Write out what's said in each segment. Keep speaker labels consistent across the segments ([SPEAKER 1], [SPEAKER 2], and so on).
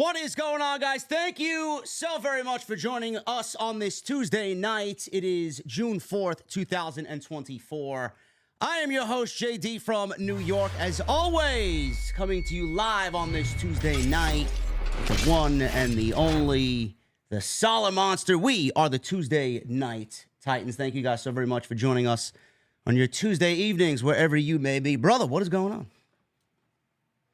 [SPEAKER 1] What is going on, guys? Thank you so very much for joining us on this Tuesday night. It is June 4th, 2024. I am your host, JD from New York, as always, coming to you live on this Tuesday night. The one and the only, the solid monster. We are the Tuesday Night Titans. Thank you guys so very much for joining us on your Tuesday evenings, wherever you may be. Brother, what is going on?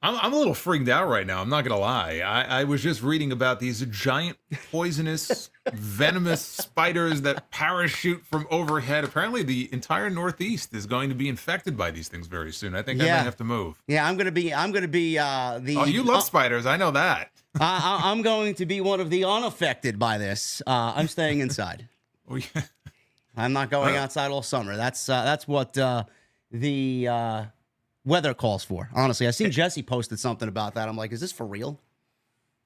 [SPEAKER 2] I'm a little freaked out right now. I'm not going to lie. I was just reading about these giant, poisonous, venomous spiders that parachute from overhead. Apparently, the entire Northeast is going to be infected by these things very soon. I think I might have to move.
[SPEAKER 1] Yeah, I'm gonna be the.
[SPEAKER 2] Oh, you love spiders. I know that.
[SPEAKER 1] I'm going to be one of the unaffected by this. I'm staying inside.
[SPEAKER 2] Oh, yeah.
[SPEAKER 1] I'm not going outside all summer. That's what the weather calls for. Honestly, I seen Jesse posted something about that. I'm like, is this for real?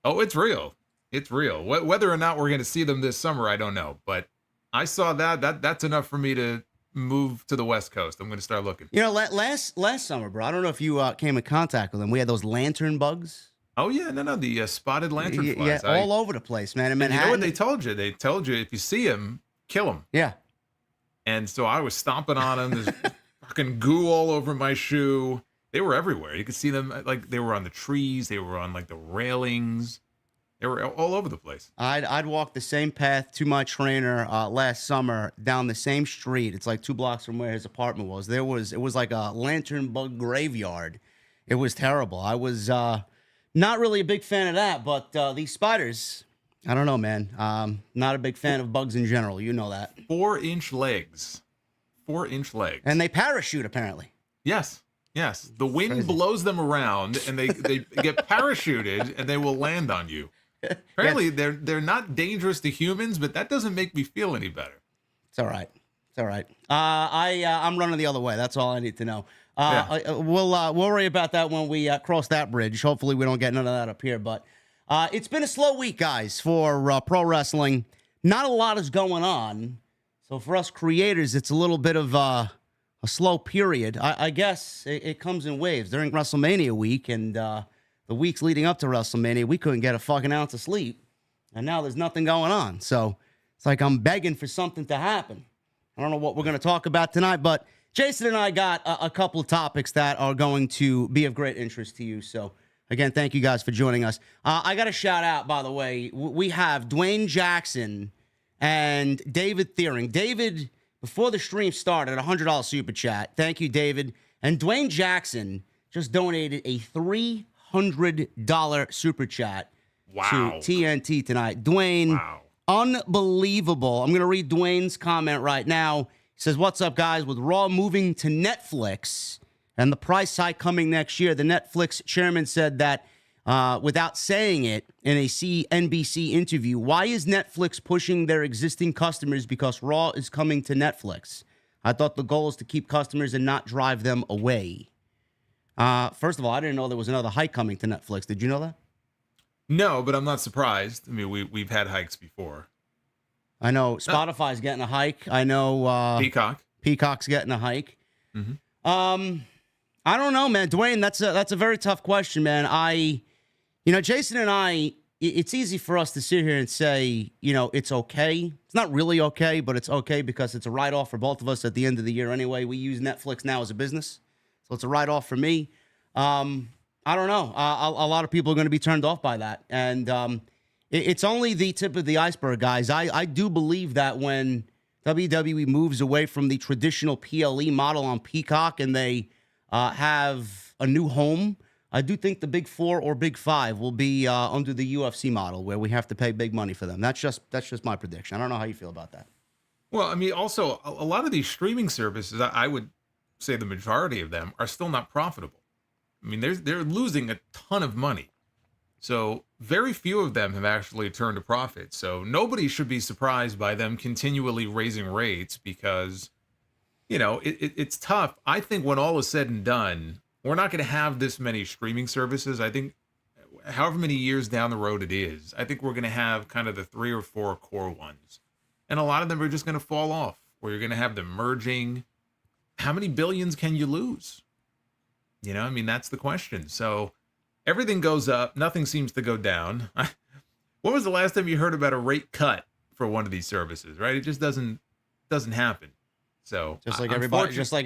[SPEAKER 2] Oh, it's real. It's real. Whether or not we're going to see them this summer, I don't know. But I saw that's enough for me to move to the West Coast. I'm going to start looking.
[SPEAKER 1] You know, last summer, bro, I don't know if you came in contact with them. We had those lantern bugs.
[SPEAKER 2] Oh, yeah. No, the spotted lantern flies.
[SPEAKER 1] Yeah, all over the place, man. In Manhattan.
[SPEAKER 2] You know what they told you? They told you if you see them, kill them.
[SPEAKER 1] Yeah.
[SPEAKER 2] And so I was stomping on them. There's fucking goo all over my shoe. They were everywhere. You could see them, like they were on the trees. They were on like the railings. They were all over the place.
[SPEAKER 1] I'd walk the same path to my trainer last summer down the same street. It's like 2 blocks from where his apartment was. It was like a lantern bug graveyard. It was terrible. I was not really a big fan of that, but these spiders, I don't know, man. Not a big fan of bugs in general. You know that.
[SPEAKER 2] 4-inch legs. 4-inch legs.
[SPEAKER 1] And they parachute, apparently.
[SPEAKER 2] Yes. The wind blows them around, and they get parachuted, and they will land on you. Apparently, they're not dangerous to humans, but that doesn't make me feel any better.
[SPEAKER 1] It's all right. I'm running the other way. That's all I need to know. We'll worry about that when we cross that bridge. Hopefully, we don't get none of that up here. But it's been a slow week, guys, for pro wrestling. Not a lot is going on. So for us creators, it's a little bit of a slow period. I guess it comes in waves. During WrestleMania week and the weeks leading up to WrestleMania, we couldn't get a fucking ounce of sleep. And now there's nothing going on. So it's like I'm begging for something to happen. I don't know what we're going to talk about tonight, but Jason and I got a couple of topics that are going to be of great interest to you. So again, thank you guys for joining us. I got a shout out, by the way. We have Dwayne Jackson and David Thiering. David, before the stream started, $100 super chat. Thank you, David. And Dwayne Jackson just donated a $300 super chat to TNT tonight. Dwayne, unbelievable. I'm going to read Dwayne's comment right now. He says, what's up, guys? With Raw moving to Netflix and the price hike coming next year, the Netflix chairman said that without saying it in a CNBC interview, why is Netflix pushing their existing customers because Raw is coming to Netflix? I thought the goal is to keep customers and not drive them away. First of all, I didn't know there was another hike coming to Netflix. Did you know that?
[SPEAKER 2] No, but I'm not surprised. I mean, we've had hikes before.
[SPEAKER 1] I know Spotify's getting a hike. I know Peacock's getting a hike. Mm-hmm. I don't know, man. Dwayne, that's a very tough question, man. Jason and I, it's easy for us to sit here and say, it's okay. It's not really okay, but it's okay because it's a write-off for both of us at the end of the year anyway. We use Netflix now as a business, so it's a write-off for me. I don't know. A lot of people are going to be turned off by that, and it's only the tip of the iceberg, guys. I do believe that when WWE moves away from the traditional PLE model on Peacock and they have a new home, I do think the Big Four or Big Five will be under the UFC model where we have to pay big money for them. That's just my prediction. I don't know how you feel about that.
[SPEAKER 2] Well, I mean, also, a lot of these streaming services, I would say the majority of them are still not profitable. I mean, they're losing a ton of money. So very few of them have actually turned a profit. So nobody should be surprised by them continually raising rates because, it's tough. I think when all is said and done, we're not going to have this many streaming services. I think however many years down the road it is, I think we're going to have kind of the 3 or 4 core ones. And a lot of them are just going to fall off, or you're going to have them merging. How many billions can you lose? That's the question. So everything goes up. Nothing seems to go down. When was the last time you heard about a rate cut for one of these services, right? It just doesn't happen. So
[SPEAKER 1] just like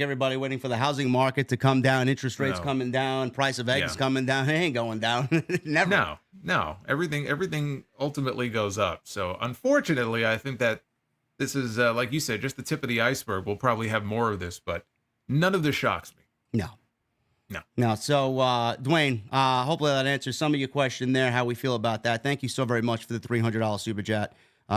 [SPEAKER 1] everybody waiting for the housing market to come down, interest rates coming down, price of eggs coming down. It ain't going down. Never.
[SPEAKER 2] No. Everything ultimately goes up. So unfortunately, I think that this is, like you said, just the tip of the iceberg. We'll probably have more of this, but none of this shocks me.
[SPEAKER 1] No. So, Dwayne, hopefully that answers some of your question there, how we feel about that. Thank you so very much for the $300 super chat.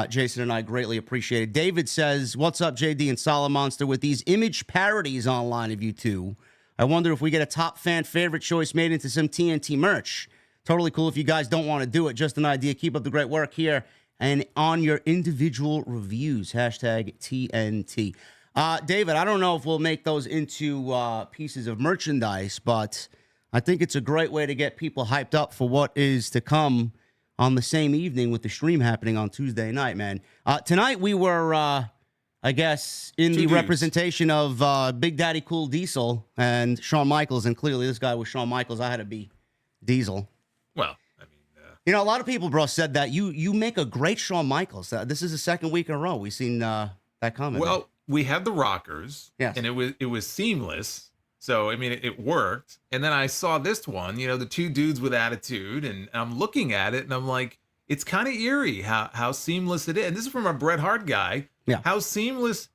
[SPEAKER 1] Jason and I greatly appreciate it. David says, what's up, JD and Solid Monster? With these image parodies online of you two, I wonder if we get a top fan favorite choice made into some TNT merch. Totally cool if you guys don't want to do it. Just an idea. Keep up the great work here and on your individual reviews. Hashtag TNT. David, I don't know if we'll make those into pieces of merchandise, but I think it's a great way to get people hyped up for what is to come on the same evening with the stream happening on Tuesday night, man. Tonight we were, I guess, in the representation of Big Daddy Cool Diesel and Shawn Michaels, and clearly this guy was Shawn Michaels. I had to be Diesel.
[SPEAKER 2] Well, I
[SPEAKER 1] a
[SPEAKER 2] mean...
[SPEAKER 1] lot of people, bro, said that you make a great Shawn Michaels. This is the second week in a row we've seen that comment.
[SPEAKER 2] Well, we had the Rockers,
[SPEAKER 1] yes,
[SPEAKER 2] and it was seamless. So, I mean, it worked. And then I saw this one, the two dudes with attitude, and I'm looking at it and I'm like, it's kind of eerie how seamless it is. And this is from a Bret Hart guy.
[SPEAKER 1] Yeah.
[SPEAKER 2] How seamless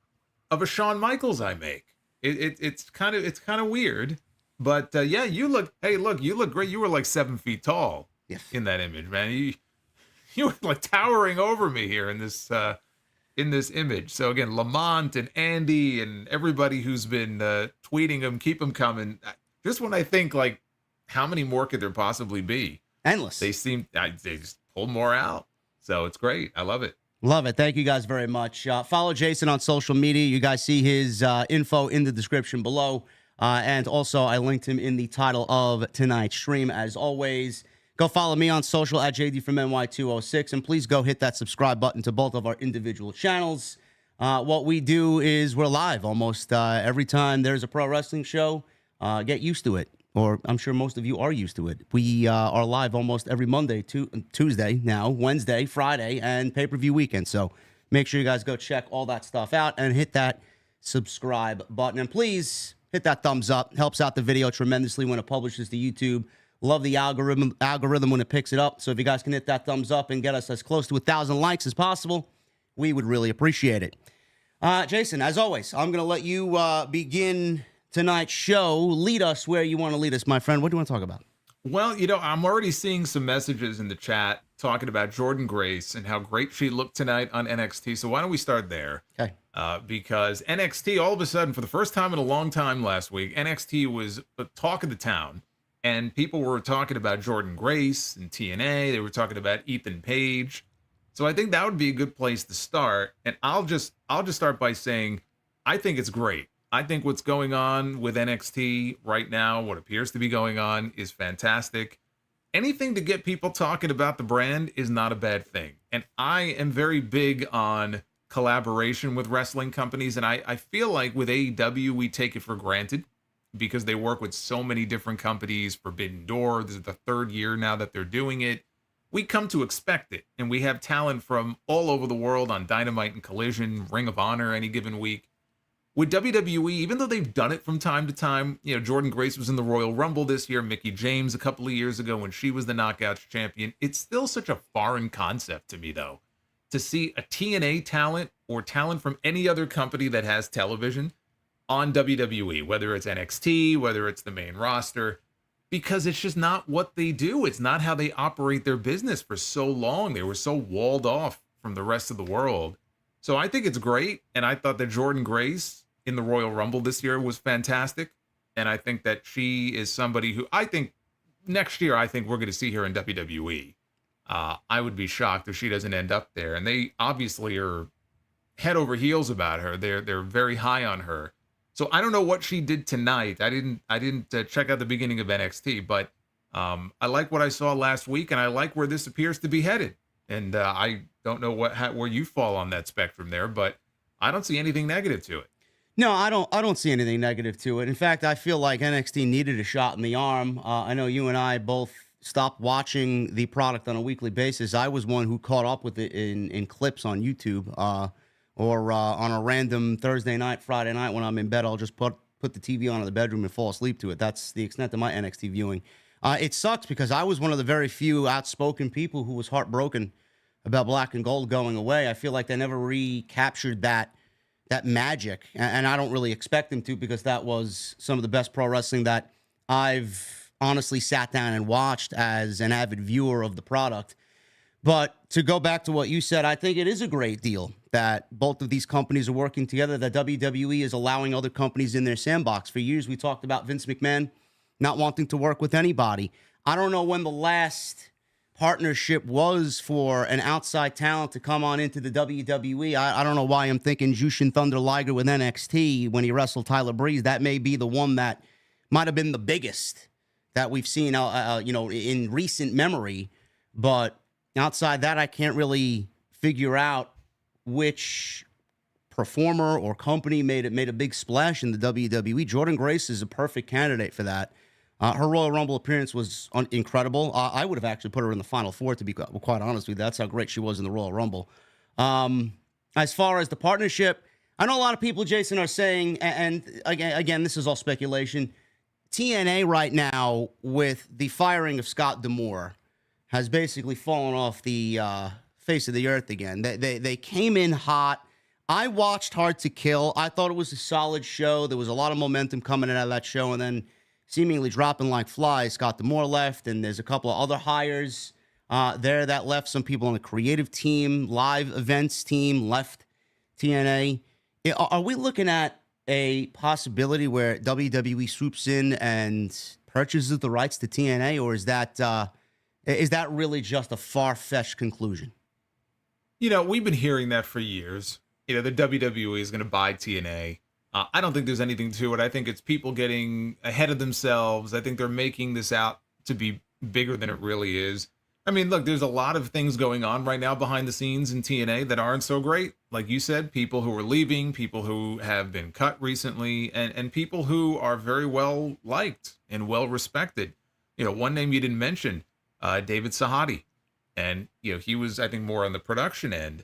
[SPEAKER 2] of a Shawn Michaels I make. It's kind of weird. But you look great. You were like 7 feet tall in that image, man. You were like towering over me here in this image. So again, Lamont and Andy and everybody who's been tweeting them, keep them coming. Just when I think like, how many more could there possibly be?
[SPEAKER 1] Endless.
[SPEAKER 2] They just pulled more out. So it's great. I love it.
[SPEAKER 1] Love it. Thank you guys very much. Follow Jason on social media. You guys see his info in the description below. And also I linked him in the title of tonight's stream. As always, go follow me on social at JD from NY206, and please go hit that subscribe button to both of our individual channels. What we do is we're live almost every time there's a pro wrestling show. Get used to it, or I'm sure most of you are used to it. We are live almost every Monday, Tuesday now, Wednesday, Friday, and pay-per-view weekend. So make sure you guys go check all that stuff out and hit that subscribe button. And please hit that thumbs up. Helps out the video tremendously when it publishes to YouTube. Love the algorithm when it picks it up. So if you guys can hit that thumbs up and get us as close to 1,000 likes as possible, we would really appreciate it. Jason, as always, I'm going to let you begin tonight's show. Lead us where you want to lead us, my friend. What do you want to talk about?
[SPEAKER 2] Well, I'm already seeing some messages in the chat talking about Jordynne Grace and how great she looked tonight on NXT. So why don't we start there?
[SPEAKER 1] Okay.
[SPEAKER 2] Because NXT, all of a sudden, for the first time in a long time last week, NXT was the talk of the town. And people were talking about Jordynne Grace and TNA. They were talking about Ethan Page. So I think that would be a good place to start. And I'll just start by saying, I think it's great. I think what's going on with NXT right now, what appears to be going on, is fantastic. Anything to get people talking about the brand is not a bad thing. And I am very big on collaboration with wrestling companies. And I feel like with AEW, we take it for granted, because they work with so many different companies. Forbidden Door, this is the third year now that they're doing it. We come to expect it, and we have talent from all over the world on Dynamite and Collision, Ring of Honor any given week. With WWE, even though they've done it from time to time, Jordynne Grace was in the Royal Rumble this year, Mickie James a couple of years ago when she was the Knockouts champion. It's still such a foreign concept to me, though, to see a TNA talent or talent from any other company that has television on WWE, whether it's NXT, whether it's the main roster, because it's just not what they do. It's not how they operate their business for so long. They were so walled off from the rest of the world. So I think it's great. And I thought that Jordynne Grace in the Royal Rumble this year was fantastic. And I think that she is somebody who I think next year, I think we're going to see her in WWE. I would be shocked if she doesn't end up there. And they obviously are head over heels about her. They're very high on her. So I don't know what she did tonight. I didn't check out the beginning of NXT, but I like what I saw last week, and I like where this appears to be headed. And I don't know where you fall on that spectrum there, but I don't see anything negative to it.
[SPEAKER 1] No, I don't see anything negative to it. In fact, I feel like NXT needed a shot in the arm. I know you and I both stopped watching the product on a weekly basis. I was one who caught up with it in clips on YouTube, or on a random Thursday night, Friday night when I'm in bed. I'll just put the TV on in the bedroom and fall asleep to it. That's the extent of my NXT viewing. It sucks because I was one of the very few outspoken people who was heartbroken about Black and Gold going away. I feel like they never recaptured that magic, and I don't really expect them to, because that was some of the best pro wrestling that I've honestly sat down and watched as an avid viewer of the product. But to go back to what you said, I think it is a great deal that both of these companies are working together, that WWE is allowing other companies in their sandbox. For years, we talked about Vince McMahon not wanting to work with anybody. I don't know when the last partnership was for an outside talent to come on into the WWE. I don't know why I'm thinking Jushin Thunder Liger with NXT when he wrestled Tyler Breeze. That may be the one that might have been the biggest that we've seen, in recent memory. But outside that, I can't really figure out which performer or company made a big splash in the WWE. Jordynne Grace is a perfect candidate for that. Her Royal Rumble appearance was incredible. I would have actually put her in the Final Four, to be quite honest with you. That's how great she was in the Royal Rumble. As far as the partnership, I know a lot of people, Jason, are saying, and again, this is all speculation, TNA right now, with the firing of Scott D'Amore, has basically fallen off the face of the earth again. They came in hot. I watched Hard to Kill. I thought it was a solid show. There was a lot of momentum coming out of that show, and then seemingly dropping like flies, Scott D'Amore left, and there's a couple of other hires there that left. Some people on the creative team, live events team left TNA. Are we looking at a possibility where WWE swoops in and purchases the rights to TNA, or is that really just a far-fetched conclusion?
[SPEAKER 2] We've been hearing that for years. The WWE is going to buy TNA. I don't think there's anything to it. I think it's people getting ahead of themselves. I think they're making this out to be bigger than it really is. I mean, look, there's a lot of things going on right now behind the scenes in TNA that aren't so great. Like you said, people who are leaving, people who have been cut recently, and people who are very well liked and well respected. One name you didn't mention, David Sahadi. And, he was, I think, more on the production end.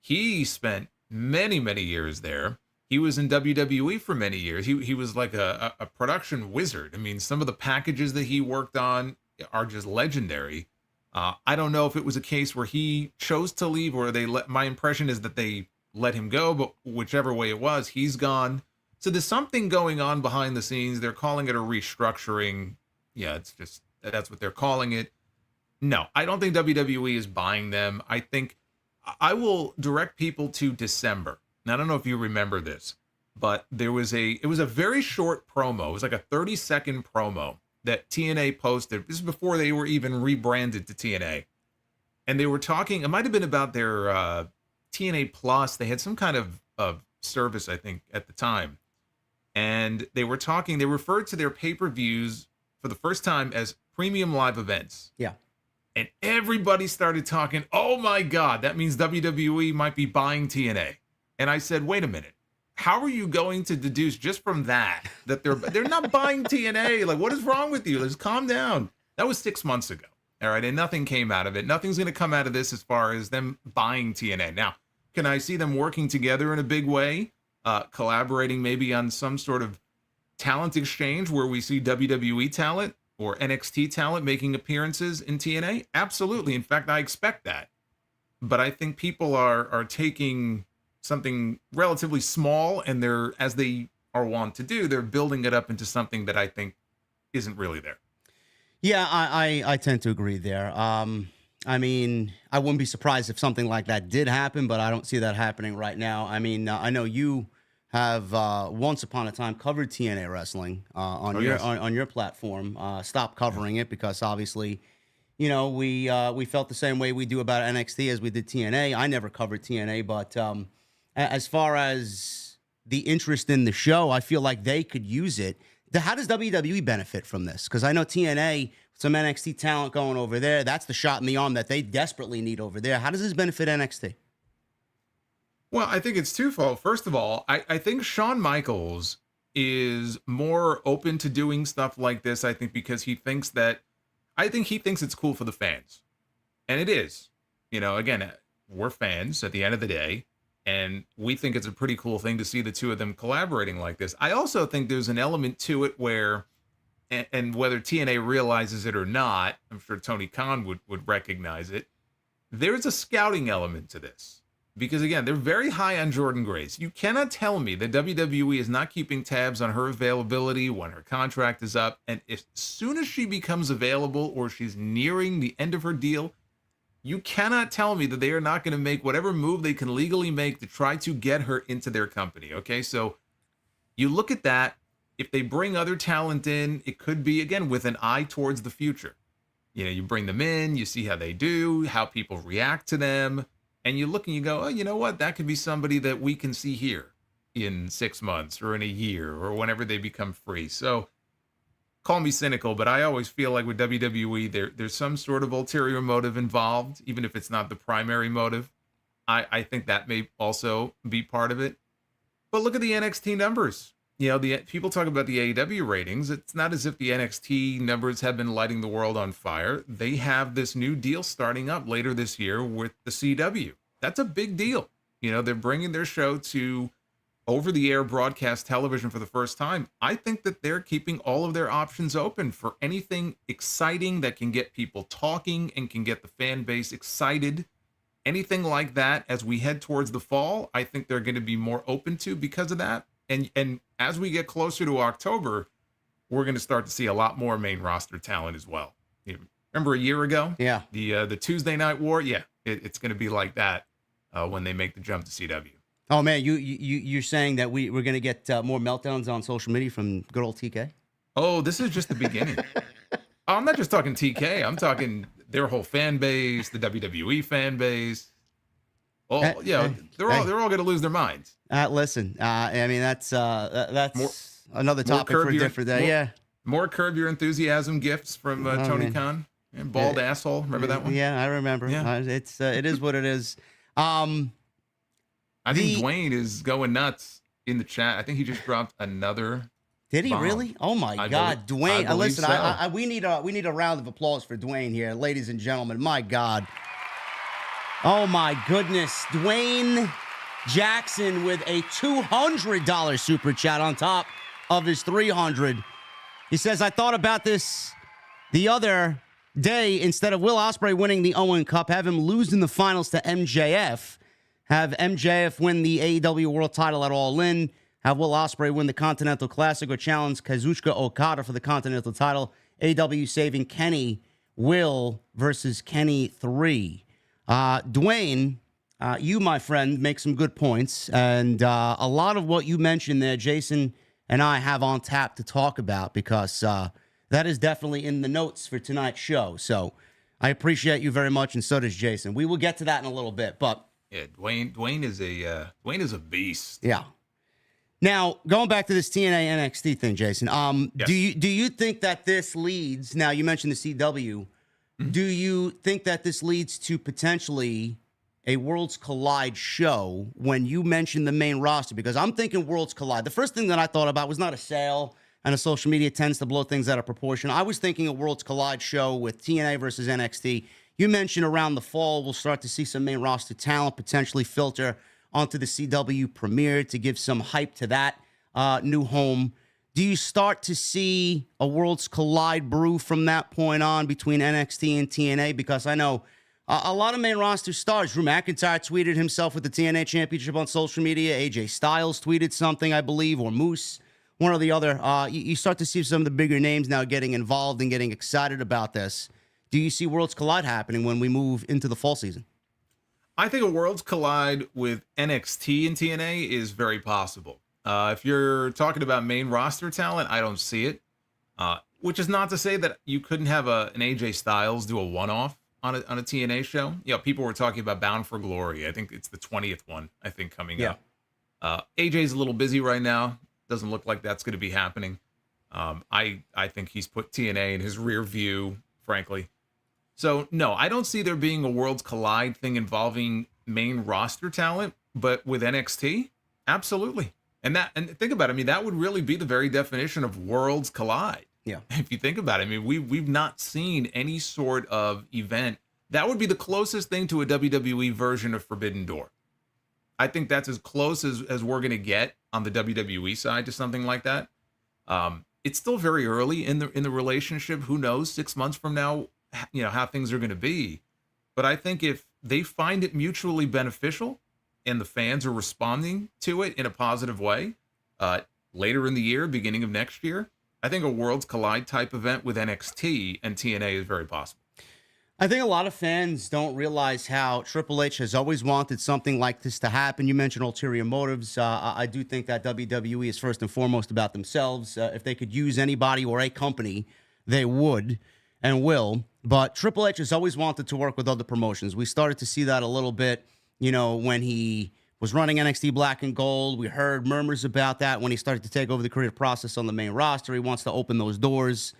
[SPEAKER 2] He spent many, many years there. He was in WWE for many years. He was like a production wizard. I mean, some of the packages that he worked on are just legendary. I don't know if it was a case where he chose to leave or my impression is that they let him go, but whichever way it was, he's gone. So there's something going on behind the scenes. They're calling it a restructuring. Yeah, that's what they're calling it. No, I don't think WWE is buying them. I think I will direct people to December. Now, I don't know if you remember this, but it was a very short promo. It was like a 30-second promo that TNA posted. This is before they were even rebranded to TNA. And they were talking, it might have been about their TNA Plus. They had some kind of service, I think, at the time. And they referred to their pay-per-views for the first time as premium live events.
[SPEAKER 1] Yeah.
[SPEAKER 2] And everybody started talking, oh my God, that means WWE might be buying TNA. And I said, wait a minute. How are you going to deduce just from that they're not buying TNA? Like, what is wrong with you? Let's calm down. That was 6 months ago. All right. And nothing came out of it. Nothing's going to come out of this as far as them buying TNA. Now, can I see them working together in a big way? Collaborating maybe on some sort of talent exchange where we see WWE talent or NXT talent making appearances in TNA? Absolutely. In fact, I expect that. But I think people are taking something relatively small and as they are wont to do, they're building it up into something that I think isn't really there.
[SPEAKER 1] Yeah, I tend to agree there. I mean, I wouldn't be surprised if something like that did happen, but I don't see that happening right now. I mean, I know you have once upon a time covered TNA Wrestling on your platform. Stopped covering it because obviously, we felt the same way we do about NXT as we did TNA. I never covered TNA, but as far as the interest in the show, I feel like they could use it. How does WWE benefit from this? Because I know TNA, some NXT talent going over there, that's the shot in the arm that they desperately need over there. How does this benefit NXT?
[SPEAKER 2] Well, I think it's twofold. First of all, I think Shawn Michaels is more open to doing stuff like this, I think, because he thinks that I think he thinks it's cool for the fans. And it is. Again, we're fans at the end of the day. And we think it's a pretty cool thing to see the two of them collaborating like this. I also think there's an element to it where, and whether TNA realizes it or not, I'm sure Tony Khan would recognize it. There's a scouting element to this. Because again, they're very high on Jordynne Grace. You cannot tell me that WWE is not keeping tabs on her availability when her contract is up. And as soon as she becomes available or she's nearing the end of her deal, you cannot tell me that they are not going to make whatever move they can legally make to try to get her into their company. Okay, so you look at that. If they bring other talent in, it could be, again, with an eye towards the future. You bring them in, you see how they do, how people react to them. And you look and you go, oh, you know what? That could be somebody that we can see here in 6 months or in a year or whenever they become free. So call me cynical, but I always feel like with WWE, there's some sort of ulterior motive involved, even if it's not the primary motive. I think that may also be part of it. But look at the NXT numbers. The people talk about the AEW ratings. It's not as if the NXT numbers have been lighting the world on fire. They have this new deal starting up later this year with the CW. That's a big deal. They're bringing their show to over-the-air broadcast television for the first time. I think that they're keeping all of their options open for anything exciting that can get people talking and can get the fan base excited. Anything like that as we head towards the fall, I think they're going to be more open to because of that. And as we get closer to October, we're going to start to see a lot more main roster talent as well. Remember a year ago?
[SPEAKER 1] Yeah.
[SPEAKER 2] The Tuesday Night War? Yeah, it's going to be like that when they make the jump to CW.
[SPEAKER 1] Oh, man, you're saying that we're going to get more meltdowns on social media from good old TK?
[SPEAKER 2] Oh, this is just the beginning. I'm not just talking TK. I'm talking their whole fan base, the WWE fan base. Oh, they're all going to lose their minds.
[SPEAKER 1] Listen, I mean that's another topic for a different day.
[SPEAKER 2] More Curb Your Enthusiasm gifts from Tony Khan and bald asshole. Remember that one?
[SPEAKER 1] Yeah, I remember. Yeah. It is what it is.
[SPEAKER 2] I think Dwayne is going nuts in the chat. I think he just dropped another.
[SPEAKER 1] Did he
[SPEAKER 2] bomb.
[SPEAKER 1] Really? Oh my God, Dwayne! Listen,
[SPEAKER 2] so.
[SPEAKER 1] we need a round of applause for Dwayne here, ladies and gentlemen. My God. Oh my goodness, Dwayne Jackson with a $200 super chat on top of his $300. He says, I thought about this the other day. Instead of Will Ospreay winning the Owen Cup, have him lose in the finals to MJF. Have MJF win the AEW World title at All In. Have Will Ospreay win the Continental Classic or challenge Kazuchika Okada for the Continental title. AEW saving Kenny Will versus Kenny 3. Dwayne, you, my friend, make some good points. And a lot of what you mentioned there, Jason and I have on tap to talk about because that is definitely in the notes for tonight's show. So I appreciate you very much, and so does Jason. We will get to that in a little bit, but
[SPEAKER 2] yeah, Dwayne is a beast.
[SPEAKER 1] Yeah. Now, going back to this TNA NXT thing, Jason,
[SPEAKER 2] yes.
[SPEAKER 1] do you think that this leads? Now, you mentioned the CW. Mm-hmm. Do you think that this leads to potentially a Worlds Collide show when you mentioned the main roster? Because I'm thinking Worlds Collide. The first thing that I thought about was not a sale, and a social media tends to blow things out of proportion. I was thinking a Worlds Collide show with TNA versus NXT. You mentioned around the fall we'll start to see some main roster talent potentially filter onto the CW premiere to give some hype to that new home. Do you start to see a Worlds Collide brew from that point on between NXT and TNA? Because I know a lot of main roster stars. Drew McIntyre tweeted himself with the TNA Championship on social media. AJ Styles tweeted something, I believe, or Moose, one or the other. You start to see some of the bigger names now getting involved and getting excited about this. Do you see Worlds Collide happening when we move into the fall season?
[SPEAKER 2] I think a Worlds Collide with NXT and TNA is very possible. If you're talking about main roster talent, I don't see it. Which is not to say that you couldn't have an AJ Styles do a one-off on a TNA show. People were talking about Bound for Glory. I think it's the 20th one, coming up. AJ's a little busy right now. Doesn't look like that's going to be happening. I think he's put TNA in his rear view, frankly. So, no, I don't see there being a Worlds Collide thing involving main roster talent, but with NXT, absolutely. And think about it. I mean, that would really be the very definition of Worlds Collide.
[SPEAKER 1] Yeah.
[SPEAKER 2] If you think about it, I mean, we've not seen any sort of event that would be the closest thing to a WWE version of Forbidden Door. I think that's as close as we're going to get on the WWE side to something like that. It's still very early in the relationship. Who knows, 6 months from now, how things are going to be. But I think if they find it mutually beneficial and the fans are responding to it in a positive way, later in the year, beginning of next year, I think a Worlds Collide type event with NXT and TNA is very possible.
[SPEAKER 1] I think a lot of fans don't realize how Triple H has always wanted something like this to happen. You mentioned ulterior motives. I do think that WWE is first and foremost about themselves. If they could use anybody or a company, they would and will. But Triple H has always wanted to work with other promotions. We started to see that a little bit, when he was running NXT Black and Gold. We heard murmurs about that when he started to take over the creative process on the main roster. He wants to open those doors.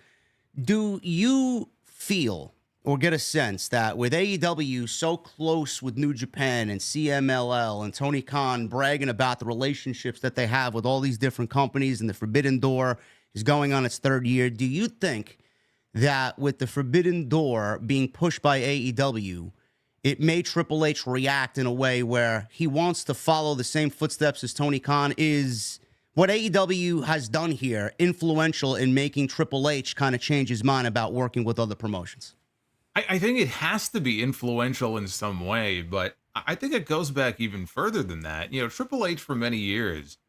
[SPEAKER 1] Do you feel or get a sense that with AEW so close with New Japan and CMLL and Tony Khan bragging about the relationships that they have with all these different companies and the Forbidden Door is going on its third year, do you think that with the Forbidden Door being pushed by AEW, it made Triple H react in a way where he wants to follow the same footsteps as Tony Khan? Is what AEW has done here influential in making Triple H kind of change his mind about working with other promotions?
[SPEAKER 2] I think it has to be influential in some way, but I think it goes back even further than that. Triple H for many years,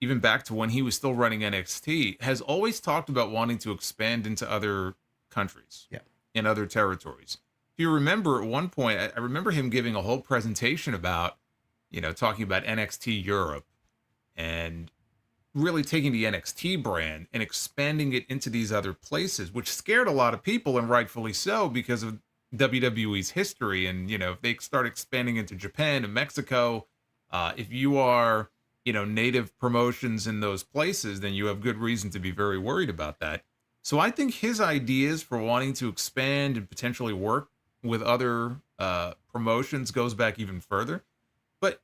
[SPEAKER 2] even back to when he was still running NXT, has always talked about wanting to expand into other countries, in other territories. If you remember at one point, I remember him giving a whole presentation about, talking about NXT Europe and really taking the NXT brand and expanding it into these other places, which scared a lot of people, and rightfully so, because of WWE's history. And, if they start expanding into Japan and Mexico, if you are, native promotions in those places, then you have good reason to be very worried about that. So I think his ideas for wanting to expand and potentially work with other promotions goes back even further. But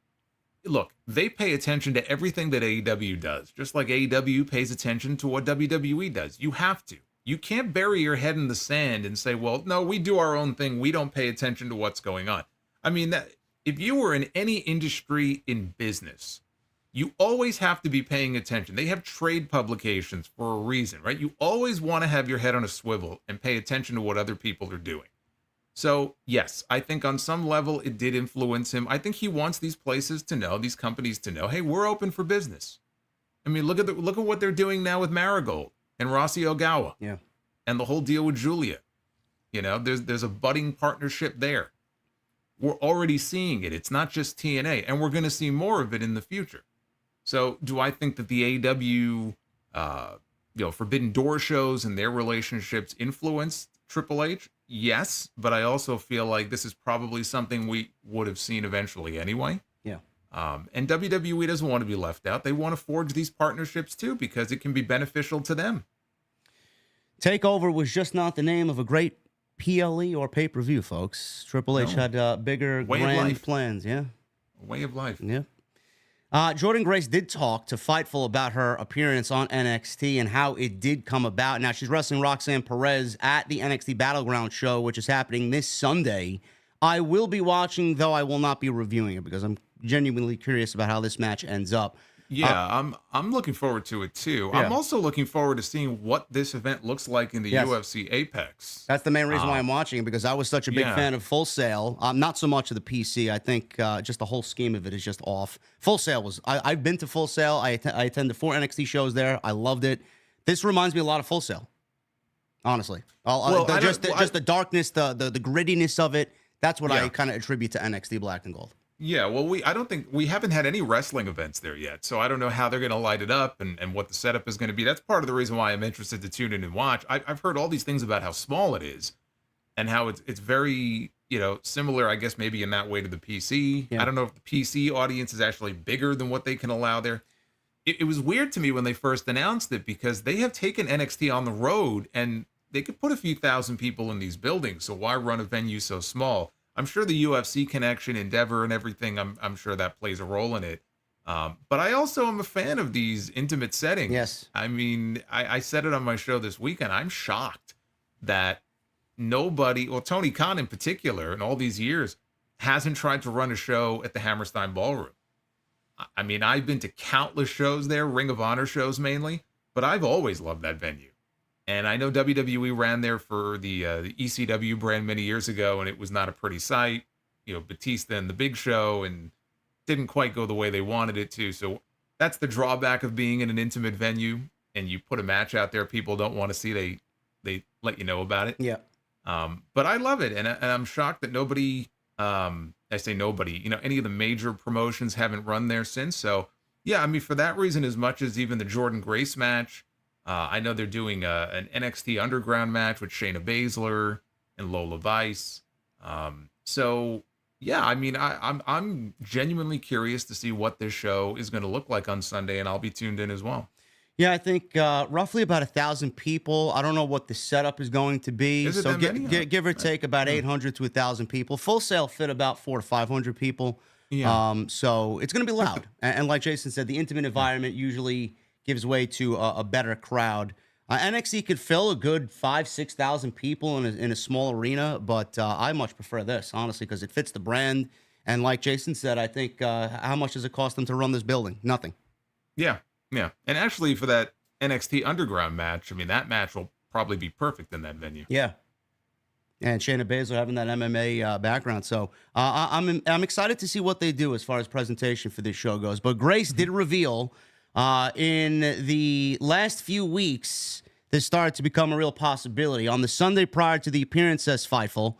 [SPEAKER 2] look, they pay attention to everything that AEW does, just like AEW pays attention to what WWE does. You have to. You can't bury your head in the sand and say, well, no, we do our own thing. We don't pay attention to what's going on. I mean, if you were in any industry in business, you always have to be paying attention. They have trade publications for a reason, right? You always want to have your head on a swivel and pay attention to what other people are doing. So, yes, I think on some level it did influence him. I think he wants these places to know, these companies to know, hey, we're open for business. I mean, look at what they're doing now with Marigold and Rossi Ogawa.
[SPEAKER 1] Yeah.
[SPEAKER 2] And the whole deal with Julia. There's a budding partnership there. We're already seeing it. It's not just TNA, and we're going to see more of it in the future. So, do I think that the AEW Forbidden Door shows and their relationships influenced Triple H? Yes, but I also feel like this is probably something we would have seen eventually anyway.
[SPEAKER 1] Yeah.
[SPEAKER 2] And WWE doesn't want to be left out. They want to forge these partnerships too, because it can be beneficial to them.
[SPEAKER 1] TakeOver was just not the name of a great PLE or pay-per-view, folks. Triple H had bigger, grand plans. Yeah.
[SPEAKER 2] A way of life.
[SPEAKER 1] Yeah. Jordynne Grace did talk to Fightful about her appearance on NXT and how it did come about. Now, she's wrestling Roxanne Perez at the NXT Battleground show, which is happening this Sunday. I will be watching, though I will not be reviewing it because I'm genuinely curious about how this match ends up.
[SPEAKER 2] Yeah, I'm looking forward to it, too. Yeah. I'm also looking forward to seeing what this event looks like in the UFC Apex.
[SPEAKER 1] That's the main reason why I'm watching it, because I was such a big fan of Full Sail. Not so much of the PC. I think just the whole scheme of it is just off. Full Sail was... I've been to Full Sail. I attended 4 NXT shows there. I loved it. This reminds me a lot of Full Sail, honestly. Just the darkness, the grittiness of it. That's what I kind of attribute to NXT Black and Gold.
[SPEAKER 2] Yeah, well, I don't think we haven't had any wrestling events there yet, so I don't know how they're going to light it up and what the setup is going to be. That's part of the reason why I'm interested to tune in and watch. I've heard all these things about how small it is and how it's very, similar, I guess, maybe in that way to the PC. Yeah. I don't know if the PC audience is actually bigger than what they can allow there. It was weird to me when they first announced it, because they have taken NXT on the road and they could put a few thousand people in these buildings, so why run a venue so small? I'm sure the UFC connection, Endeavor, and everything, I'm sure that plays a role in it. But I also am a fan of these intimate settings.
[SPEAKER 1] Yes.
[SPEAKER 2] I mean, I said it on my show this weekend. I'm shocked that nobody, well, Tony Khan in particular, in all these years, hasn't tried to run a show at the Hammerstein Ballroom. I mean, I've been to countless shows there, Ring of Honor shows mainly, but I've always loved that venue. And I know WWE ran there for the ECW brand many years ago, and it was not a pretty sight. You know, Batista and the Big Show, and didn't quite go the way they wanted it to. So that's the drawback of being in an intimate venue, and you put a match out there people don't want to see. They let you know about it.
[SPEAKER 1] Yeah.
[SPEAKER 2] But I love it, and I'm shocked that nobody. I say nobody. You know, any of the major promotions haven't run there since. So yeah, I mean, for that reason, as much as even the Jordynne Grace match. I know they're doing an NXT Underground match with Shayna Baszler and Lola Vice. So yeah, I mean, I'm genuinely curious to see what this show is going to look like on Sunday, and I'll be tuned in as well.
[SPEAKER 1] Yeah, I think roughly about 1,000 people. I don't know what the setup is going to be.
[SPEAKER 2] Is it
[SPEAKER 1] So
[SPEAKER 2] that many?
[SPEAKER 1] give or take about 800 to 1,000 people. Full Sail fit about 400 to 500 people.
[SPEAKER 2] Yeah.
[SPEAKER 1] So it's going to be loud. And like Jason said, the intimate environment usually gives way to a better crowd. NXT could fill a good 5,000-6,000 people in a small arena, but I much prefer this, honestly, because it fits the brand. And like Jason said, I think how much does it cost them to run this building? Nothing.
[SPEAKER 2] Yeah. And actually, for that NXT Underground match, I mean, that match will probably be perfect in that venue.
[SPEAKER 1] Yeah. And Shayna Baszler having that MMA background. So I'm excited to see what they do as far as presentation for this show goes. But Grace did reveal in the last few weeks, this started to become a real possibility. On the Sunday prior to the appearance as Fightful,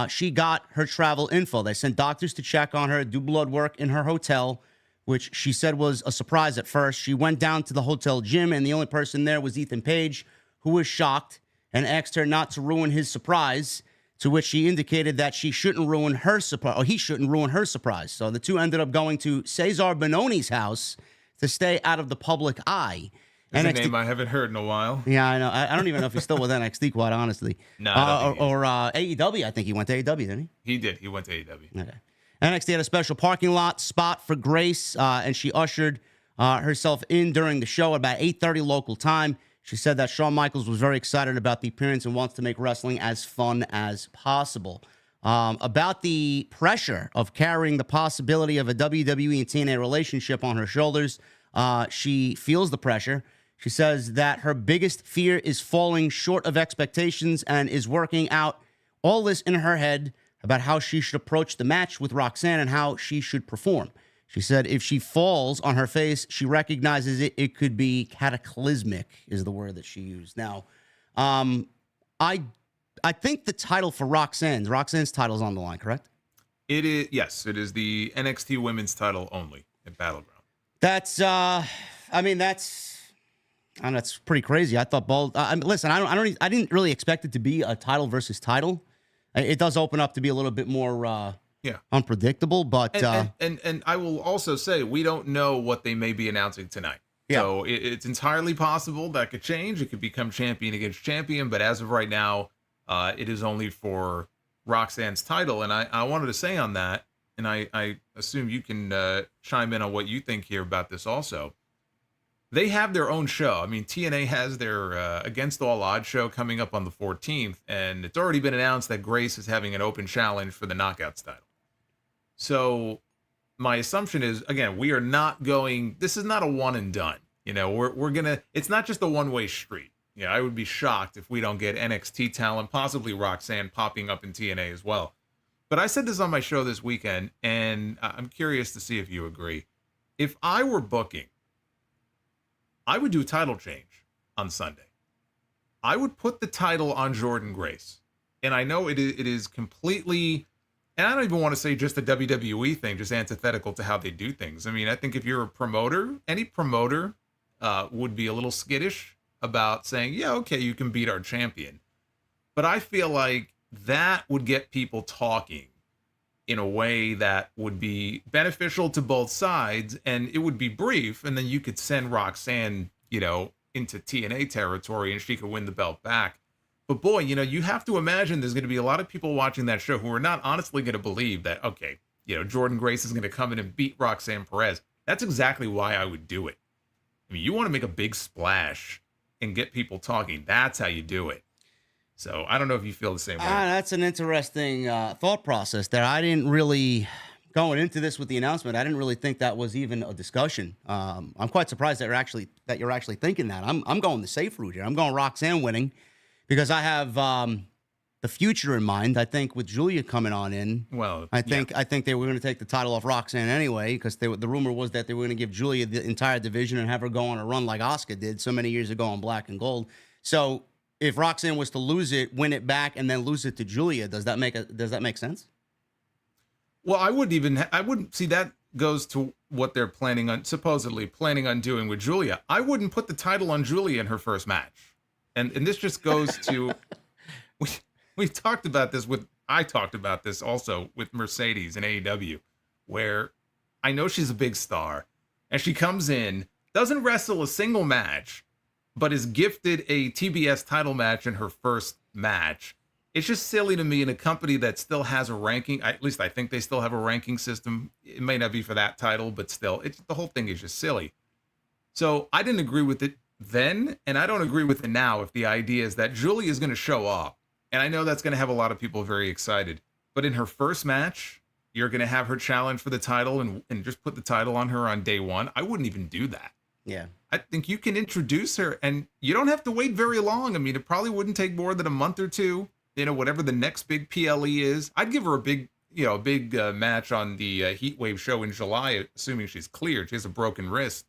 [SPEAKER 1] she got her travel info. They sent doctors to check on her, do blood work in her hotel, which she said was a surprise at first. She went down to the hotel gym, and the only person there was Ethan Page, who was shocked and asked her not to ruin his surprise, to which she indicated that she shouldn't ruin her surprise, or he shouldn't ruin her surprise. So the two ended up going to Cesar Bononi's house to stay out of the public eye.
[SPEAKER 2] That's a name I haven't heard in a while.
[SPEAKER 1] Yeah, I know. I don't even know if he's still with NXT, quite honestly.
[SPEAKER 2] No,
[SPEAKER 1] or AEW. I think he went to AEW, didn't he?
[SPEAKER 2] He did. He went to AEW.
[SPEAKER 1] Okay. NXT had a special parking lot spot for Grace, and she ushered herself in during the show at about 8:30 local time. She said that Shawn Michaels was very excited about the appearance and wants to make wrestling as fun as possible. About the pressure of carrying the possibility of a WWE and TNA relationship on her shoulders, she feels the pressure. She says that her biggest fear is falling short of expectations and is working out all this in her head about how she should approach the match with Roxanne and how she should perform. She said if she falls on her face, she recognizes it could be cataclysmic, is the word that she used. Now, I think the title for Roxanne's title is on the line, correct?
[SPEAKER 2] It is, yes. It is the NXT Women's title only at Battleground.
[SPEAKER 1] That's pretty crazy. I thought listen, I didn't really expect it to be a title versus title. It does open up to be a little bit more unpredictable, but
[SPEAKER 2] and I will also say we don't know what they may be announcing tonight.
[SPEAKER 1] Yeah.
[SPEAKER 2] So it's entirely possible that could change. It could become champion against champion, but as of right now, it is only for Roxanne's title. And I wanted to say on that, and I assume you can chime in on what you think here about this also. They have their own show. I mean, TNA has their Against All Odds show coming up on the 14th, and it's already been announced that Grace is having an open challenge for the Knockouts title. So my assumption is, again, we are not going, this is not a one and done. You know, we're going to, it's not just a one-way street. You know, I would be shocked if we don't get NXT talent, possibly Roxanne popping up in TNA as well. But I said this on my show this weekend, and I'm curious to see if you agree. If I were booking, I would do a title change on Sunday. I would put the title on Jordynne Grace. And I know it is completely, and I don't even want to say just a WWE thing, just antithetical to how they do things. I mean, I think if you're a promoter, any promoter would be a little skittish about saying, yeah, okay, you can beat our champion. But I feel like that would get people talking in a way that would be beneficial to both sides, and it would be brief, and then you could send Roxanne, you know, into TNA territory and she could win the belt back. But boy, you know, you have to imagine there's going to be a lot of people watching that show who are not honestly going to believe that, okay, you know, Jordynne Grace is going to come in and beat Roxanne Perez. That's exactly why I would do it. I mean, you want to make a big splash and get people talking. That's how you do it. So I don't know if you feel the same way.
[SPEAKER 1] That's an interesting thought process there. I didn't really, going into this with the announcement, I didn't really think that was even a discussion. I'm quite surprised that you're actually thinking that. I'm going the safe route here. I'm going Roxanne winning because I have the future in mind. I think with Julia coming on in, I think they were going to take the title off Roxanne anyway, because the rumor was that they were going to give Julia the entire division and have her go on a run like Asuka did so many years ago on Black and Gold. So if Roxanne was to lose it, win it back, and then lose it to Julia, does that make sense?
[SPEAKER 2] Well, I wouldn't see that goes to what they're supposedly planning on doing with Julia. I wouldn't put the title on Julia in her first match. And this just goes to We've talked about this I talked about this also with Mercedes and AEW, where I know she's a big star and she comes in, doesn't wrestle a single match, but is gifted a TBS title match in her first match. It's just silly to me in a company that still has a ranking. At least I think they still have a ranking system. It may not be for that title, but still, the whole thing is just silly. So I didn't agree with it then, and I don't agree with it now if the idea is that Julie is going to show up. And I know that's going to have a lot of people very excited. But in her first match, you're going to have her challenge for the title and just put the title on her on day one. I wouldn't even do that.
[SPEAKER 1] Yeah.
[SPEAKER 2] I think you can introduce her, and you don't have to wait very long. I mean, it probably wouldn't take more than a month or two. Whatever the next big PLE is. I'd give her a big match on the Heatwave show in July, assuming she's cleared. She has a broken wrist.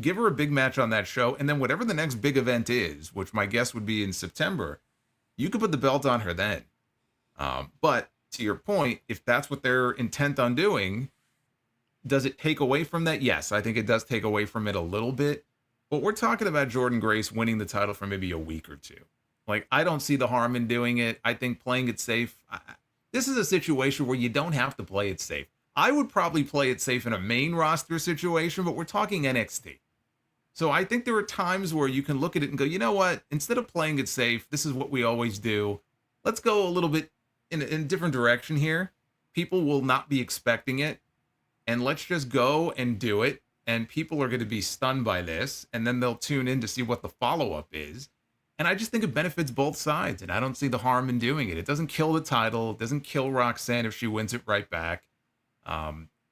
[SPEAKER 2] Give her a big match on that show, and then whatever the next big event is, which my guess would be in September, you could put the belt on her then. But to your point, if that's what they're intent on doing, does it take away from that? Yes, I think it does take away from it a little bit. But we're talking about Jordynne Grace winning the title for maybe a week or two. Like, I don't see the harm in doing it. I think playing it safe. This is a situation where you don't have to play it safe. I would probably play it safe in a main roster situation, but we're talking NXT. So I think there are times where you can look at it and go, you know what? Instead of playing it safe, this is what we always do. Let's go a little bit in a different direction here. People will not be expecting it. And let's just go and do it. And people are going to be stunned by this. And then they'll tune in to see what the follow-up is. And I just think it benefits both sides. And I don't see the harm in doing it. It doesn't kill the title. It doesn't kill Roxanne if she wins it right back.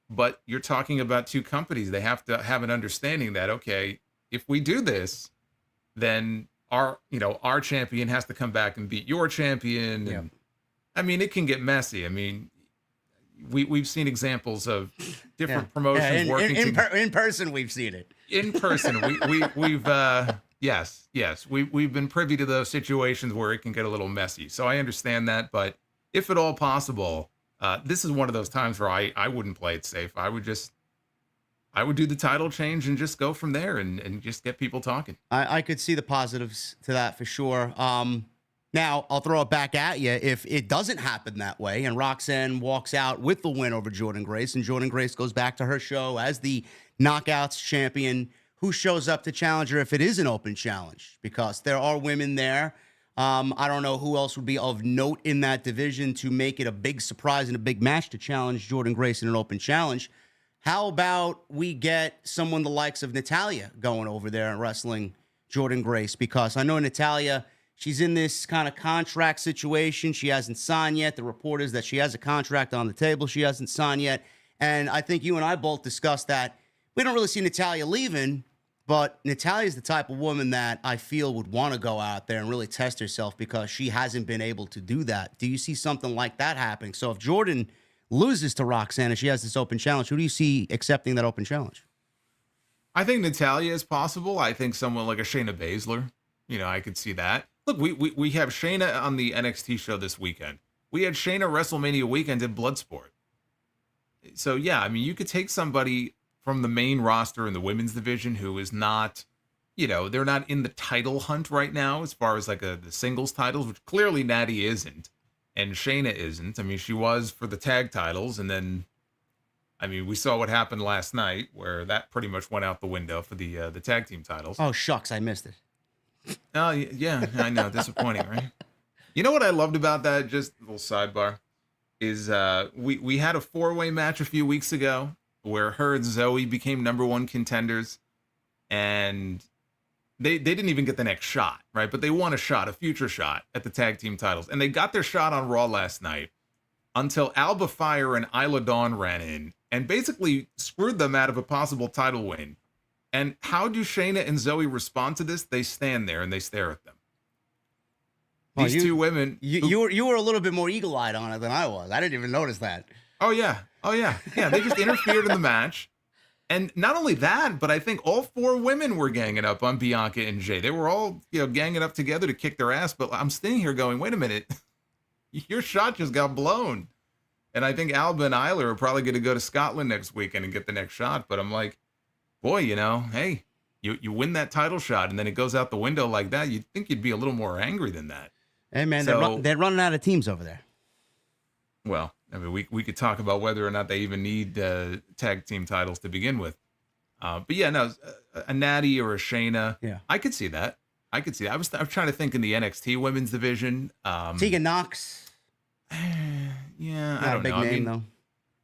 [SPEAKER 2] But you're talking about two companies. They have to have an understanding that, okay, if we do this, then our champion has to come back and beat your champion. And, I mean, it can get messy. I mean, we've seen examples of different promotions working
[SPEAKER 1] in person. We've seen it
[SPEAKER 2] in person. We've we've been privy to those situations where it can get a little messy. So I understand that, but if at all possible, this is one of those times where I wouldn't play it safe. I would do the title change and just go from there and just get people talking.
[SPEAKER 1] I could see the positives to that for sure. Now, I'll throw it back at you. If it doesn't happen that way and Roxanne walks out with the win over Jordynne Grace and Jordynne Grace goes back to her show as the Knockouts champion, who shows up to challenge her if it is an open challenge? Because there are women there. I don't know who else would be of note in that division to make it a big surprise and a big match to challenge Jordynne Grace in an open challenge. How about we get someone the likes of Natalya going over there and wrestling Jordynne Grace? Because I know Natalya, she's in this kind of contract situation. She hasn't signed yet. The report is that she has a contract on the table she hasn't signed yet. And I think you and I both discussed that we don't really see Natalya leaving, but Natalya is the type of woman that I feel would want to go out there and really test herself because she hasn't been able to do that. Do you see something like that happening? So if Jordynne loses to Roxanne and she has this open challenge, who do you see accepting that open challenge?
[SPEAKER 2] I think Natalya is possible. I think someone like a Shayna Baszler, I could see that. Look, we have Shayna on the NXT show this weekend. We had Shayna WrestleMania weekend in Bloodsport. So yeah, I mean, you could take somebody from the main roster in the women's division who is not, they're not in the title hunt right now as far as like the singles titles, which clearly Natty isn't. And Shayna isn't. I mean, she was for the tag titles. And then, I mean, we saw what happened last night where that pretty much went out the window for the tag team titles.
[SPEAKER 1] Oh, shucks. I missed it.
[SPEAKER 2] Oh, yeah. I know. Disappointing, right? You know what I loved about that? Just a little sidebar is we had a 4-way match a few weeks ago where her and Zoe became number one contenders, and they didn't even get the next shot, right? But they won a future shot at the tag team titles, and they got their shot on Raw last night until Alba Fire and Isla Dawn ran in and basically screwed them out of a possible title win. And how do Shayna and Zoe respond to this? They stand there and they stare at them. These two women.
[SPEAKER 1] You were a little bit more eagle-eyed on it than I was. I didn't even notice that.
[SPEAKER 2] Oh yeah. Yeah, they just interfered in the match. And not only that, but I think all four women were ganging up on Bianca and Jay. They were all, ganging up together to kick their ass. But I'm sitting here going, wait a minute. Your shot just got blown. And I think Alba and Isla are probably going to go to Scotland next weekend and get the next shot. But I'm like, boy, hey, you win that title shot and then it goes out the window like that. You'd think you'd be a little more angry than that.
[SPEAKER 1] Hey, man, they're running out of teams over there.
[SPEAKER 2] Well, I mean, we could talk about whether or not they even need tag team titles to begin with. But yeah, no, a Natty or a Shayna,
[SPEAKER 1] yeah,
[SPEAKER 2] I could see that. I was trying to think in the NXT women's division.
[SPEAKER 1] Tegan Nox.
[SPEAKER 2] Yeah,
[SPEAKER 1] I don't know. Big name, though.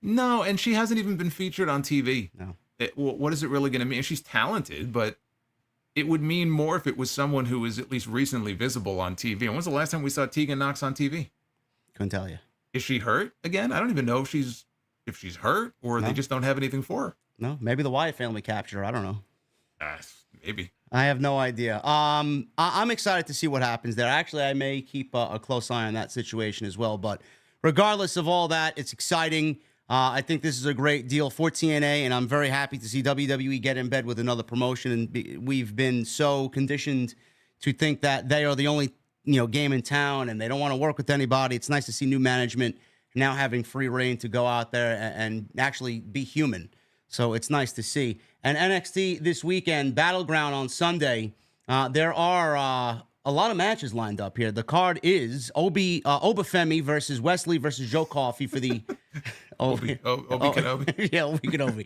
[SPEAKER 2] No, and she hasn't even been featured on TV.
[SPEAKER 1] No.
[SPEAKER 2] What is it really going to mean? She's talented, but it would mean more if it was someone who was at least recently visible on TV. And when's the last time we saw Tegan Nox on TV?
[SPEAKER 1] Couldn't tell you.
[SPEAKER 2] Is she hurt again? I don't even know if she's hurt or they just don't have anything for her.
[SPEAKER 1] No, maybe the Wyatt family captured her. I don't know.
[SPEAKER 2] Maybe.
[SPEAKER 1] I have no idea. I'm excited to see what happens there. Actually, I may keep a close eye on that situation as well. But regardless of all that, it's exciting. I think this is a great deal for TNA, and I'm very happy to see WWE get in bed with another promotion. And we've been so conditioned to think that they are the only game in town, and they don't want to work with anybody. It's nice to see new management now having free reign to go out there and actually be human. So it's nice to see. And NXT this weekend, Battleground on Sunday. There are a lot of matches lined up here. The card is Obafemi versus Wesley versus Joe Coffey for the
[SPEAKER 2] Obi Kenobi.
[SPEAKER 1] Yeah, Obi Kenobi.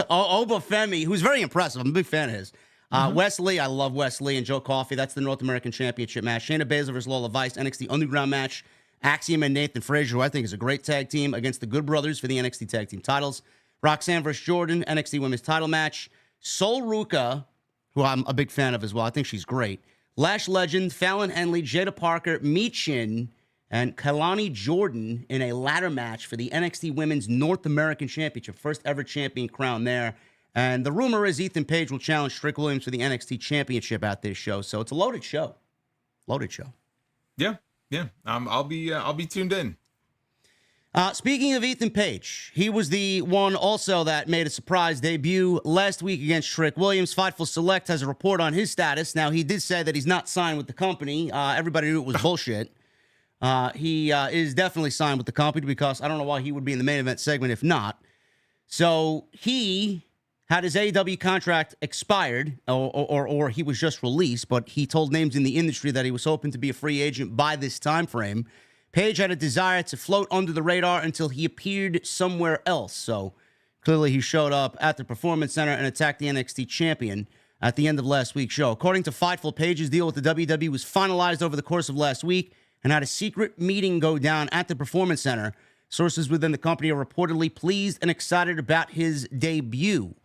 [SPEAKER 1] Obafemi, who's very impressive. I'm a big fan of his. Wesley, I love Wesley, and Joe Coffey. That's the North American Championship match. Shayna Baszler versus Lola Vice, NXT Underground match. Axiom and Nathan Frazier, who I think is a great tag team, against the Good Brothers for the NXT Tag Team titles. Roxanne versus Jordynne, NXT Women's title match. Sol Ruka, who I'm a big fan of as well. I think she's great. Lash Legend, Fallon Henley, Jada Parker, Michin, and Kalani Jordan in a ladder match for the NXT Women's North American Championship. First ever champion crown there. And the rumor is Ethan Page will challenge Strick Williams for the NXT Championship at this show. So it's a loaded show. Loaded show.
[SPEAKER 2] Yeah. I'll be tuned in.
[SPEAKER 1] Speaking of Ethan Page, he was the one also that made a surprise debut last week against Strick Williams. Fightful Select has a report on his status. Now, he did say that he's not signed with the company. Everybody knew it was bullshit. He is definitely signed with the company because I don't know why he would be in the main event segment if not. So he had his AEW contract expired, or he was just released, but he told names in the industry that he was hoping to be a free agent by this time frame. Page had a desire to float under the radar until he appeared somewhere else. So clearly he showed up at the Performance Center and attacked the NXT champion at the end of last week's show. According to Fightful, Page's deal with the WWE was finalized over the course of last week and had a secret meeting go down at the Performance Center. Sources within the company are reportedly pleased and excited about his debut.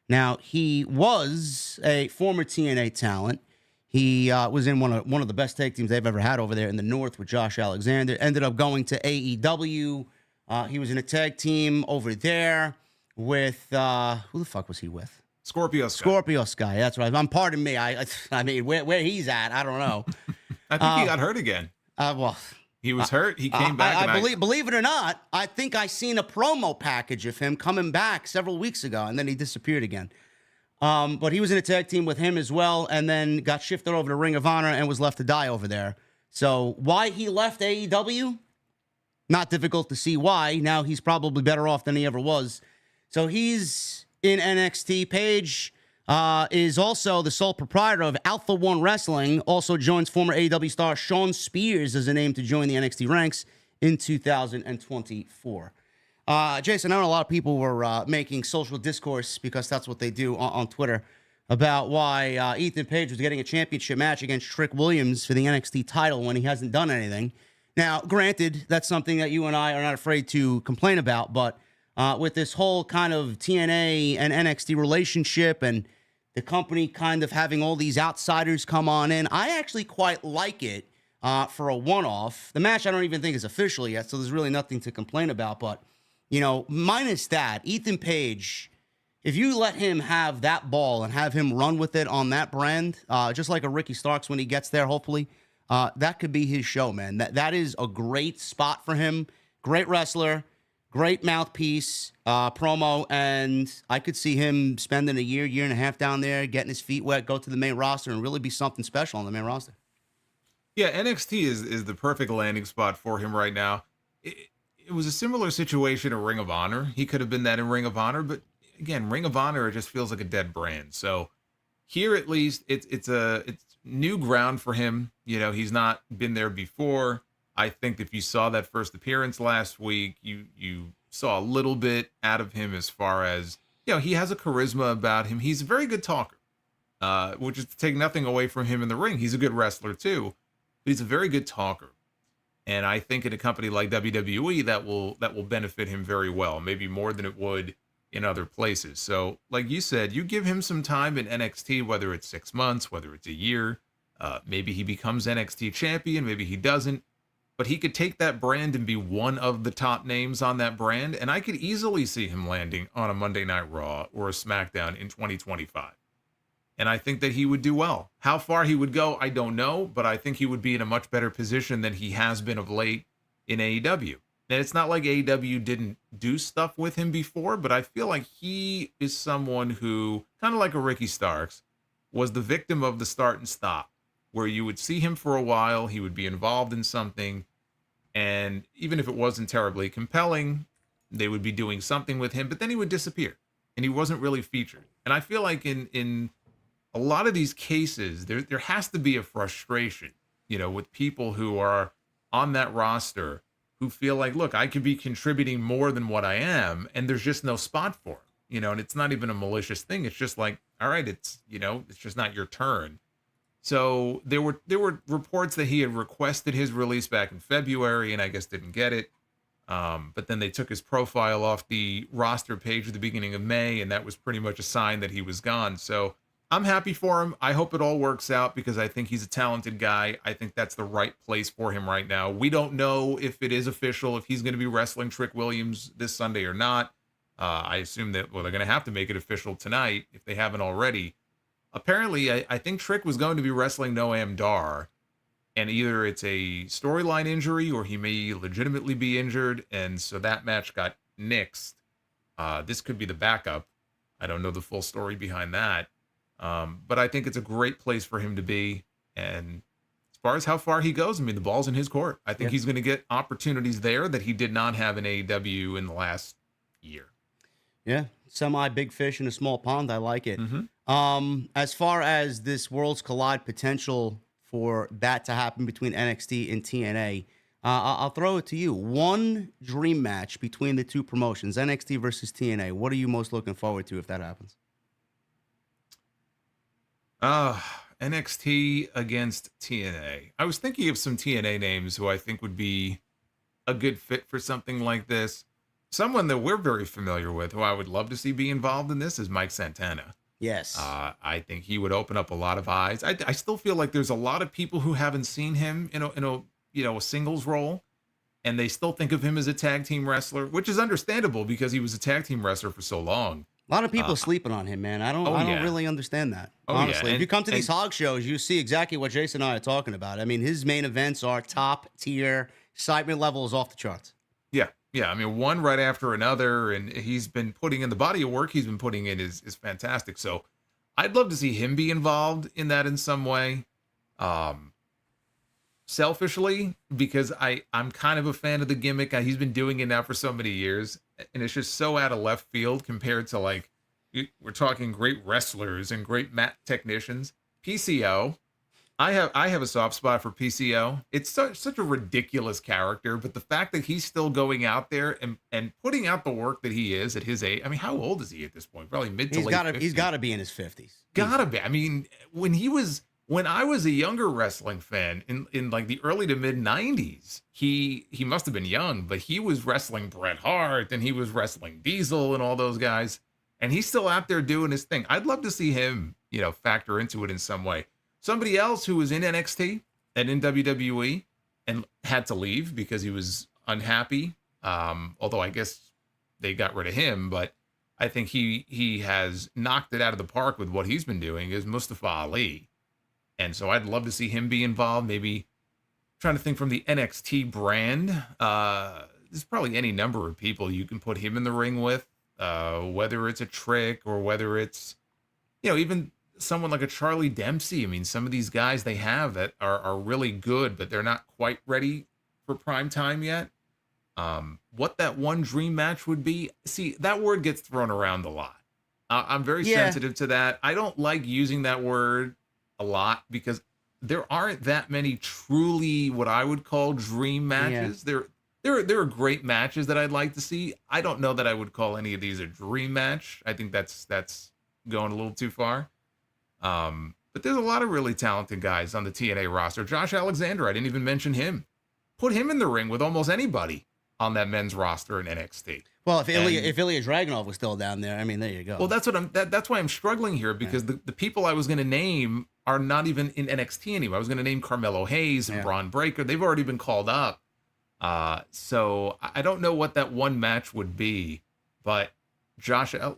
[SPEAKER 1] Now, he was a former TNA talent. He was in one of the best tag teams they've ever had over there in the North with Josh Alexander. Ended up going to AEW. He was in a tag team over there with who the fuck was he with?
[SPEAKER 2] Scorpio
[SPEAKER 1] Sky. That's right. Pardon me. I mean, where he's at, I don't know.
[SPEAKER 2] I think he got hurt again.
[SPEAKER 1] Well,
[SPEAKER 2] he was hurt. He came back.
[SPEAKER 1] Believe it or not, I think I seen a promo package of him coming back several weeks ago, and then he disappeared again. But he was in a tag team with him as well, and then got shifted over to Ring of Honor and was left to die over there. So why he left AEW? Not difficult to see why. Now he's probably better off than he ever was. So he's in NXT. Page is also the sole proprietor of Alpha One Wrestling. Also joins former AEW star Shawn Spears as a name to join the NXT ranks in 2024. Jason, I know a lot of people were making social discourse, because that's what they do on Twitter, about why Ethan Page was getting a championship match against Strick Williams for the NXT title when he hasn't done anything. Now, granted, that's something that you and I are not afraid to complain about, but with this whole kind of TNA and NXT relationship and the company kind of having all these outsiders come on in. I actually quite like it for a one-off. The match I don't even think is official yet, so there's really nothing to complain about. But, minus that, Ethan Page, if you let him have that ball and have him run with it on that brand, just like a Ricky Starks when he gets there, hopefully, that could be his show, man. That is a great spot for him. Great wrestler. Great mouthpiece, promo, and I could see him spending a year and a half down there, getting his feet wet, go to the main roster, and really be something special on the main roster.
[SPEAKER 2] Yeah, NXT is the perfect landing spot for him right now. It was a similar situation in Ring of Honor. He could have been that in Ring of Honor, but again, Ring of Honor, it just feels like a dead brand. So here, at least, it's new ground for him. He's not been there before. I think if you saw that first appearance last week, you saw a little bit out of him as far as, he has a charisma about him. He's a very good talker, which is to take nothing away from him in the ring. He's a good wrestler too, but he's a very good talker. And I think in a company like WWE, that will benefit him very well, maybe more than it would in other places. So like you said, you give him some time in NXT, whether it's 6 months, whether it's a year, maybe he becomes NXT champion, maybe he doesn't. But he could take that brand and be one of the top names on that brand. And I could easily see him landing on a Monday Night Raw or a SmackDown in 2025. And I think that he would do well. How far he would go, I don't know. But I think he would be in a much better position than he has been of late in AEW. And it's not like AEW didn't do stuff with him before. But I feel like he is someone who, kind of like a Ricky Starks, was the victim of the start and stop, where you would see him for a while, he would be involved in something, and even if it wasn't terribly compelling, they would be doing something with him, but then he would disappear, and he wasn't really featured. And I feel like in a lot of these cases, there has to be a frustration, with people who are on that roster who feel like, look, I could be contributing more than what I am, and there's just no spot for him, and it's not even a malicious thing. It's just like, all right, it's just not your turn. So there were reports that he had requested his release back in February and I guess didn't get it. But then they took his profile off the roster page at the beginning of May, and that was pretty much a sign that he was gone. So I'm happy for him. I hope it all works out because I think he's a talented guy. I think that's the right place for him right now. We don't know if it is official, if he's going to be wrestling Trick Williams this Sunday or not. I assume that, they're going to have to make it official tonight if they haven't already. Apparently, I think Trick was going to be wrestling Noam Dar, and either it's a storyline injury or he may legitimately be injured, and so that match got nixed. This could be the backup. I don't know the full story behind that, but I think it's a great place for him to be, and as far as how far he goes, the ball's in his court. I think he's going to get opportunities there that he did not have in AEW in the last year.
[SPEAKER 1] Yeah, semi-big fish in a small pond. I like it.
[SPEAKER 2] Mm-hmm.
[SPEAKER 1] As far as this Worlds Collide potential for that to happen between NXT and TNA, I'll throw it to you. One dream match between the two promotions, NXT versus TNA. What are you most looking forward to if that happens?
[SPEAKER 2] NXT against TNA. I was thinking of some TNA names who I think would be a good fit for something like this. Someone that we're very familiar with, who I would love to see be involved in this, is Mike Santana.
[SPEAKER 1] Yes.
[SPEAKER 2] I think he would open up a lot of eyes. I still feel like there's a lot of people who haven't seen him in a singles role, and they still think of him as a tag team wrestler, which is understandable because he was a tag team wrestler for so long.
[SPEAKER 1] A lot of people sleeping on him, man. I don't really understand that. Honestly, if you come to these hog shows, you see exactly what Jason and I are talking about. His main events are top tier. Excitement level is off the charts.
[SPEAKER 2] Yeah, one right after another, and he's been putting in the body of work he's been putting in is fantastic. So I'd love to see him be involved in that in some way. Selfishly, because I'm kind of a fan of the gimmick. He's been doing it now for so many years, and it's just so out of left field compared to, like, we're talking great wrestlers and great mat technicians. PCO. I have a soft spot for PCO. It's such a ridiculous character, but the fact that he's still going out there and putting out the work that he is at his age. How old is he at this point? Probably mid to late 50s.
[SPEAKER 1] He's got to be in his 50s.
[SPEAKER 2] Gotta be. When he was when I was a younger wrestling fan in like the early to mid 90s, he must have been young, but he was wrestling Bret Hart and he was wrestling Diesel and all those guys. And he's still out there doing his thing. I'd love to see him, factor into it in some way. Somebody else who was in NXT and in WWE and had to leave because he was unhappy. Although I guess they got rid of him, but I think he has knocked it out of the park with what he's been doing is Mustafa Ali. And so I'd love to see him be involved. Maybe trying to think from the NXT brand. There's probably any number of people you can put him in the ring with, whether it's a Trick or whether it's, even someone like a Charlie Dempsey. I mean, some of these guys they have that are really good, but they're not quite ready for prime time yet. What that one dream match would be. See, that word gets thrown around a lot. I'm very sensitive to that. I don't like using that word a lot because there aren't that many truly what I would call dream matches. Yeah. There are great matches that I'd like to see. I don't know that I would call any of these a dream match. I think that's going a little too far. But there's a lot of really talented guys on the TNA roster. Josh Alexander, I didn't even mention him. Put him in the ring with almost anybody on that men's roster in NXT.
[SPEAKER 1] Well, if Ilya Dragunov was still down there, I mean, there you go.
[SPEAKER 2] Well, that's why I'm struggling here because the people I was going to name are not even in NXT anymore. I was going to name Carmelo Hayes and Braun Breaker. They've already been called up. So I don't know what that one match would be, but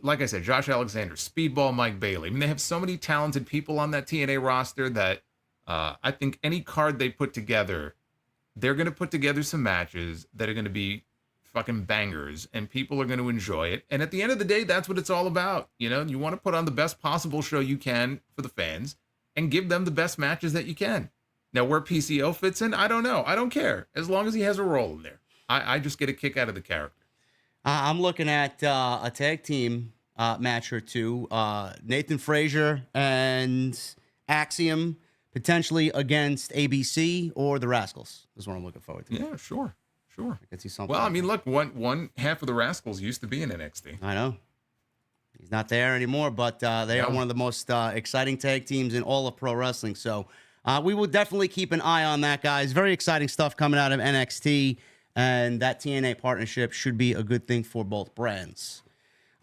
[SPEAKER 2] like I said, Josh Alexander, Speedball Mike Bailey. I mean, they have so many talented people on that TNA roster that I think any card they put together, they're going to put together some matches that are going to be fucking bangers and people are going to enjoy it. And at the end of the day, that's what it's all about. You want to put on the best possible show you can for the fans and give them the best matches that you can. Now, where PCO fits in, I don't know. I don't care. As long as he has a role in there. I just get a kick out of the character.
[SPEAKER 1] I'm looking at a tag team match or two. Nathan Frazier and Axiom potentially against ABC or the Rascals is what I'm looking forward to.
[SPEAKER 2] Yeah, sure. I
[SPEAKER 1] can see something.
[SPEAKER 2] Well, I mean, look, one half of the Rascals used to be in NXT.
[SPEAKER 1] I know. He's not there anymore, but they are one of the most exciting tag teams in all of pro wrestling. So we will definitely keep an eye on that, guys. Very exciting stuff coming out of NXT, and that TNA partnership should be a good thing for both brands.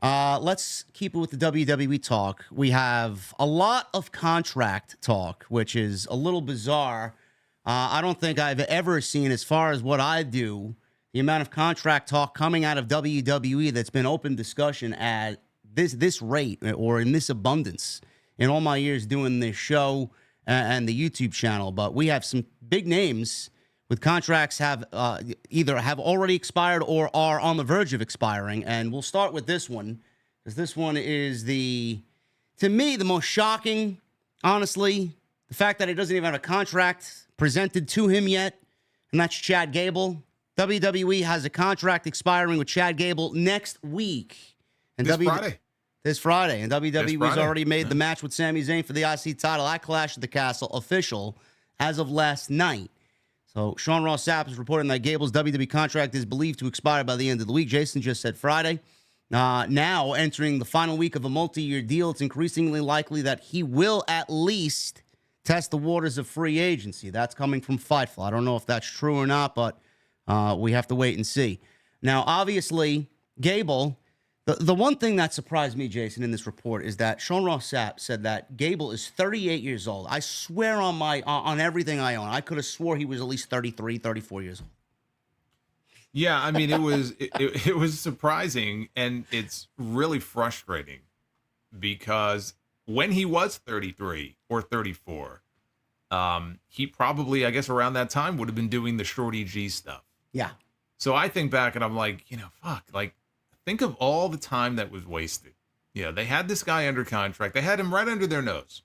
[SPEAKER 1] Let's keep it with the WWE talk. We have a lot of contract talk, which is a little bizarre. I don't think I've ever seen, as far as what I do, the amount of contract talk coming out of WWE that's been open discussion at this rate or in this abundance in all my years doing this show and the YouTube channel. But we have some big names with contracts either have already expired or are on the verge of expiring. And we'll start with this one, because this one is to me, the most shocking, honestly, the fact that he doesn't even have a contract presented to him yet, and that's Chad Gable. WWE has a contract expiring with Chad Gable next week. And This Friday. And WWE's already made the match with Sami Zayn for the IC title at Clash at the Castle official as of last night. So Sean Ross Sapp is reporting that Gable's WWE contract is believed to expire by the end of the week. Jason just said Friday. Now, entering the final week of a multi-year deal, it's increasingly likely that he will at least test the waters of free agency. That's coming from Fightful. I don't know if that's true or not, but we have to wait and see. Now, obviously, Gable, the one thing that surprised me, Jason, in this report is that Sean Ross Sapp said that Gable is 38 years old. I swear on everything I own, I could have swore he was at least 33, 34 years old.
[SPEAKER 2] Yeah, I mean, it was surprising, and it's really frustrating because when he was 33 or 34, he probably, I guess, around that time would have been doing the Shorty G stuff.
[SPEAKER 1] Yeah.
[SPEAKER 2] So I think back and I'm like, think of all the time that was wasted. They had this guy under contract. They had him right under their nose.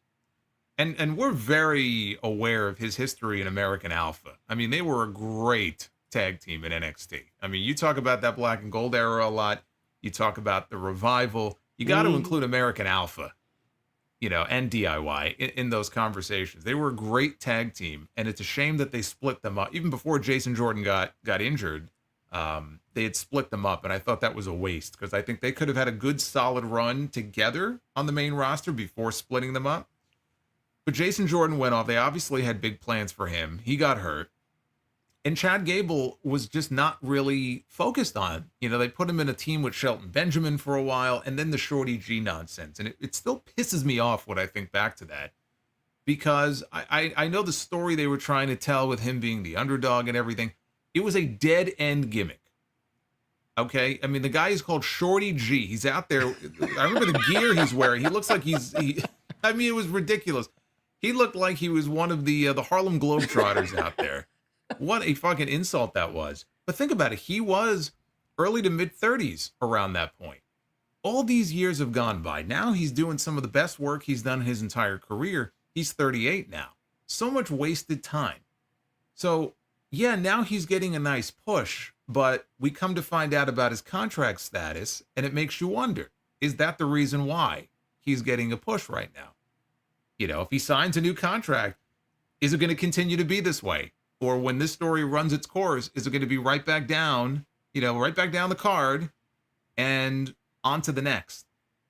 [SPEAKER 2] And we're very aware of his history in American Alpha. I mean, they were a great tag team in NXT. I mean, you talk about that black and gold era a lot. You talk about the revival. You got to include American Alpha, and DIY in those conversations. They were a great tag team, and it's a shame that they split them up. Even before Jason Jordan got injured, they had split them up, and I thought that was a waste because I think they could have had a good, solid run together on the main roster before splitting them up. But Jason Jordan went off. They obviously had big plans for him. He got hurt. And Chad Gable was just not really focused on. They put him in a team with Shelton Benjamin for a while, and then the Shorty G nonsense. And it still pisses me off when I think back to that. Because I know the story they were trying to tell with him being the underdog and everything. It was a dead-end gimmick. Okay? I mean, the guy is called Shorty G. He's out there. I remember the gear he's wearing. He looks like I mean, it was ridiculous. He looked like he was one of the Harlem Globetrotters out there. What a fucking insult that was. But think about it. He was early to mid-30s around that point. All these years have gone by. Now he's doing some of the best work he's done in his entire career. He's 38 now. So much wasted time. So, yeah, now he's getting a nice push, but we come to find out about his contract status, and it makes you wonder, is that the reason why he's getting a push right now? If he signs a new contract, is it going to continue to be this way? Or when this story runs its course, is it going to be right back down, right back down the card and on to the next?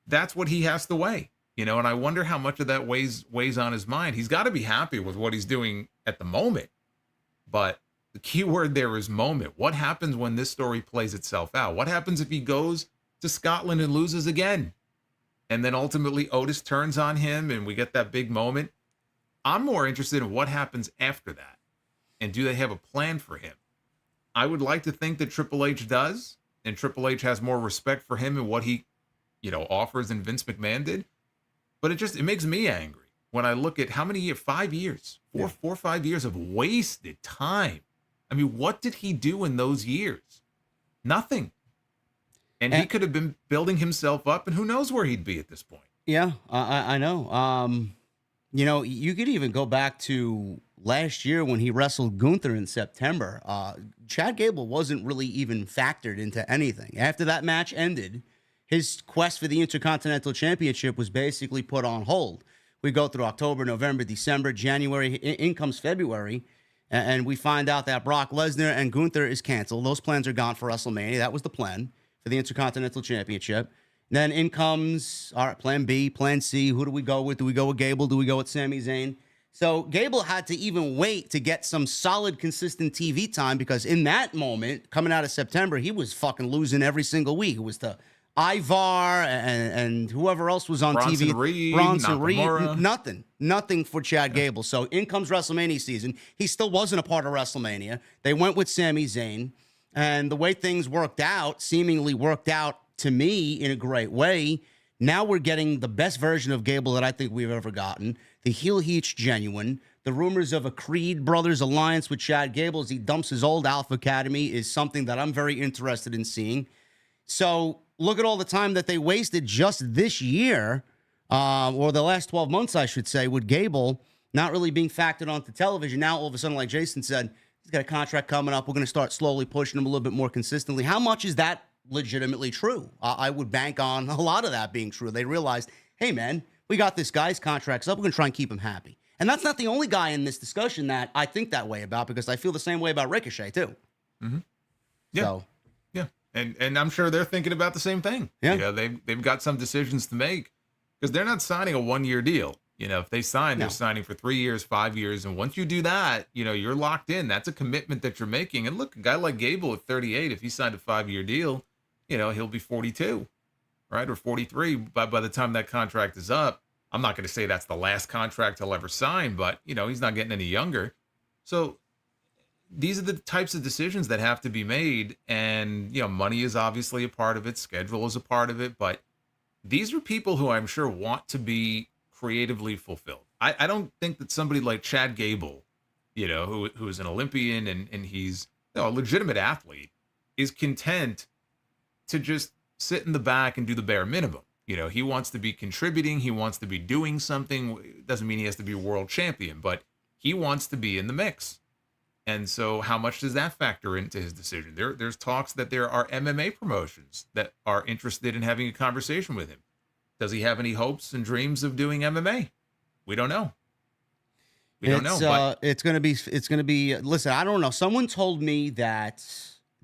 [SPEAKER 2] That's what he has to weigh, and I wonder how much of that weighs on his mind. He's got to be happy with what he's doing at the moment. But the key word there is moment. What happens when this story plays itself out? What happens if he goes to Scotland and loses again? And then ultimately Otis turns on him and we get that big moment. I'm more interested in what happens after that. And do they have a plan for him? I would like to think that Triple H does, and Triple H has more respect for him and what he, offers than Vince McMahon did. But it makes me angry when I look at how many years, 5 years, four or 5 years of wasted time. I mean, what did he do in those years? Nothing. And he could have been building himself up, and who knows where he'd be at this point.
[SPEAKER 1] Yeah, I know. You could even go back to last year when he wrestled Gunther in September. Chad Gable wasn't really even factored into anything. After that match ended, his quest for the Intercontinental Championship was basically put on hold. We go through October, November, December, January, in comes February, and we find out that Brock Lesnar and Gunther is canceled. Those plans are gone for WrestleMania. That was the plan for the Intercontinental Championship. Then in comes, all right, plan B, plan C. Who do we go with? Do we go with Gable? Do we go with Sami Zayn? So Gable had to even wait to get some solid, consistent TV time because in that moment, coming out of September, he was fucking losing every single week. It was to Ivar and whoever else was on TV. Bronson Reed. Nothing for Chad Gable. So in comes WrestleMania season. He still wasn't a part of WrestleMania. They went with Sami Zayn. And the way things seemingly worked out to me in a great way. Now we're getting the best version of Gable that I think we've ever gotten. The heel heat's genuine. The rumors of a Creed Brothers alliance with Chad Gable as he dumps his old Alpha Academy is something that I'm very interested in seeing. So look at all the time that they wasted just this year, or the last 12 months, I should say, with Gable not really being factored onto television. Now, all of a sudden, like Jason said, he's got a contract coming up. We're going to start slowly pushing him a little bit more consistently. How much is that legitimately true? I would bank on a lot of that being true. They realized, hey, man, we got this guy's contract's up. We're going to try and keep him happy. And that's not the only guy in this discussion that I think that way about, because I feel the same way about Ricochet, too.
[SPEAKER 2] Mm-hmm. Yeah.
[SPEAKER 1] So.
[SPEAKER 2] Yeah. And I'm sure they're thinking about the same thing.
[SPEAKER 1] Yeah.
[SPEAKER 2] They've got some decisions to make because they're not signing a 1-year deal. If they sign, they're signing for 3 years, 5 years. And once you do that, you're locked in. That's a commitment that you're making. And look, a guy like Gable at 38, if he signed a 5-year deal, he'll be 42, right? Or 43 by the time that contract is up. I'm not going to say that's the last contract he'll ever sign, but, he's not getting any younger. So these are the types of decisions that have to be made. And, money is obviously a part of it. Schedule is a part of it. But these are people who I'm sure want to be creatively fulfilled. I don't think that somebody like Chad Gable, who is an Olympian and he's a legitimate athlete, is content to just sit in the back and do the bare minimum. He wants to be contributing. He wants to be doing something. It doesn't mean he has to be a world champion, but he wants to be in the mix. And so how much does that factor into his decision? There's talks that there are MMA promotions that are interested in having a conversation with him. Does he have any hopes and dreams of doing MMA? We don't know.
[SPEAKER 1] It's going to be, listen, I don't know. Someone told me that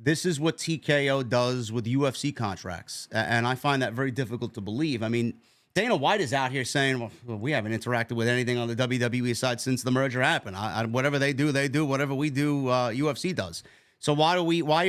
[SPEAKER 1] this is what TKO does with UFC contracts. And I find that very difficult to believe. I mean, Dana White is out here saying, well, we haven't interacted with anything on the WWE side since the merger happened. Whatever they do, they do. Whatever we do, UFC does. So why are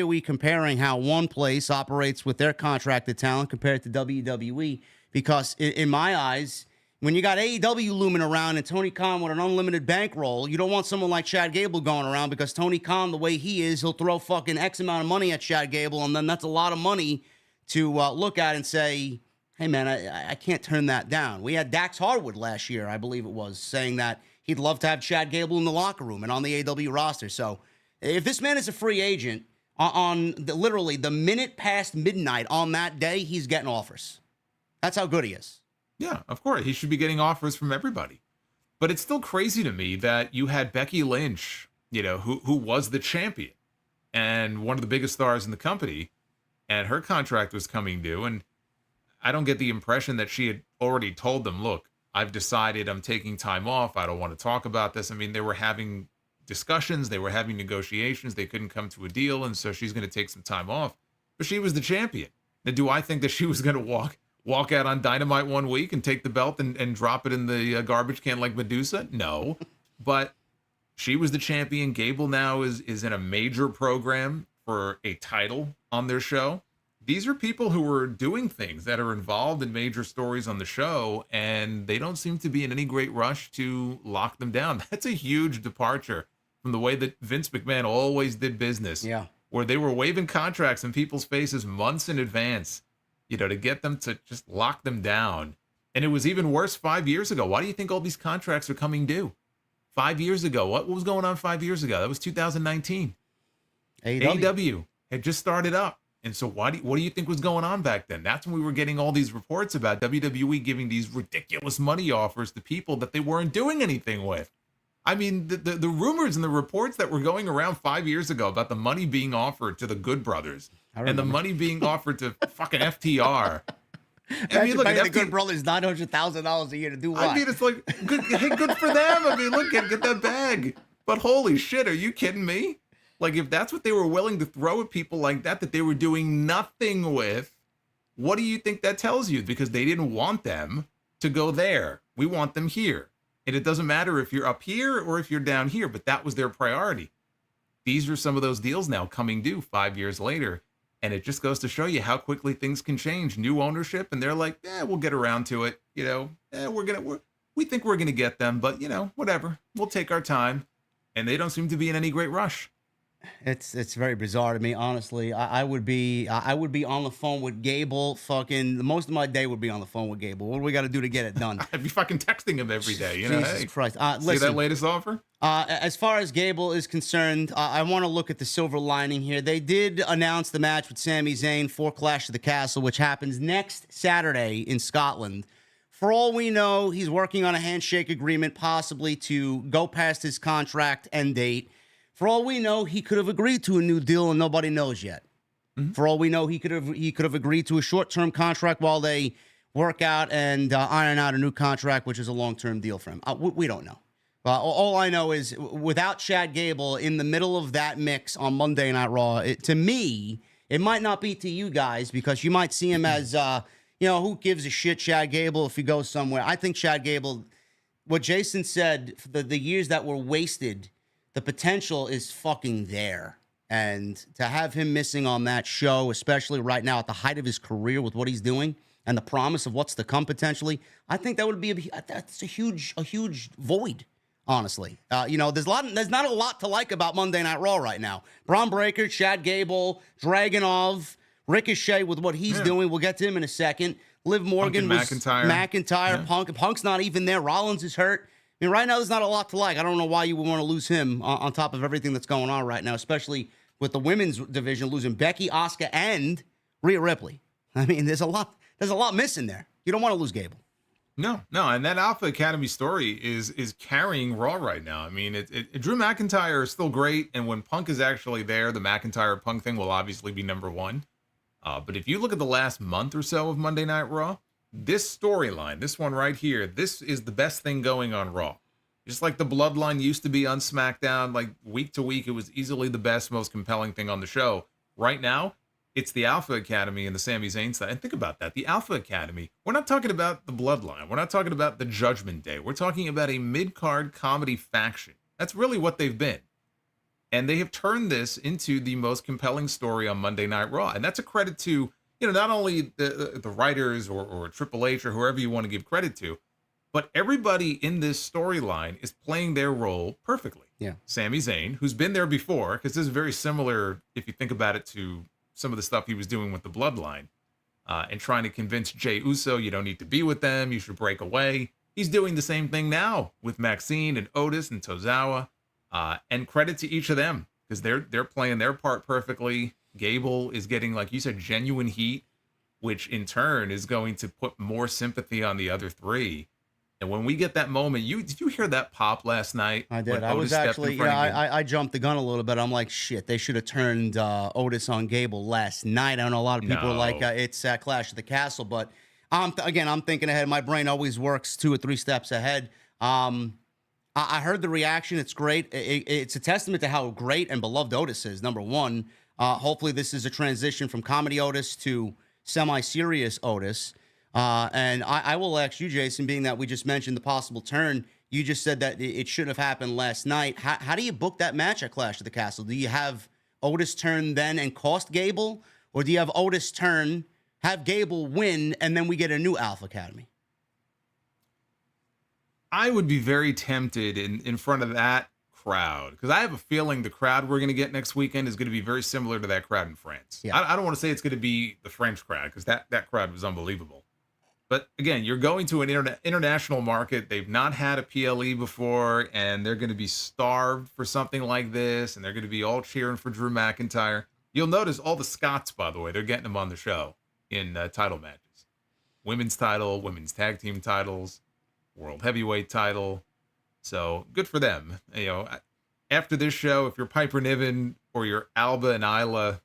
[SPEAKER 1] we comparing how one place operates with their contracted talent compared to WWE? Because in my eyes, when you got AEW looming around and Tony Khan with an unlimited bankroll, you don't want someone like Chad Gable going around, because Tony Khan, the way he is, he'll throw fucking X amount of money at Chad Gable, and then that's a lot of money to look at and say, hey, man, I can't turn that down. We had Dax Harwood last year, I believe it was, saying that he'd love to have Chad Gable in the locker room and on the AEW roster. So if this man is a free agent, literally the minute past midnight on that day, he's getting offers. That's how good he is.
[SPEAKER 2] Yeah, of course. He should be getting offers from everybody. But it's still crazy to me that you had Becky Lynch, who was the champion and one of the biggest stars in the company, and her contract was coming due. And I don't get the impression that she had already told them, look, I've decided I'm taking time off. I don't want to talk about this. I mean, they were having discussions. They were having negotiations. They couldn't come to a deal. And so she's going to take some time off. But she was the champion. Now, do I think that she was going to walk out on Dynamite one week and take the belt and drop it in the garbage can like Medusa? No. But she was the champion. Gable now is in a major program for a title on their show. These are people who are doing things that are involved in major stories on the show, and they don't seem to be in any great rush to lock them down. That's a huge departure from the way that Vince McMahon always did business.
[SPEAKER 1] Yeah.
[SPEAKER 2] Where they were waving contracts in people's faces months in advance, to get them to just lock them down. And it was even worse 5 years ago. Why do you think all these contracts are coming due? 5 years ago. What was going on 5 years ago? That was 2019. AEW had just started up. And so what do you think was going on back then? That's when we were getting all these reports about WWE giving these ridiculous money offers to people that they weren't doing anything with. I mean, the rumors and the reports that were going around 5 years ago about the money being offered to the Good Brothers and the money being offered to fucking FTR.
[SPEAKER 1] I mean, look, paying the Good Brothers $900,000 a year to do what?
[SPEAKER 2] I mean, it's like, good for them. I mean, look, get that bag. But holy shit, are you kidding me? Like, if that's what they were willing to throw at people like that they were doing nothing with, what do you think that tells you? Because they didn't want them to go there. We want them here. And it doesn't matter if you're up here or if you're down here, but that was their priority. These are some of those deals now coming due 5 years later. And it just goes to show you how quickly things can change. New ownership, and they're like, we'll get around to it. We think we're going to get them, but, whatever. We'll take our time. And they don't seem to be in any great rush.
[SPEAKER 1] It's very bizarre to me, honestly. I would be on the phone with Gable. Fucking most of my day would be on the phone with Gable. What do we got to do to get it done?
[SPEAKER 2] I'd be fucking texting him every day.
[SPEAKER 1] Jesus Christ!
[SPEAKER 2] See
[SPEAKER 1] listen,
[SPEAKER 2] that latest offer?
[SPEAKER 1] As far as Gable is concerned, I want to look at the silver lining here. They did announce the match with Sami Zayn for Clash of the Castle, which happens next Saturday in Scotland. For all we know, he's working on a handshake agreement, possibly to go past his contract end date. For all we know, he could have agreed to a new deal, and nobody knows yet. Mm-hmm. For all we know, he could have agreed to a short-term contract while they work out and iron out a new contract, which is a long-term deal for him. We don't know. All I know is without Chad Gable in the middle of that mix on Monday Night Raw, to me, it might not be to you guys, because you might see him as, who gives a shit, Chad Gable, if he goes somewhere. I think Chad Gable, what Jason said, the years that were wasted, the potential is fucking there. And to have him missing on that show, especially right now at the height of his career with what he's doing and the promise of what's to come potentially, I think that would be that's a huge void, honestly. There's not a lot to like about Monday Night Raw right now. Braun Breaker, Chad Gable, Dragunov, Ricochet with what he's doing. We'll get to him in a second. Liv Morgan, McIntyre, Punk. Punk's not even there. Rollins is hurt. I mean, right now, there's not a lot to like. I don't know why you would want to lose him on top of everything that's going on right now, especially with the women's division losing Becky, Asuka, and Rhea Ripley. I mean, there's a lot missing there. You don't want to lose Gable.
[SPEAKER 2] No, and that Alpha Academy story is carrying Raw right now. I mean, Drew McIntyre is still great, and when Punk is actually there, the McIntyre Punk thing will obviously be number one. But if you look at the last month or so of Monday Night Raw, this storyline, this one right here, this is the best thing going on Raw. Just like the Bloodline used to be on SmackDown, like week to week, it was easily the best, most compelling thing on the show. Right now, it's the Alpha Academy and the Sami Zayn side. And think about that. The Alpha Academy, we're not talking about the Bloodline. We're not talking about the Judgment Day. We're talking about a mid-card comedy faction. That's really what they've been. And they have turned this into the most compelling story on Monday Night Raw. And that's a credit to, not only the writers or Triple H or whoever you want to give credit to, but everybody in this storyline is playing their role perfectly.
[SPEAKER 1] Yeah.
[SPEAKER 2] Sami Zayn, who's been there before, because this is very similar, if you think about it, to some of the stuff he was doing with the Bloodline, and trying to convince Jey Uso, you don't need to be with them, you should break away. He's doing the same thing now with Maxine and Otis and Tozawa, and credit to each of them, because they're playing their part perfectly. Gable is getting, like you said, genuine heat, which in turn is going to put more sympathy on the other three. And when we get that moment, did you hear that pop last night?
[SPEAKER 1] I did. I was actually, I jumped the gun a little bit. I'm like, shit, they should have turned Otis on Gable last night. I know a lot of people are like, it's Clash of the Castle, but I'm thinking ahead. My brain always works 2 or 3 steps ahead. I heard the reaction. It's great. It's a testament to how great and beloved Otis is, number one. Hopefully this is a transition from comedy Otis to semi-serious Otis. And I will ask you, Jason, being that we just mentioned the possible turn, you just said that it should have happened last night. How do you book that match at Clash of the Castle? Do you have Otis turn then and cost Gable? Or do you have Otis turn, have Gable win, and then we get a new Alpha Academy?
[SPEAKER 2] I would be very tempted in front of that crowd, because I have a feeling the crowd we're going to get next weekend is going to be very similar to that crowd in France. Yeah. I don't want to say it's going to be the French crowd, because that crowd was unbelievable. But again, you're going to an international market. They've not had a PLE before, and they're going to be starved for something like this, and they're going to be all cheering for Drew McIntyre. You'll notice all the Scots, by the way, they're getting them on the show in title matches. Women's title, women's tag team titles, world heavyweight title. So good for them. After this show, if you're Piper Niven or you're Alba and Isla,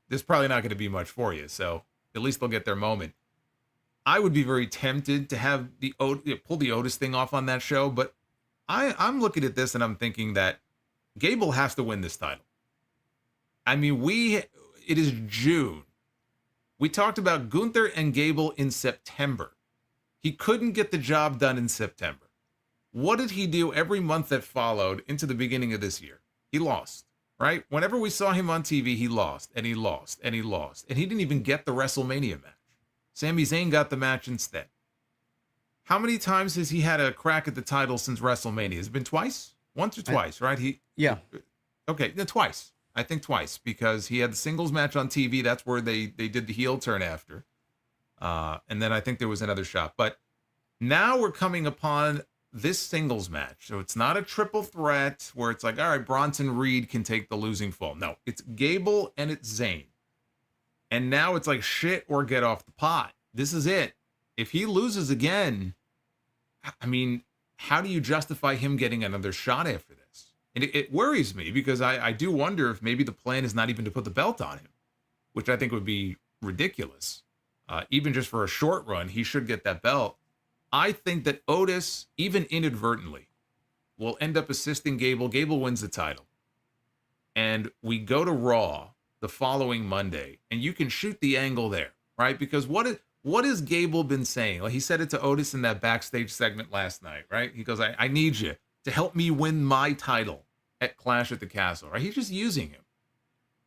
[SPEAKER 2] there's probably not going to be much for you. So at least they'll get their moment. I would be very tempted to have pull the Otis thing off on that show, but I'm looking at this and I'm thinking that Gable has to win this title. I mean, it is June. We talked about Gunther and Gable in September. He couldn't get the job done in September. What did he do every month that followed into the beginning of this year? He lost, right? Whenever we saw him on TV, he lost, and he lost, and he lost. And he didn't even get the WrestleMania match. Sami Zayn got the match instead. How many times has he had a crack at the title since WrestleMania? Has it been twice? Once or twice, right?
[SPEAKER 1] Yeah.
[SPEAKER 2] Okay, twice. I think twice, because he had the singles match on TV. That's where they did the heel turn after. And then I think there was another shot. But now we're coming upon this singles match. So it's not a triple threat where it's like, all right, Bronson Reed can take the losing fall. No, it's Gable and it's Zayn. And now it's like shit or get off the pot. This is it. If he loses again, I mean, how do you justify him getting another shot after this? And it worries me, because I do wonder if maybe the plan is not even to put the belt on him, which I think would be ridiculous. Even just for a short run, he should get that belt. I think that Otis, even inadvertently, will end up assisting Gable. Gable wins the title. And we go to Raw the following Monday, and you can shoot the angle there, right? Because what has Gable been saying? Like, he said it to Otis in that backstage segment last night, right? He goes, I need you to help me win my title at Clash at the Castle, right? He's just using him.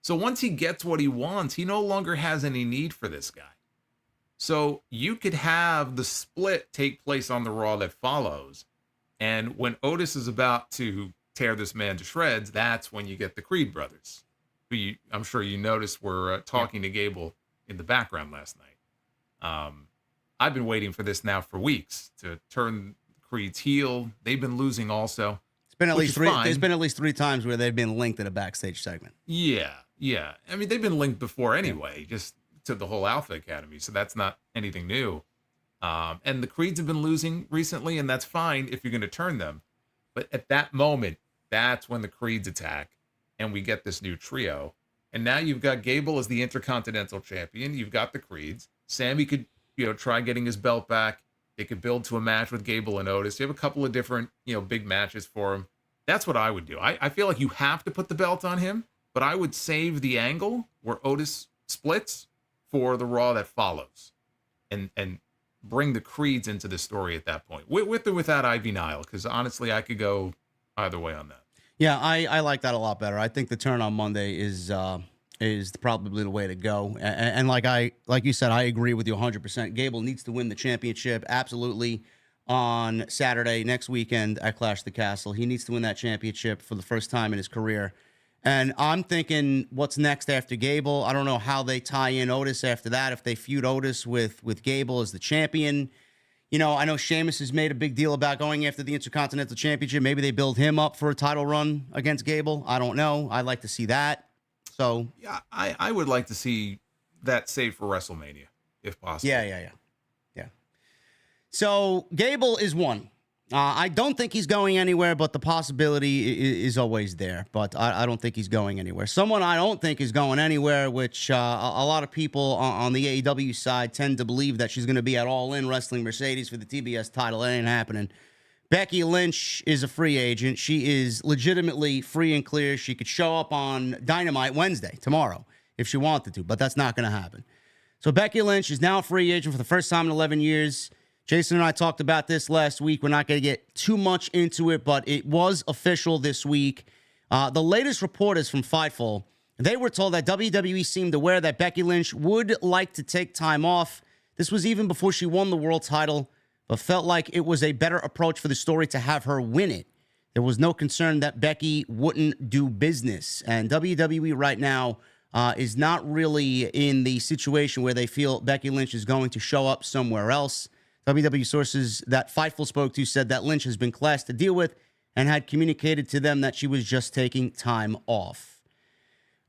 [SPEAKER 2] So once he gets what he wants, he no longer has any need for this guy. So you could have the split take place on the Raw that follows, and when Otis is about to tear this man to shreds, that's when you get the Creed brothers, who I'm sure you noticed were talking to Gable in the background last night. I've been waiting for this now for weeks to turn Creed's heel. They've been losing also.
[SPEAKER 1] It's been at least 3. There's been at least 3 times where they've been linked in a backstage segment.
[SPEAKER 2] Yeah. I mean, they've been linked before anyway, just to the whole Alpha Academy. So that's not anything new. And the Creeds have been losing recently, and that's fine if you're going to turn them. But at that moment, that's when the Creeds attack, and we get this new trio. And now you've got Gable as the Intercontinental Champion. You've got the Creeds. Sammy could, try getting his belt back. They could build to a match with Gable and Otis. You have a couple of different, big matches for him. That's what I would do. I feel like you have to put the belt on him, but I would save the angle where Otis splits for the Raw that follows, and bring the creeds into the story at that point, with or without Ivy Nile, because honestly, I could go either way on that.
[SPEAKER 1] Yeah, I like that a lot better. I think the turn on Monday is probably the way to go. And like you said, I agree with you 100%. Gable needs to win the championship, absolutely, on Saturday next weekend at Clash of the Castle. He needs to win that championship for the first time in his career. And I'm thinking, what's next after Gable? I don't know how they tie in Otis after that. If they feud Otis with Gable as the champion. You know, I know Sheamus has made a big deal about going after the Intercontinental Championship. Maybe they build him up for a title run against Gable. I don't know. I'd like to see that. So
[SPEAKER 2] yeah, I would like to see that saved for WrestleMania, if possible.
[SPEAKER 1] Yeah. So Gable is one. I don't think he's going anywhere, but the possibility is always there. But I don't think he's going anywhere. Someone I don't think is going anywhere, which a lot of people on the AEW side tend to believe that she's going to be at All In wrestling Mercedes for the TBS title. That ain't happening. Becky Lynch is a free agent. She is legitimately free and clear. She could show up on Dynamite Wednesday, tomorrow, if she wanted to, but that's not going to happen. So Becky Lynch is now a free agent for the first time in 11 years. Jason and I talked about this last week. We're not going to get too much into it, but it was official this week. The latest report is from Fightful. They were told that WWE seemed aware that Becky Lynch would like to take time off. This was even before she won the world title, but felt like it was a better approach for the story to have her win it. There was no concern that Becky wouldn't do business. And WWE right now is not really in the situation where they feel Becky Lynch is going to show up somewhere else. WWE sources that Fightful spoke to said that Lynch has been classed to deal with and had communicated to them that she was just taking time off.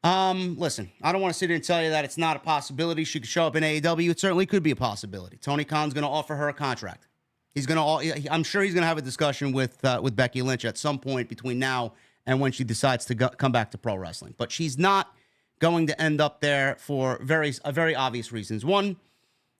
[SPEAKER 1] Listen, I don't want to sit here and tell you that it's not a possibility. She could show up in AEW. It certainly could be a possibility. Tony Khan's going to offer her a contract. I'm sure he's going to have a discussion with Becky Lynch at some point between now and when she decides to come back to pro wrestling. But she's not going to end up there for very obvious reasons. One,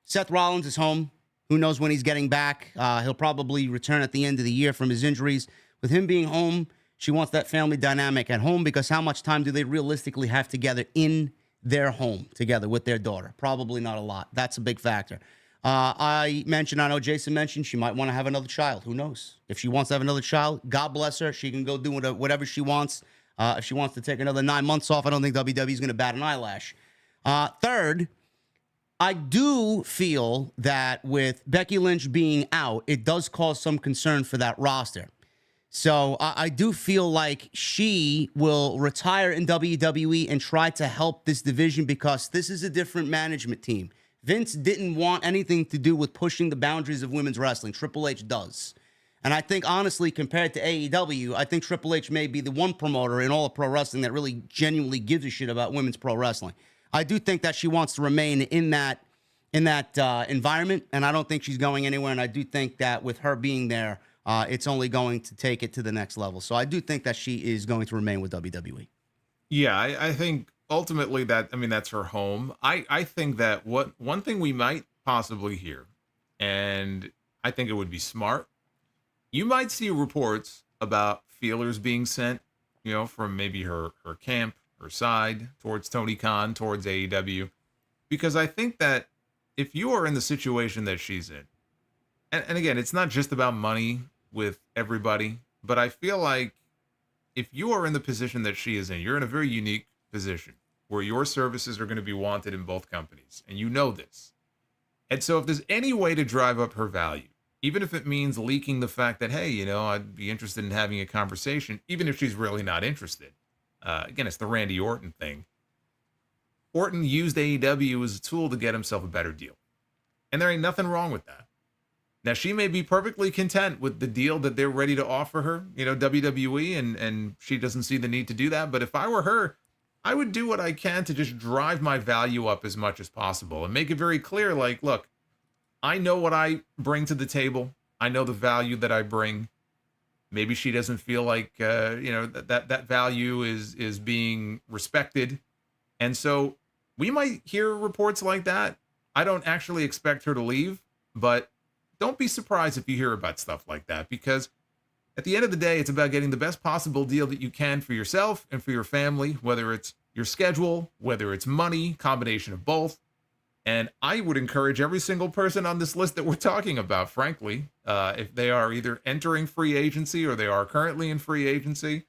[SPEAKER 1] Seth Rollins is home. Who knows when he's getting back? He'll probably return at the end of the year from his injuries. With him being home, she wants that family dynamic at home, because how much time do they realistically have together in their home together with their daughter? Probably not a lot. That's a big factor. I know Jason mentioned she might want to have another child. Who knows? If she wants to have another child, God bless her. She can go do whatever she wants. If she wants to take another 9 months off, I don't think WWE is going to bat an eyelash. Third, I do feel that with Becky Lynch being out, it does cause some concern for that roster. So I do feel like she will retire in WWE and try to help this division, because this is a different management team. Vince didn't want anything to do with pushing the boundaries of women's wrestling. Triple H does. And I think, honestly, compared to AEW, I think Triple H may be the one promoter in all of pro wrestling that really genuinely gives a shit about women's pro wrestling. I do think that she wants to remain in that environment, and I don't think she's going anywhere. And I do think that with her being there, it's only going to take it to the next level. So I do think that she is going to remain with WWE.
[SPEAKER 2] Yeah, I think ultimately that's her home. I think that one thing we might possibly hear, and I think it would be smart, you might see reports about feelers being sent, from maybe her camp, her side, towards Tony Khan, towards AEW, because I think that if you are in the situation that she's in, and again, it's not just about money with everybody, but I feel like if you are in the position that she is in, you're in a very unique position where your services are going to be wanted in both companies, and you know this. And so if there's any way to drive up her value, even if it means leaking the fact that, hey, I'd be interested in having a conversation, even if she's really not interested. Again, it's the Randy Orton thing. Orton used AEW as a tool to get himself a better deal. And there ain't nothing wrong with that. Now, she may be perfectly content with the deal that they're ready to offer her, WWE, and she doesn't see the need to do that. But if I were her, I would do what I can to just drive my value up as much as possible and make it very clear, like, look, I know what I bring to the table. I know the value that I bring. Maybe she doesn't feel like, that value is being respected. And so we might hear reports like that. I don't actually expect her to leave, but don't be surprised if you hear about stuff like that, because at the end of the day, it's about getting the best possible deal that you can for yourself and for your family, whether it's your schedule, whether it's money, combination of both. And I would encourage every single person on this list that we're talking about, frankly, if they are either entering free agency or they are currently in free agency,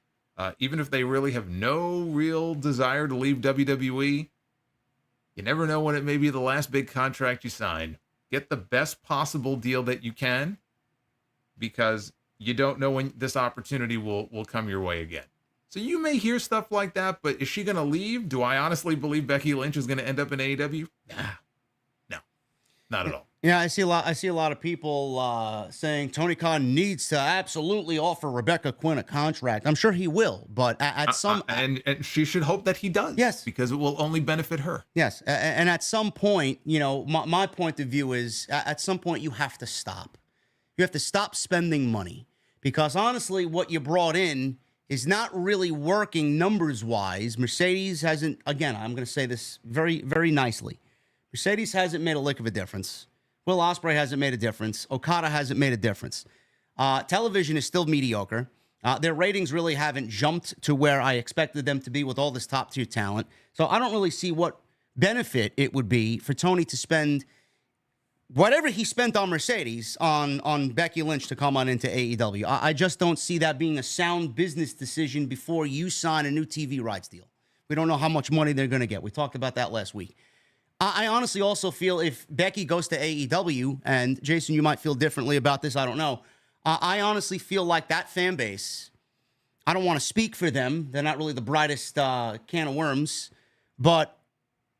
[SPEAKER 2] even if they really have no real desire to leave WWE, you never know when it may be the last big contract you sign. Get the best possible deal that you can, because you don't know when this opportunity will come your way again. So you may hear stuff like that, but is she going to leave? Do I honestly believe Becky Lynch is going to end up in AEW? No, not at all.
[SPEAKER 1] Yeah, I see a lot of people saying Tony Khan needs to absolutely offer Rebecca Quinn a contract. I'm sure he will, but at some
[SPEAKER 2] and she should hope that he does.
[SPEAKER 1] Yes,
[SPEAKER 2] because it will only benefit her.
[SPEAKER 1] Yes, and at some point, my point of view is at some point you have to stop. You have to stop spending money, because honestly, what you brought in is not really working numbers wise. Mercedes hasn't. Again, I'm going to say this very, very nicely. Mercedes hasn't made a lick of a difference. Will Ospreay hasn't made a difference. Okada hasn't made a difference. Television is still mediocre. Their ratings really haven't jumped to where I expected them to be with all this top-tier talent. So I don't really see what benefit it would be for Tony to spend whatever he spent on Mercedes on Becky Lynch to come on into AEW. I just don't see that being a sound business decision before you sign a new TV rights deal. We don't know how much money they're going to get. We talked about that last week. I honestly also feel if Becky goes to AEW, and Jason, you might feel differently about this, I don't know. I honestly feel like that fan base, I don't want to speak for them. They're not really the brightest can of worms. But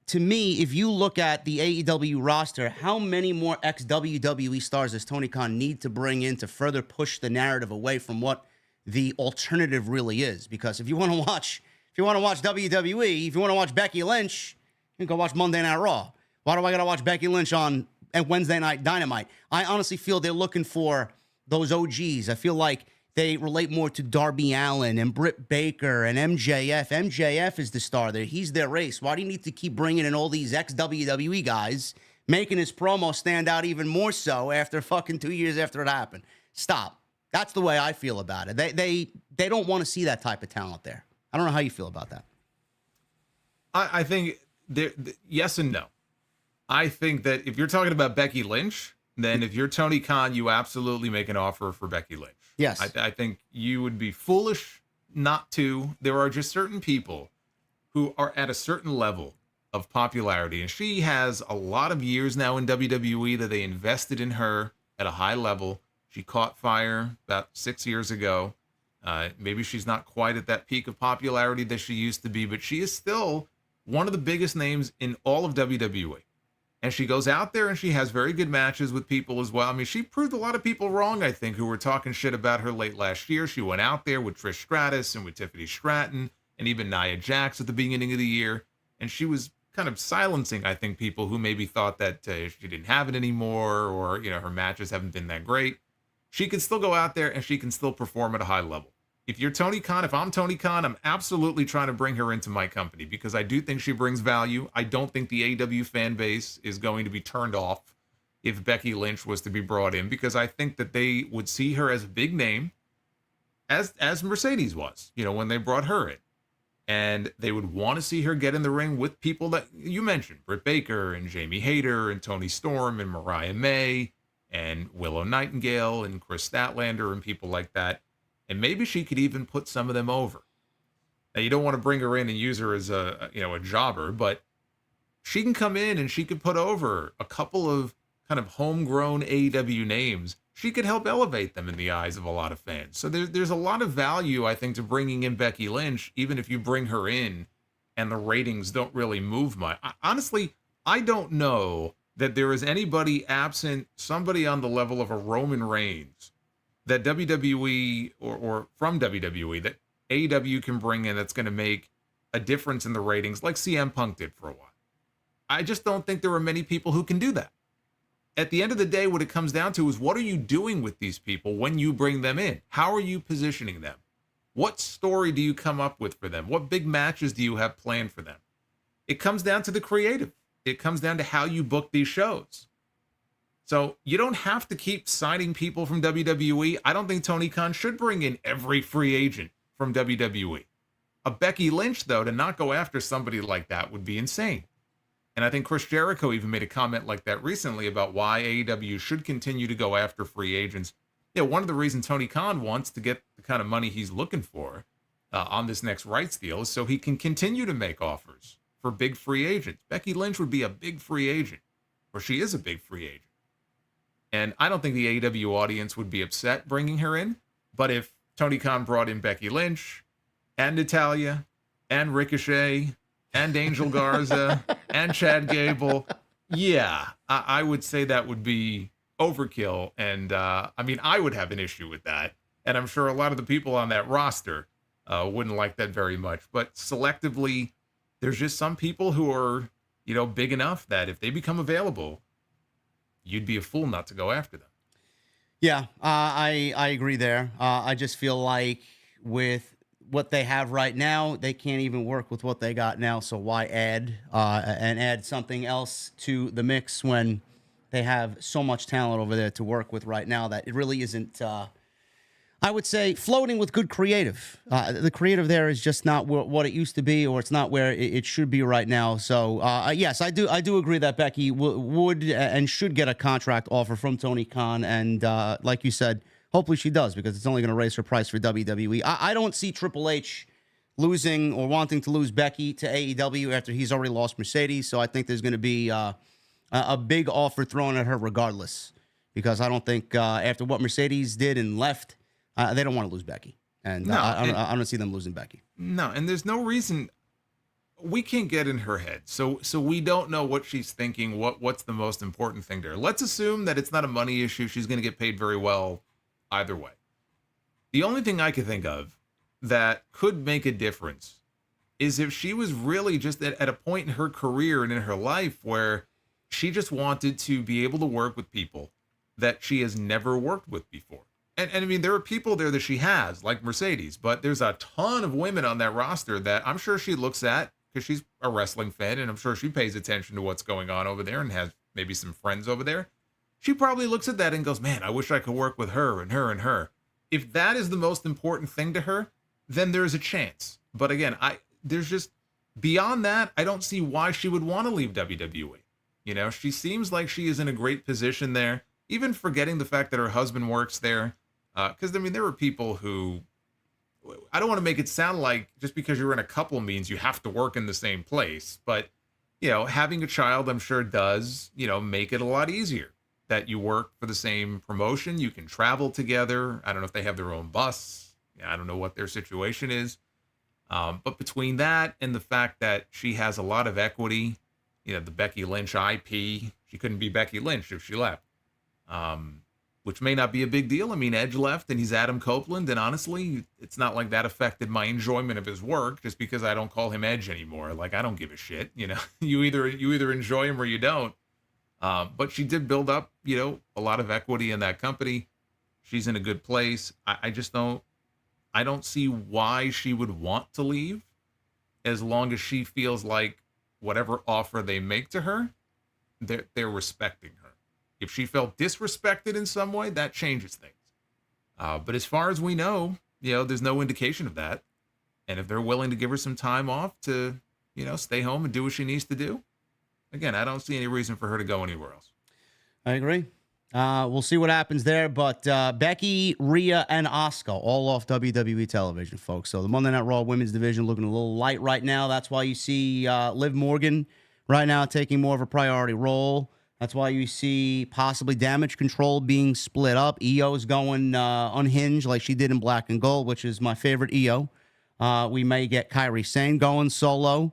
[SPEAKER 1] to me, if you look at the AEW roster, how many more ex-WWE stars does Tony Khan need to bring in to further push the narrative away from what the alternative really is? Because if you want to watch WWE, if you want to watch Becky Lynch, you can go watch Monday Night Raw. Why do I got to watch Becky Lynch on Wednesday Night Dynamite? I honestly feel they're looking for those OGs. I feel like they relate more to Darby Allin and Britt Baker and MJF. MJF is the star there. He's their race. Why do you need to keep bringing in all these ex-WWE guys, making his promo stand out even more so after fucking 2 years after it happened? Stop. That's the way I feel about it. They don't want to see that type of talent there. I don't know how you feel about that.
[SPEAKER 2] I think... yes and no. I think that if you're talking about Becky Lynch, then if you're Tony Khan, you absolutely make an offer for Becky Lynch.
[SPEAKER 1] Yes.
[SPEAKER 2] I think you would be foolish not to. There are just certain people who are at a certain level of popularity, and she has a lot of years now in WWE that they invested in her at a high level. She caught fire about 6 years ago. Maybe she's not quite at that peak of popularity that she used to be, but she is still one of the biggest names in all of WWE. And she goes out there and she has very good matches with people as well. I mean, she proved a lot of people wrong, I think, who were talking shit about her late last year. She went out there with Trish Stratus and with Tiffany Stratton and even Nia Jax at the beginning of the year. And she was kind of silencing, I think, people who maybe thought that she didn't have it anymore, or, her matches haven't been that great. She can still go out there and she can still perform at a high level. If you're Tony Khan, if I'm Tony Khan, I'm absolutely trying to bring her into my company, because I do think she brings value. I don't think the AEW fan base is going to be turned off if Becky Lynch was to be brought in, because I think that they would see her as a big name, as Mercedes was, when they brought her in. And they would want to see her get in the ring with people that you mentioned, Britt Baker and Jamie Hayter and Tony Storm and Mariah May and Willow Nightingale and Chris Statlander and people like that. And maybe she could even put some of them over. Now, you don't want to bring her in and use her as a jobber, but she can come in and she could put over a couple of kind of homegrown AEW names. She could help elevate them in the eyes of a lot of fans. So there's a lot of value, I think, to bringing in Becky Lynch, even if you bring her in and the ratings don't really move much. Honestly, I don't know that there is anybody absent somebody on the level of a Roman Reigns that WWE or from WWE that AEW can bring in that's going to make a difference in the ratings like CM Punk did for a while. I just don't think there are many people who can do that. At the end of the day, what it comes down to is, what are you doing with these people when you bring them in? How are you positioning them? What story do you come up with for them? What big matches do you have planned for them? It comes down to the creative. It comes down to how you book these shows. So you don't have to keep signing people from WWE. I don't think Tony Khan should bring in every free agent from WWE. A Becky Lynch, though, to not go after somebody like that would be insane. And I think Chris Jericho even made a comment like that recently about why AEW should continue to go after free agents. Yeah, one of the reasons Tony Khan wants to get the kind of money he's looking for on this next rights deal is so he can continue to make offers for big free agents. Becky Lynch would be a big free agent, or she is a big free agent. And I don't think the AEW audience would be upset bringing her in. But if Tony Khan brought in Becky Lynch and Natalya and Ricochet and Angel Garza and Chad Gable, yeah, I would say that would be overkill. And I mean, I would have an issue with that. And I'm sure a lot of the people on that roster wouldn't like that very much. But selectively, there's just some people who are, big enough that if they become available, you'd be a fool not to go after them.
[SPEAKER 1] Yeah, I agree there. I just feel like with what they have right now, they can't even work with what they got now. So why add something else to the mix when they have so much talent over there to work with right now that it really isn't, I would say, floating with good creative. The creative there is just not what it used to be, or it's not where it should be right now. So, yes, I do agree that Becky would and should get a contract offer from Tony Khan. And like you said, hopefully she does, because it's only going to raise her price for WWE. I don't see Triple H losing or wanting to lose Becky to AEW after he's already lost Mercedes. So I think there's going to be a big offer thrown at her regardless, because I don't think after what Mercedes did and left, they don't want to lose Becky. And no, I don't see them losing Becky.
[SPEAKER 2] No, and there's no reason. We can't get in her head. So we don't know what she's thinking, what's the most important thing to her. Let's assume that it's not a money issue. She's going to get paid very well either way. The only thing I could think of that could make a difference is if she was really just at a point in her career and in her life where she just wanted to be able to work with people that she has never worked with before. And I mean, there are people there that she has, like Mercedes, but there's a ton of women on that roster that I'm sure she looks at because she's a wrestling fan, and I'm sure she pays attention to what's going on over there and has maybe some friends over there. She probably looks at that and goes, man, I wish I could work with her and her and her. If that is the most important thing to her, then there's a chance. But again, there's just beyond that, I don't see why she would want to leave WWE. She seems like she is in a great position there, even forgetting the fact that her husband works there. Because, I mean, there are people who, I don't want to make it sound like just because you're in a couple means you have to work in the same place. But, having a child, I'm sure does, make it a lot easier that you work for the same promotion. You can travel together. I don't know if they have their own bus. I don't know what their situation is. But between that and the fact that she has a lot of equity, the Becky Lynch IP, she couldn't be Becky Lynch if she left. Which may not be a big deal. I mean, Edge left and he's Adam Copeland, and honestly, it's not like that affected my enjoyment of his work just because I don't call him Edge anymore. Like, I don't give a shit. You either enjoy him or you don't. But she did build up, a lot of equity in that company. She's in a good place. I don't see why she would want to leave, as long as she feels like whatever offer they make to her, they're respecting her. If she felt disrespected in some way, that changes things. But as far as we know, there's no indication of that. And if they're willing to give her some time off to, stay home and do what she needs to do, again, I don't see any reason for her to go anywhere else.
[SPEAKER 1] I agree. We'll see what happens there. But Becky, Rhea, and Asuka all off WWE television, folks. So the Monday Night Raw women's division looking a little light right now. That's why you see Liv Morgan right now taking more of a priority role. That's why you see possibly Damage Control being split up. EO's going unhinged like she did in Black and Gold, which is my favorite EO. We may get Kairi Sane going solo.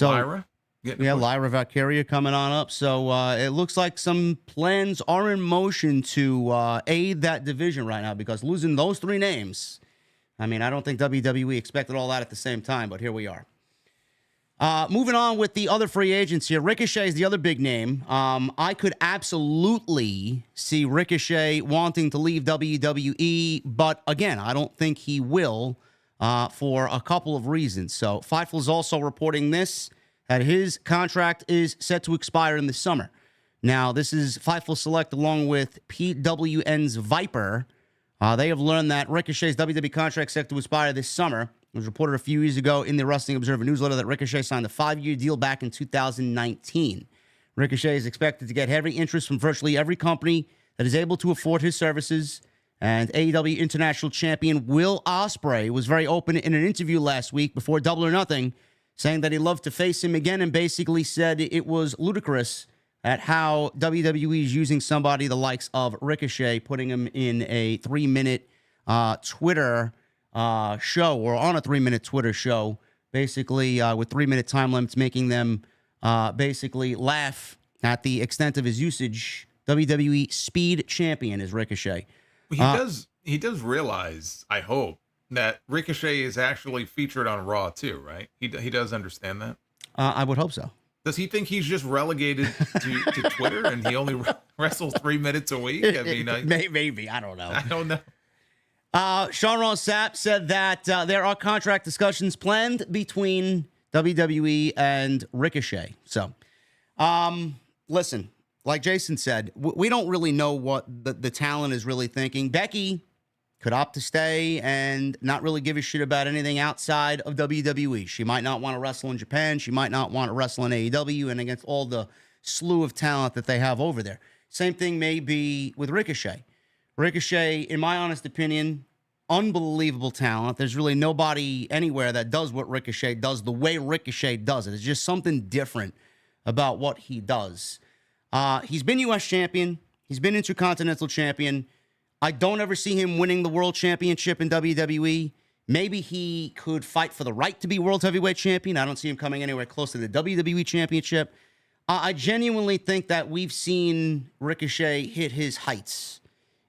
[SPEAKER 2] Lyra?
[SPEAKER 1] Lyra Valkyria coming on up. So it looks like some plans are in motion to aid that division right now, because losing those three names, I mean, I don't think WWE expected all that at the same time, but here we are. Moving on with the other free agents here. Ricochet is the other big name. I could absolutely see Ricochet wanting to leave WWE, but again, I don't think he will for a couple of reasons. So Fightful is also reporting this, that his contract is set to expire in the summer. Now, this is Fightful Select along with PWN's Viper. They have learned that Ricochet's WWE contract set to expire this summer. It was reported a few years ago in the Wrestling Observer newsletter that Ricochet signed a 5-year deal back in 2019. Ricochet is expected to get heavy interest from virtually every company that is able to afford his services. And AEW International Champion Will Ospreay was very open in an interview last week before Double or Nothing, saying that he'd love to face him again and basically said it was ludicrous at how WWE is using somebody the likes of Ricochet, putting him in a 3-minute Twitter show, or on a 3-minute Twitter show, basically with 3-minute time limits, making them basically laugh at the extent of his usage. WWE Speed Champion is Ricochet.
[SPEAKER 2] He does realize, I hope, that Ricochet is actually featured on Raw too, right? He does understand that?
[SPEAKER 1] I would hope so.
[SPEAKER 2] Does he think he's just relegated to Twitter and he only wrestles 3 minutes a week? I mean,
[SPEAKER 1] maybe. I don't know.
[SPEAKER 2] I don't know.
[SPEAKER 1] Sean Ross Sapp said that there are contract discussions planned between WWE and Ricochet. So, listen, like Jason said, we don't really know what the talent is really thinking. Becky could opt to stay and not really give a shit about anything outside of WWE. She might not want to wrestle in Japan. She might not want to wrestle in AEW and against all the slew of talent that they have over there. Same thing may be with Ricochet. Ricochet, in my honest opinion, unbelievable talent. There's really nobody anywhere that does what Ricochet does the way Ricochet does it. It's just something different about what he does. He's been U.S. champion. He's been Intercontinental champion. I don't ever see him winning the world championship in WWE. Maybe he could fight for the right to be world heavyweight champion. I don't see him coming anywhere close to the WWE championship. I genuinely think that we've seen Ricochet hit his heights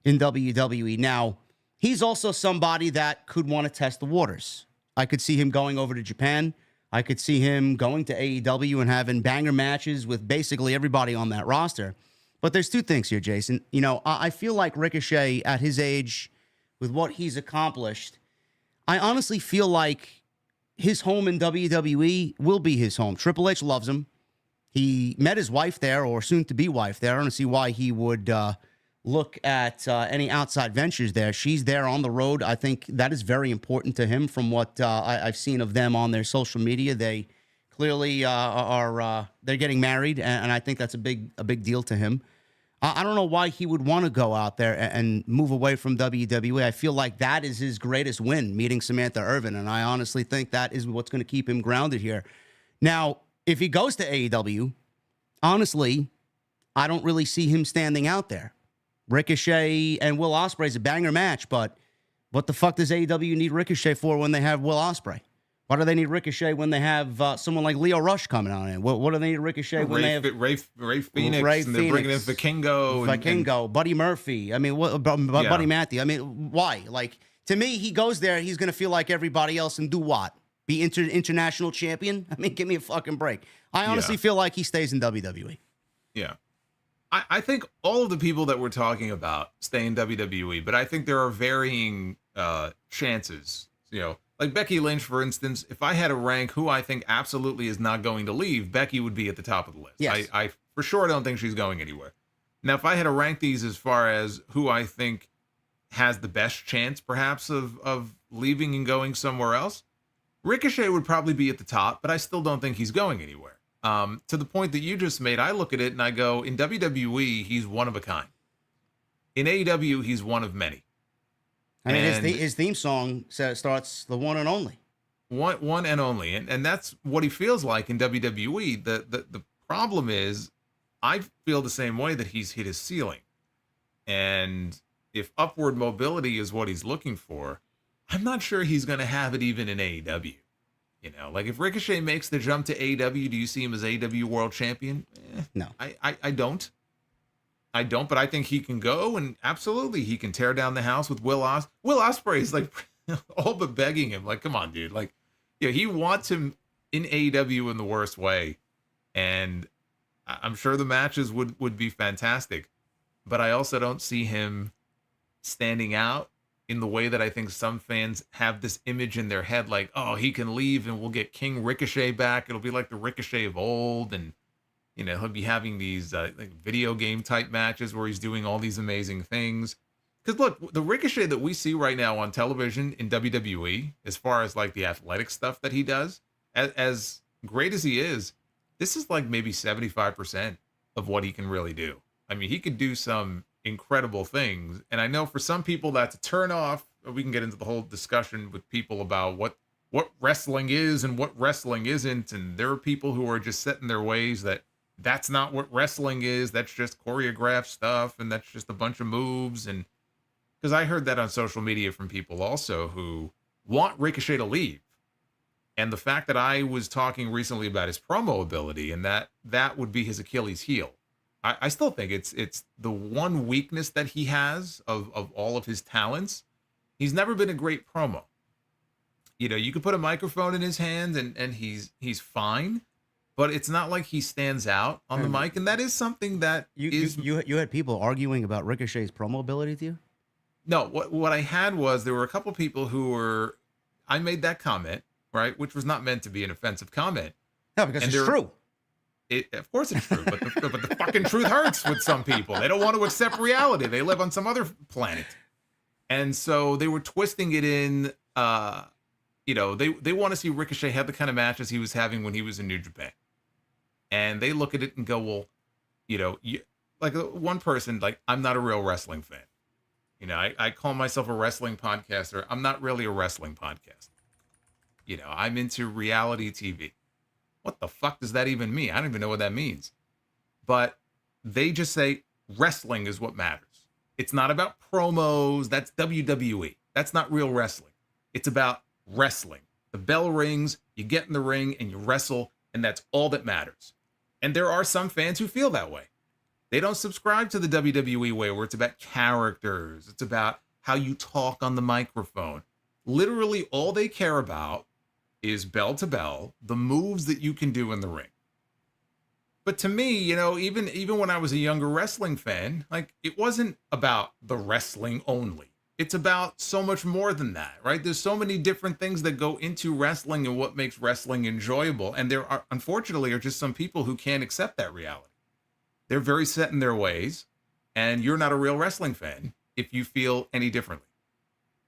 [SPEAKER 1] in WWE. Now, he's also somebody that could want to test the waters. I could see him going over to Japan. I could see him going to AEW and having banger matches with basically everybody on that roster. But there's two things here, Jason. You know, I feel like Ricochet, at his age, with what he's accomplished, I honestly feel like his home in WWE will be his home. Triple H loves him. He met his wife there, or soon-to-be wife there. I don't see why he would look at any outside ventures there. She's there on the road. I think that is very important to him from what I've seen of them on their social media. They clearly they're getting married, and I think that's a big deal to him. I don't know why he would want to go out there and move away from WWE. I feel like that is his greatest win, meeting Samantha Irvin, and I honestly think that is what's going to keep him grounded here. Now, if he goes to AEW, honestly, I don't really see him standing out there. Ricochet and Will Ospreay is a banger match, but what the fuck does AEW need Ricochet for when they have Will Ospreay? Why do they need Ricochet when they have someone like Leo Rush coming on in? What do they need Ricochet when they have
[SPEAKER 2] Ray Phoenix, and they're bringing in Vikingo,
[SPEAKER 1] Buddy Murphy? I mean, Buddy Matthew. I mean, why? Like, to me, he goes there, he's going to feel like everybody else and do what? Be international champion? I mean, give me a fucking break. I honestly feel like he stays in WWE.
[SPEAKER 2] Yeah. I think all of the people that we're talking about stay in WWE, but I think there are varying chances, you know. Like Becky Lynch, for instance, if I had to rank who I think absolutely is not going to leave, Becky would be at the top of the list.
[SPEAKER 1] Yes.
[SPEAKER 2] I for sure don't think she's going anywhere. Now, if I had to rank these as far as who I think has the best chance, perhaps, of leaving and going somewhere else, Ricochet would probably be at the top, but I still don't think he's going anywhere. To the point that you just made, I look at it and I go, in WWE, he's one of a kind. In AEW, he's one of many.
[SPEAKER 1] I mean, his theme song starts the one and only.
[SPEAKER 2] One and only. And that's what he feels like in WWE. The problem is, I feel the same way, that he's hit his ceiling. And if upward mobility is what he's looking for, I'm not sure he's going to have it even in AEW. You know, like if Ricochet makes the jump to AEW, do you see him as AEW World Champion?
[SPEAKER 1] No.
[SPEAKER 2] I don't. I don't, but I think he can go, and absolutely he can tear down the house with Will Ospreay. Will Ospreay is like all but begging him, like, come on, dude. Like, you know, he wants him in AEW in the worst way. And I'm sure the matches would be fantastic. But I also don't see him standing out in the way that I think some fans have this image in their head, like, oh, he can leave and we'll get King Ricochet back. It'll be like the Ricochet of old, and you know, he'll be having these like video game type matches where he's doing all these amazing things. Because look, the Ricochet that we see right now on television in WWE, as far as like the athletic stuff that he does, as great as he is, this is like maybe 75% of what he can really do. I mean, he could do some incredible things. And I know for some people that's a turn off. We can get into the whole discussion with people about what wrestling is and what wrestling isn't. And there are people who are just set in their ways that that's not what wrestling is. That's just choreographed stuff. And that's just a bunch of moves. And because I heard that on social media from people also who want Ricochet to leave. And the fact that I was talking recently about his promo ability and that would be his Achilles heel. I still think it's the one weakness that he has of all of his talents. He's never been a great promo. You know, you could put a microphone in his hands and he's fine, but it's not like he stands out on the mic. And that is something that
[SPEAKER 1] you had people arguing about Ricochet's promo ability to you?
[SPEAKER 2] No, what I had was there were a couple people who were, I made that comment, right, which was not meant to be an offensive comment.
[SPEAKER 1] No, because it's true.
[SPEAKER 2] Of course it's true, but the fucking truth hurts with some people. They don't want to accept reality. They live on some other planet. And so they were twisting it in, they want to see Ricochet have the kind of matches he was having when he was in New Japan. And they look at it and go, well, like one person, like, I'm not a real wrestling fan. You know, I call myself a wrestling podcaster. I'm not really a wrestling podcaster. You know, I'm into reality TV. What the fuck does that even mean? I don't even know what that means. But they just say wrestling is what matters. It's not about promos. That's WWE. That's not real wrestling. It's about wrestling. The bell rings, you get in the ring and you wrestle, and that's all that matters. And there are some fans who feel that way. They don't subscribe to the WWE way where it's about characters. It's about how you talk on the microphone. Literally all they care about is bell to bell, the moves that you can do in the ring. But to me, even when I was a younger wrestling fan, like, it wasn't about the wrestling only. It's about so much more than that, right? There's so many different things that go into wrestling and what makes wrestling enjoyable. And there are, unfortunately, just some people who can't accept that reality. They're very set in their ways, and you're not a real wrestling fan if you feel any differently.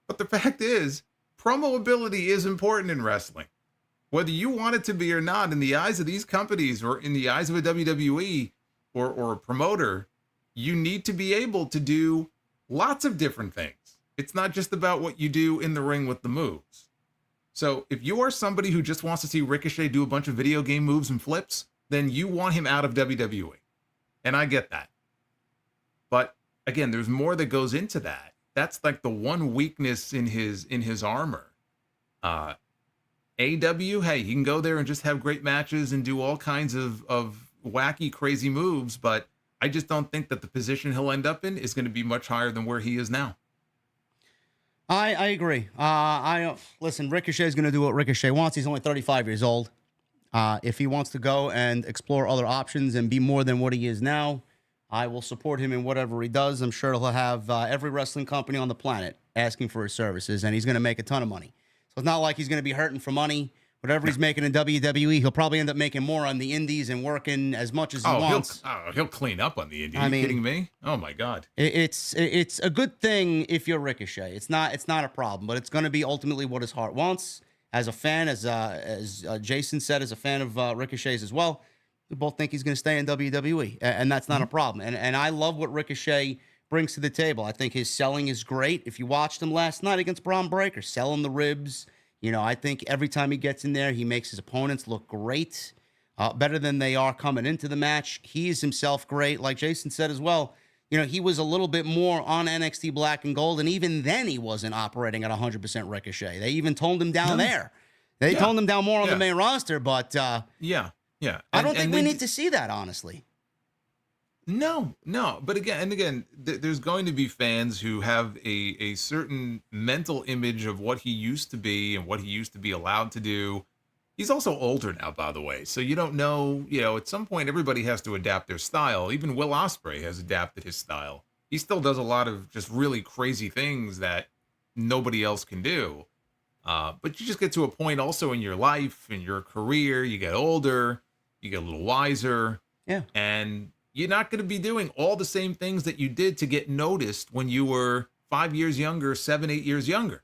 [SPEAKER 2] But the fact is, promo ability is important in wrestling. Whether you want it to be or not, in the eyes of these companies or in the eyes of a WWE or a promoter, you need to be able to do lots of different things. It's not just about what you do in the ring with the moves. So if you are somebody who just wants to see Ricochet do a bunch of video game moves and flips, then you want him out of WWE. And I get that. But again, there's more that goes into that. That's like the one weakness in his armor. AEW, hey, he can go there and just have great matches and do all kinds of wacky, crazy moves, but I just don't think that the position he'll end up in is going to be much higher than where he is now.
[SPEAKER 1] I agree. Listen, Ricochet is going to do what Ricochet wants. He's only 35 years old. If he wants to go and explore other options and be more than what he is now, I will support him in whatever he does. I'm sure he'll have every wrestling company on the planet asking for his services, and he's going to make a ton of money. So it's not like he's going to be hurting for money. Whatever he's making in WWE, he'll probably end up making more on the indies and working as much as he wants.
[SPEAKER 2] He'll clean up on the indies. Are you kidding me? Oh my God.
[SPEAKER 1] It's a good thing if you're Ricochet. It's not a problem, but it's going to be ultimately what his heart wants. As a fan, as Jason said, as a fan of Ricochet's as well, we both think he's going to stay in WWE, and that's not a problem. And I love what Ricochet brings to the table. I think his selling is great. If you watched him last night against Braun Breaker, selling the ribs, I think every time he gets in there, he makes his opponents look great, better than they are coming into the match. He is himself great. Like Jason said as well, he was a little bit more on NXT Black and Gold, and even then he wasn't operating at 100% Ricochet. They even toned him down there. They toned him down more on the main roster, but
[SPEAKER 2] yeah.
[SPEAKER 1] I don't think we need to see that, honestly.
[SPEAKER 2] No. But again, there's going to be fans who have a certain mental image of what he used to be and what he used to be allowed to do. He's also older now, by the way. So you don't know, at some point, everybody has to adapt their style. Even Will Ospreay has adapted his style. He still does a lot of just really crazy things that nobody else can do. But you just get to a point also in your life, in your career, you get older, you get a little wiser. Yeah. And you're not going to be doing all the same things that you did to get noticed when you were 5 years younger, 7, 8 years younger.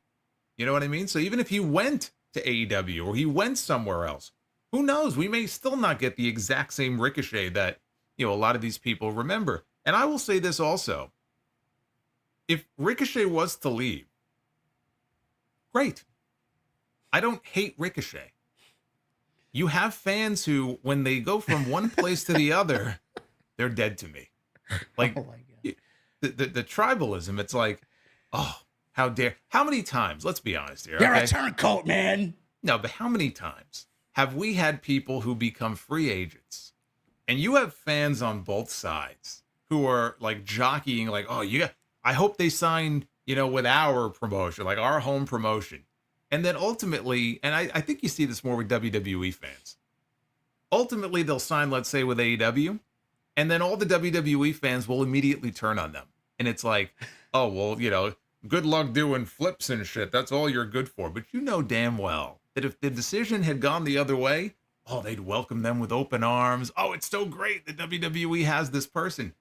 [SPEAKER 2] You know what I mean? So even if he went to AEW or he went somewhere else, who knows? We may still not get the exact same Ricochet that, a lot of these people remember. And I will say this also. If Ricochet was to leave, great. I don't hate Ricochet. You have fans who, when they go from one place to the other, they're dead to me. Like, oh my God. The tribalism, it's like, oh, how dare. How many times, let's be honest here.
[SPEAKER 1] You're a turncoat, man.
[SPEAKER 2] No, but how many times have we had people who become free agents? And you have fans on both sides who are like jockeying, like, oh, I hope they sign, with our promotion, like our home promotion. And then ultimately, and I think you see this more with WWE fans. Ultimately, they'll sign, let's say, with AEW, and then all the WWE fans will immediately turn on them. And it's like, oh, well, good luck doing flips and shit. That's all you're good for. But you know damn well that if the decision had gone the other way, oh, they'd welcome them with open arms. Oh, it's so great that WWE has this person.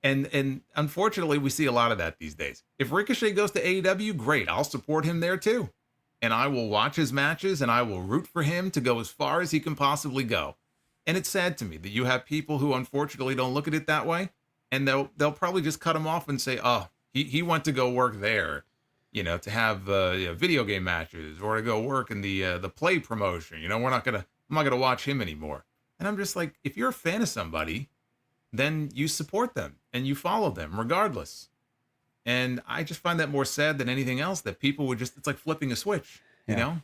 [SPEAKER 2] And unfortunately, we see a lot of that these days. If Ricochet goes to AEW, great. I'll support him there too. And I will watch his matches and I will root for him to go as far as he can possibly go. And it's sad to me that you have people who unfortunately don't look at it that way. And they'll probably just cut him off and say, oh, he went to go work there, to have video game matches or to go work in the Play promotion. I'm not gonna watch him anymore. And I'm just like, if you're a fan of somebody, then you support them and you follow them regardless. And I just find that more sad than anything else, that people would it's like flipping a switch.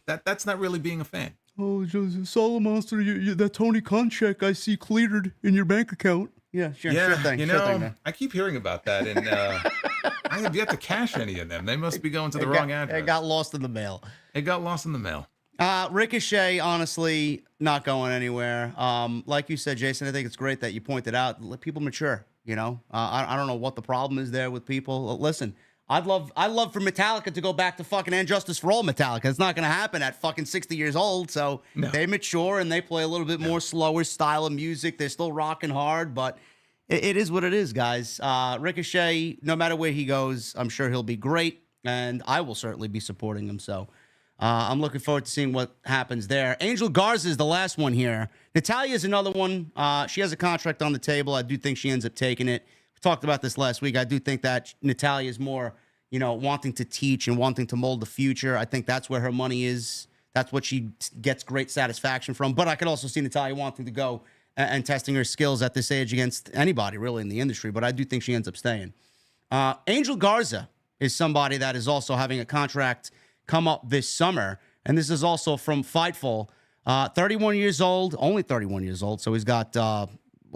[SPEAKER 2] That's not really being a fan.
[SPEAKER 1] Oh, Solid Monster, that Tony Khan check I see cleared in your bank account. Yeah, sure thing. Sure thing, man.
[SPEAKER 2] I keep hearing about that, and I have yet to cash any of them. They must be going to the wrong address.
[SPEAKER 1] It got lost in the mail. Ricochet, honestly, not going anywhere. Like you said, Jason, I think it's great that you pointed out. Let people mature. I don't know what the problem is there with people. Listen, I'd love for Metallica to go back to fucking And Justice for All Metallica. It's not going to happen at fucking 60 years old. So They mature and they play a little bit more slower style of music. They're still rocking hard, but it is what it is, guys. Ricochet, no matter where he goes, I'm sure he'll be great, and I will certainly be supporting him. So I'm looking forward to seeing what happens there. Angel Garza is the last one here. Natalya is another one. She has a contract on the table. I do think she ends up taking it. We talked about this last week. I do think that Natalya is more, wanting to teach and wanting to mold the future. I think that's where her money is. That's what she gets great satisfaction from. But I could also see Natalya wanting to go and testing her skills at this age against anybody really in the industry. But I do think she ends up staying. Angel Garza is somebody that is also having a contract come up this summer. And this is also from Fightful. 31 years old, only 31 years old. So he's got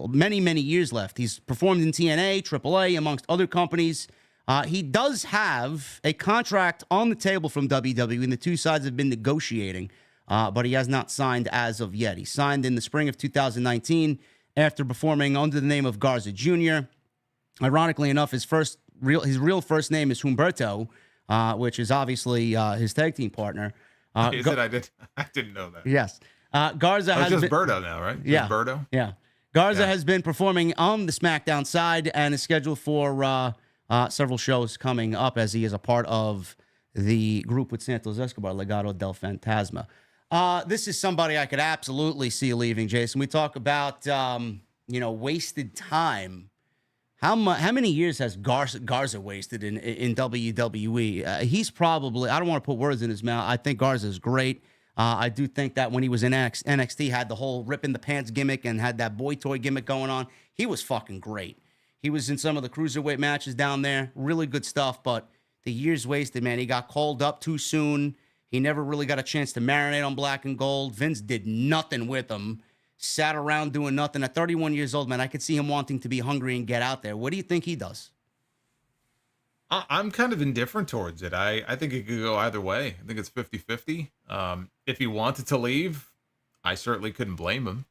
[SPEAKER 1] many, many years left. He's performed in TNA, AAA, amongst other companies. He does have a contract on the table from WWE, and the two sides have been negotiating, but he has not signed as of yet. He signed in the spring of 2019 after performing under the name of Garza Jr. Ironically enough, his real first name is Humberto, which is obviously his tag team partner.
[SPEAKER 2] I didn't know that.
[SPEAKER 1] Yes. Garza has
[SPEAKER 2] just
[SPEAKER 1] been,
[SPEAKER 2] Berto now, right?
[SPEAKER 1] Yeah.
[SPEAKER 2] Berto?
[SPEAKER 1] Yeah. Garza has been performing on the SmackDown side and is scheduled for several shows coming up as he is a part of the group with Santos Escobar, Legado del Fantasma. This is somebody I could absolutely see leaving, Jason. We talk about, wasted time. How many years has Garza wasted in WWE? He's probably, I don't want to put words in his mouth. I think Garza is great. I do think that when he was in NXT, had the whole rip in the pants gimmick and had that boy toy gimmick going on. He was fucking great. He was in some of the cruiserweight matches down there. Really good stuff, but the years wasted, man. He got called up too soon. He never really got a chance to marinate on black and gold. Vince did nothing with him. Sat around doing nothing. At 31 years old, man, I could see him wanting to be hungry and get out there. What do you think he does?
[SPEAKER 2] I'm kind of indifferent towards it. I think it could go either way. I think it's 50-50. If he wanted to leave, I certainly couldn't blame him.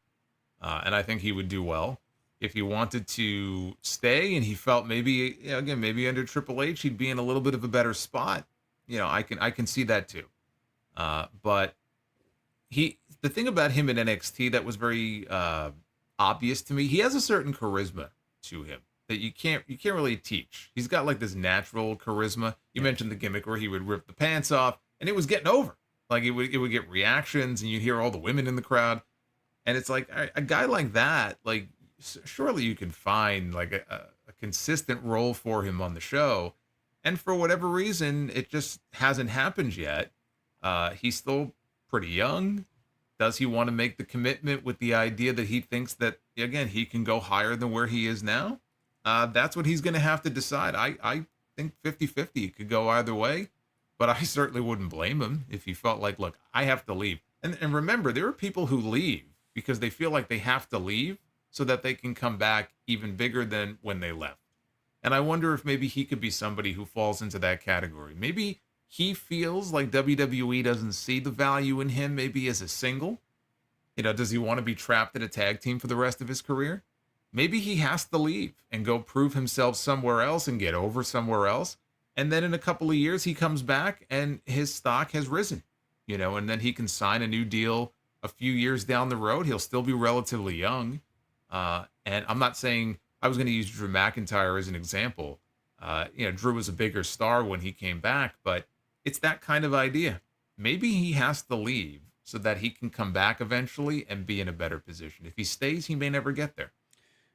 [SPEAKER 2] And I think he would do well. If he wanted to stay and he felt maybe under Triple H, he'd be in a little bit of a better spot. I can see that too. But the thing about him in NXT that was very obvious to me, he has a certain charisma to him. that you can't really teach. He's got like this natural charisma. You mentioned the gimmick where he would rip the pants off, and it was getting over. Like it would get reactions, and you'd hear all the women in the crowd, and it's like a guy like that. Like surely you can find like a consistent role for him on the show, and for whatever reason, it just hasn't happened yet. He's still pretty young. Does he want to make the commitment with the idea that he thinks that, again, he can go higher than where he is now? That's what he's going to have to decide. I think 50-50. It could go either way, but I certainly wouldn't blame him if he felt like, look, I have to leave. And remember, there are people who leave because they feel like they have to leave so that they can come back even bigger than when they left. And I wonder if maybe he could be somebody who falls into that category. Maybe he feels like WWE doesn't see the value in him, maybe as a single. Does he want to be trapped in a tag team for the rest of his career? Maybe he has to leave and go prove himself somewhere else and get over somewhere else. And then in a couple of years, he comes back and his stock has risen, and then he can sign a new deal a few years down the road. He'll still be relatively young. And I'm not saying I was going to use Drew McIntyre as an example. Drew was a bigger star when he came back, but it's that kind of idea. Maybe he has to leave so that he can come back eventually and be in a better position. If he stays, he may never get there.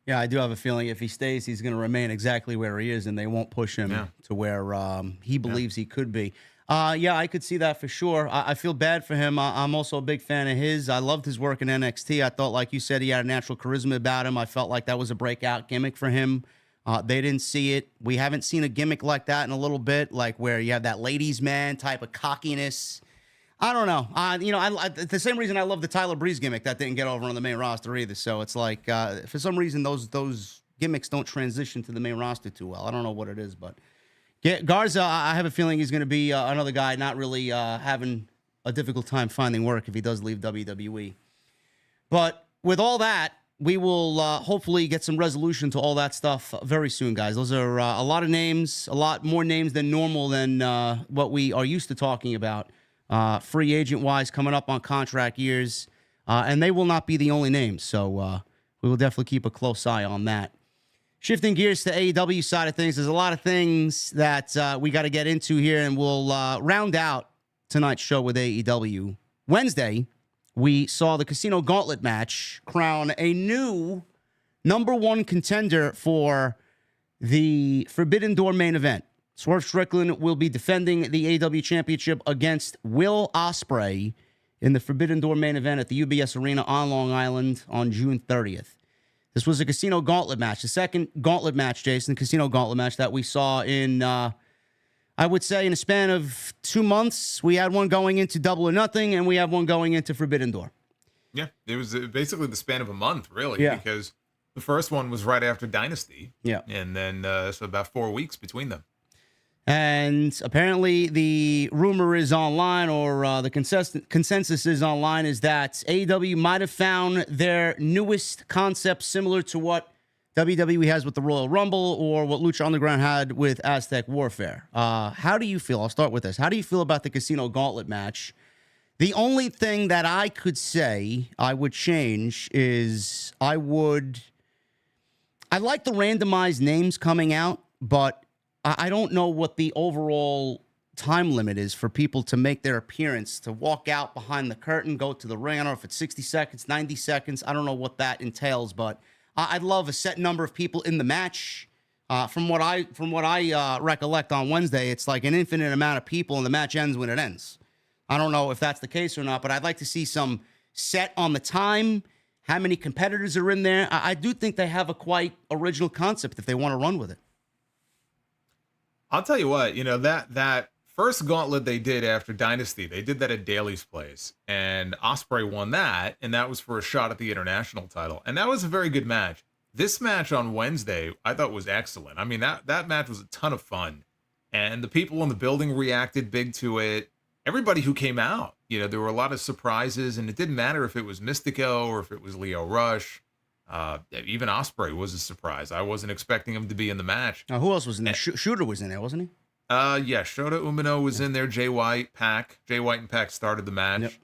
[SPEAKER 1] Yeah, I do have a feeling if he stays, he's going to remain exactly where he is, and they won't push him to where he believes he could be. I could see that for sure. I feel bad for him. I'm also a big fan of his. I loved his work in NXT. I thought, like you said, he had a natural charisma about him. I felt like that was a breakout gimmick for him. They didn't see it. We haven't seen a gimmick like that in a little bit, like where you have that ladies' man type of cockiness. I don't know. The same reason I love the Tyler Breeze gimmick that didn't get over on the main roster either. So it's like, for some reason, those gimmicks don't transition to the main roster too well. I don't know what it is, but Garza, I have a feeling he's going to be another guy not really having a difficult time finding work if he does leave WWE. But with all that, we will hopefully get some resolution to all that stuff very soon, guys. Those are a lot of names, a lot more names than normal than what we are used to talking about. Free agent-wise, coming up on contract years. And they will not be the only names. So we will definitely keep a close eye on that. Shifting gears to AEW side of things, there's a lot of things that we got to get into here, and we'll round out tonight's show with AEW. Wednesday, we saw the Casino Gauntlet match crown a new number one contender for the Forbidden Door main event. Swerve Strickland will be defending the AEW Championship against Will Ospreay in the Forbidden Door main event at the UBS Arena on Long Island on June 30th. This was a Casino Gauntlet match, the second Gauntlet match, Jason, Casino Gauntlet match that we saw in, I would say, in a span of 2 months. We had one going into Double or Nothing, and we have one going into Forbidden Door.
[SPEAKER 2] Yeah, it was basically the span of a month, really, because the first one was right after Dynasty.
[SPEAKER 1] Yeah.
[SPEAKER 2] And then, so about 4 weeks between them.
[SPEAKER 1] And apparently the rumor is online, or the consensus is online, is that AEW might have found their newest concept similar to what WWE has with the Royal Rumble or what Lucha Underground had with Aztec Warfare. How do you feel? I'll start with this. How do you feel about the Casino Gauntlet match? The only thing that I could say I would change is I like the randomized names coming out, but I don't know what the overall time limit is for people to make their appearance, to walk out behind the curtain, go to the ring. I don't know if it's 60 seconds, 90 seconds. I don't know what that entails, but I'd love a set number of people in the match. From what I recollect on Wednesday, it's like an infinite amount of people, and the match ends when it ends. I don't know if that's the case or not, but I'd like to see some set on the time, how many competitors are in there. I do think they have a quite original concept if they want to run with it.
[SPEAKER 2] I'll tell you what, that first gauntlet they did after Dynasty, they did that at Daly's place, and Ospreay won that, and that was for a shot at the international title, and that was a very good match. This match on Wednesday, I thought was excellent. I mean, that match was a ton of fun, and the people in the building reacted big to it. Everybody who came out, there were a lot of surprises, and it didn't matter if it was Mystico or if it was Lio Rush. Even Ospreay was a surprise. I wasn't expecting him to be in the match.
[SPEAKER 1] Who else was in there? Shooter was in there, wasn't he?
[SPEAKER 2] Yeah, Shota Umino was in there. Jay White and Pac started the match.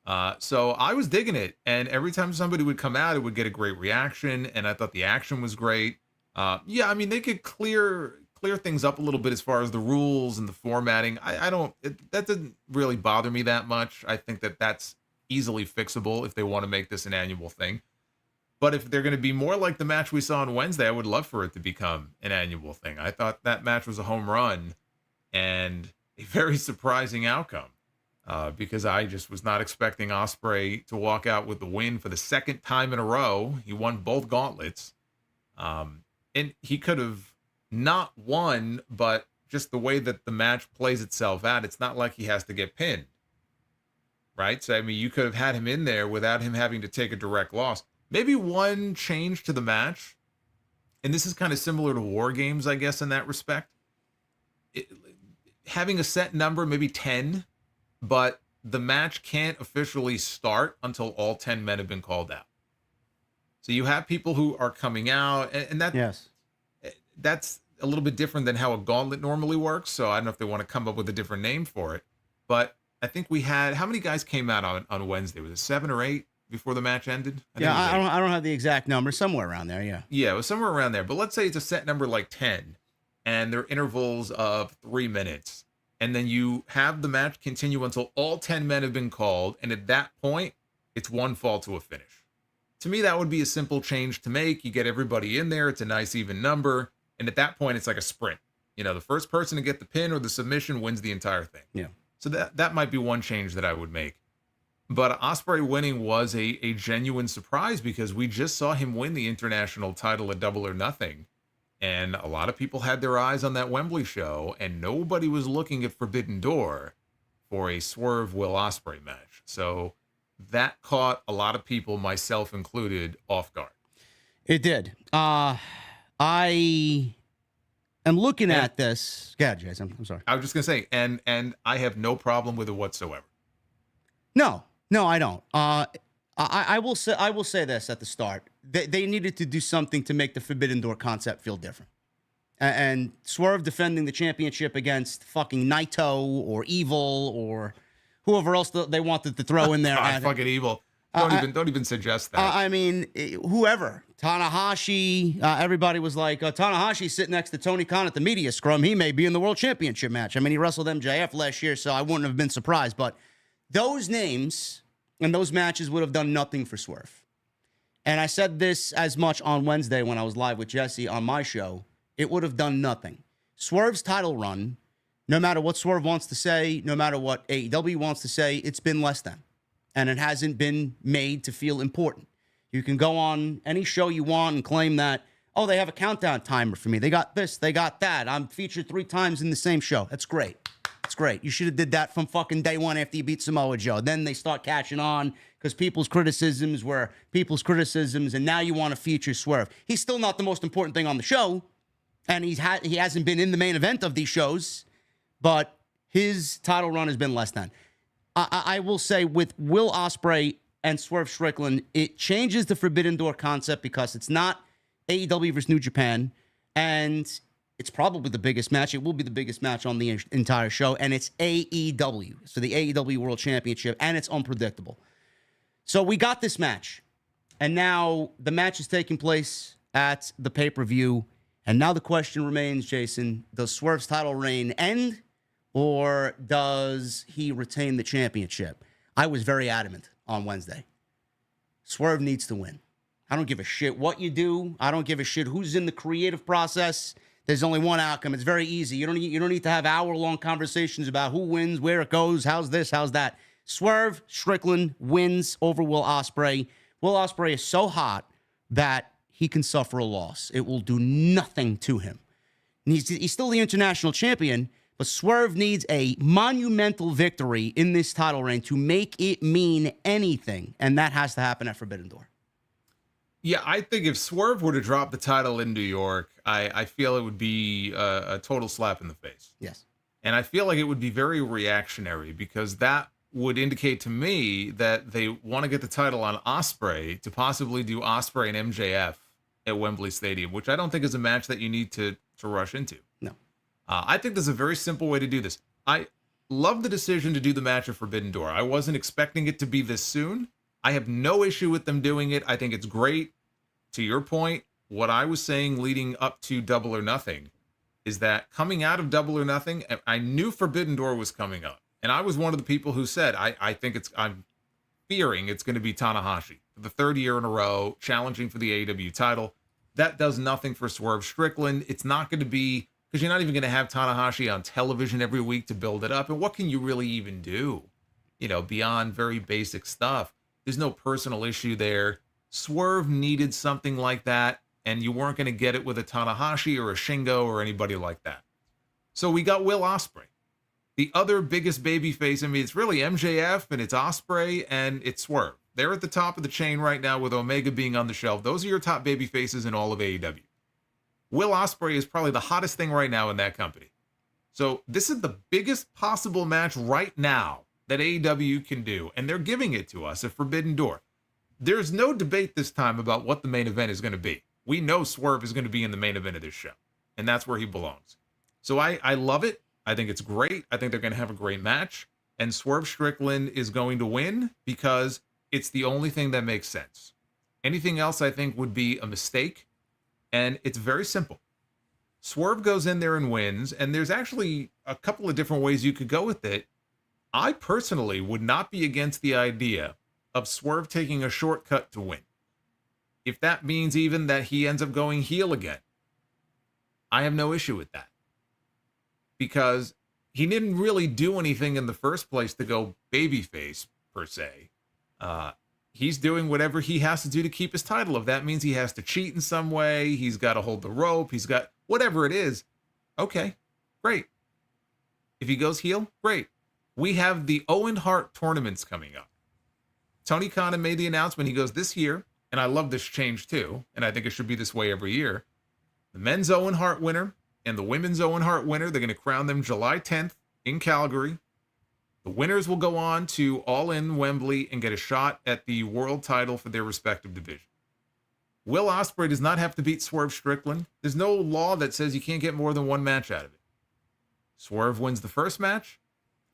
[SPEAKER 2] Yep. So I was digging it, and every time somebody would come out, it would get a great reaction, and I thought the action was great. Yeah, I mean, they could clear things up a little bit as far as the rules and the formatting. That doesn't really bother me that much. I think that that's easily fixable if they want to make this an annual thing. But if they're going to be more like the match we saw on Wednesday, I would love for it to become an annual thing. I thought that match was a home run and a very surprising outcome because I just was not expecting Ospreay to walk out with the win for the second time in a row. He won both gauntlets. And he could have not won, but just the way that the match plays itself out, it's not like he has to get pinned. Right? So, I mean, you could have had him in there without him having to take a direct loss. Maybe one change to the match, and this is kind of similar to War Games, I guess, in that respect. Having a set number, maybe 10, but the match can't officially start until all 10 men have been called out. So you have people who are coming out, and that's a little bit different than how a gauntlet normally works. So I don't know if they want to come up with a different name for it. But I think we had, how many guys came out on Wednesday? Was it 7 or 8 before the match ended?
[SPEAKER 1] I don't have the exact number. Somewhere around there, yeah.
[SPEAKER 2] Yeah, it was somewhere around there. But let's say it's a set number like 10, and they're intervals of 3 minutes. And then you have the match continue until all 10 men have been called. And at that point, it's one fall to a finish. To me, that would be a simple change to make. You get everybody in there. It's a nice even number. And at that point, it's like a sprint. You know, the first person to get the pin or the submission wins the entire thing.
[SPEAKER 1] Yeah.
[SPEAKER 2] So that might be one change that I would make. But Ospreay winning was a genuine surprise because we just saw him win the international title at Double or Nothing. And a lot of people had their eyes on that Wembley show, and nobody was looking at Forbidden Door for a Swerve Will Ospreay match. So that caught a lot of people, myself included, off guard.
[SPEAKER 1] It did. I am looking at this. Yeah, Jason, I'm sorry.
[SPEAKER 2] I was just going to say, and I have no problem with it whatsoever.
[SPEAKER 1] No, I don't. I will say this at the start. They needed to do something to make the Forbidden Door concept feel different. And Swerve defending the championship against fucking Naito or Evil or whoever else they wanted to throw in there.
[SPEAKER 2] Fucking Evil. Don't even suggest that.
[SPEAKER 1] I mean, whoever. Tanahashi, everybody was like, Tanahashi's sitting next to Tony Khan at the media scrum. He may be in the World Championship match. I mean, he wrestled MJF last year, so I wouldn't have been surprised. But those names and those matches would have done nothing for Swerve. And I said this as much on Wednesday when I was live with Jesse on my show. It would have done nothing. Swerve's title run, no matter what Swerve wants to say, no matter what AEW wants to say, it's been less than. And it hasn't been made to feel important. You can go on any show you want and claim that, oh, they have a countdown timer for me. They got this, they got that. I'm featured 3 times in the same show. That's great. That's great. You should have did that from fucking day one after you beat Samoa Joe. Then they start catching on because people's criticisms were people's criticisms, and now you want to feature Swerve. He's still not the most important thing on the show, and he hasn't been in the main event of these shows, but his title run has been less than. I will say with Will Ospreay and Swerve Strickland, it changes the Forbidden Door concept because it's not AEW versus New Japan, and it's probably the biggest match. It will be the biggest match on the entire show, and it's AEW, so the AEW World Championship, and it's unpredictable. So we got this match, and now the match is taking place at the pay-per-view, and now the question remains, Jason, does Swerve's title reign end, or does he retain the championship? I was very adamant on Wednesday. Swerve needs to win. I don't give a shit what you do. I don't give a shit who's in the creative process. There's only one outcome. It's very easy. You don't need to have hour-long conversations about who wins, where it goes, how's this, how's that. Swerve Strickland wins over Will Ospreay. Will Ospreay is so hot that he can suffer a loss. It will do nothing to him. And he's still the international champion, but Swerve needs a monumental victory in this title reign to make it mean anything, and that has to happen at Forbidden Door.
[SPEAKER 2] Yeah, I think if Swerve were to drop the title in New York, I feel it would be a total slap in the face.
[SPEAKER 1] Yes.
[SPEAKER 2] And I feel like it would be very reactionary because that would indicate to me that they want to get the title on Ospreay to possibly do Ospreay and MJF at Wembley Stadium, which I don't think is a match that you need to rush into.
[SPEAKER 1] No.
[SPEAKER 2] I think there's a very simple way to do this. I love the decision to do the match at Forbidden Door. I wasn't expecting it to be this soon. I have no issue with them doing it. I think it's great. To your point, what I was saying leading up to Double or Nothing is that coming out of Double or Nothing, I knew Forbidden Door was coming up. And I was one of the people who said, I'm fearing it's going to be Tanahashi for the third year in a row, challenging for the AEW title. That does nothing for Swerve Strickland. It's not going to be, because you're not even going to have Tanahashi on television every week to build it up. And what can you really even do, beyond very basic stuff? There's no personal issue there. Swerve needed something like that, and you weren't going to get it with a Tanahashi or a Shingo or anybody like that. So we got Will Ospreay, the other biggest babyface. I mean, it's really MJF, and it's Ospreay, and it's Swerve. They're at the top of the chain right now with Omega being on the shelf. Those are your top babyfaces in all of AEW. Will Ospreay is probably the hottest thing right now in that company. So this is the biggest possible match right now that AEW can do, and they're giving it to us at Forbidden Door. There's no debate this time about what the main event is going to be. We know Swerve is going to be in the main event of this show, and that's where he belongs. So I love it. I think it's great. I think they're going to have a great match, and Swerve Strickland is going to win because it's the only thing that makes sense. Anything else, I think, would be a mistake, and it's very simple. Swerve goes in there and wins, and there's actually a couple of different ways you could go with it. I personally would not be against the idea of Swerve taking a shortcut to win. If that means even that he ends up going heel again, I have no issue with that. Because he didn't really do anything in the first place to go babyface, per se. He's doing whatever he has to do to keep his title. If that means he has to cheat in some way, he's got to hold the rope, he's got whatever it is. Okay, great. If he goes heel, great. We have the Owen Hart tournaments coming up. Tony Khan made the announcement. He goes, this year, and I love this change too, and I think it should be this way every year, the men's Owen Hart winner and the women's Owen Hart winner, they're going to crown them July 10th in Calgary. The winners will go on to All In Wembley and get a shot at the world title for their respective division. Will Ospreay does not have to beat Swerve Strickland. There's no law that says you can't get more than one match out of it. Swerve wins the first match.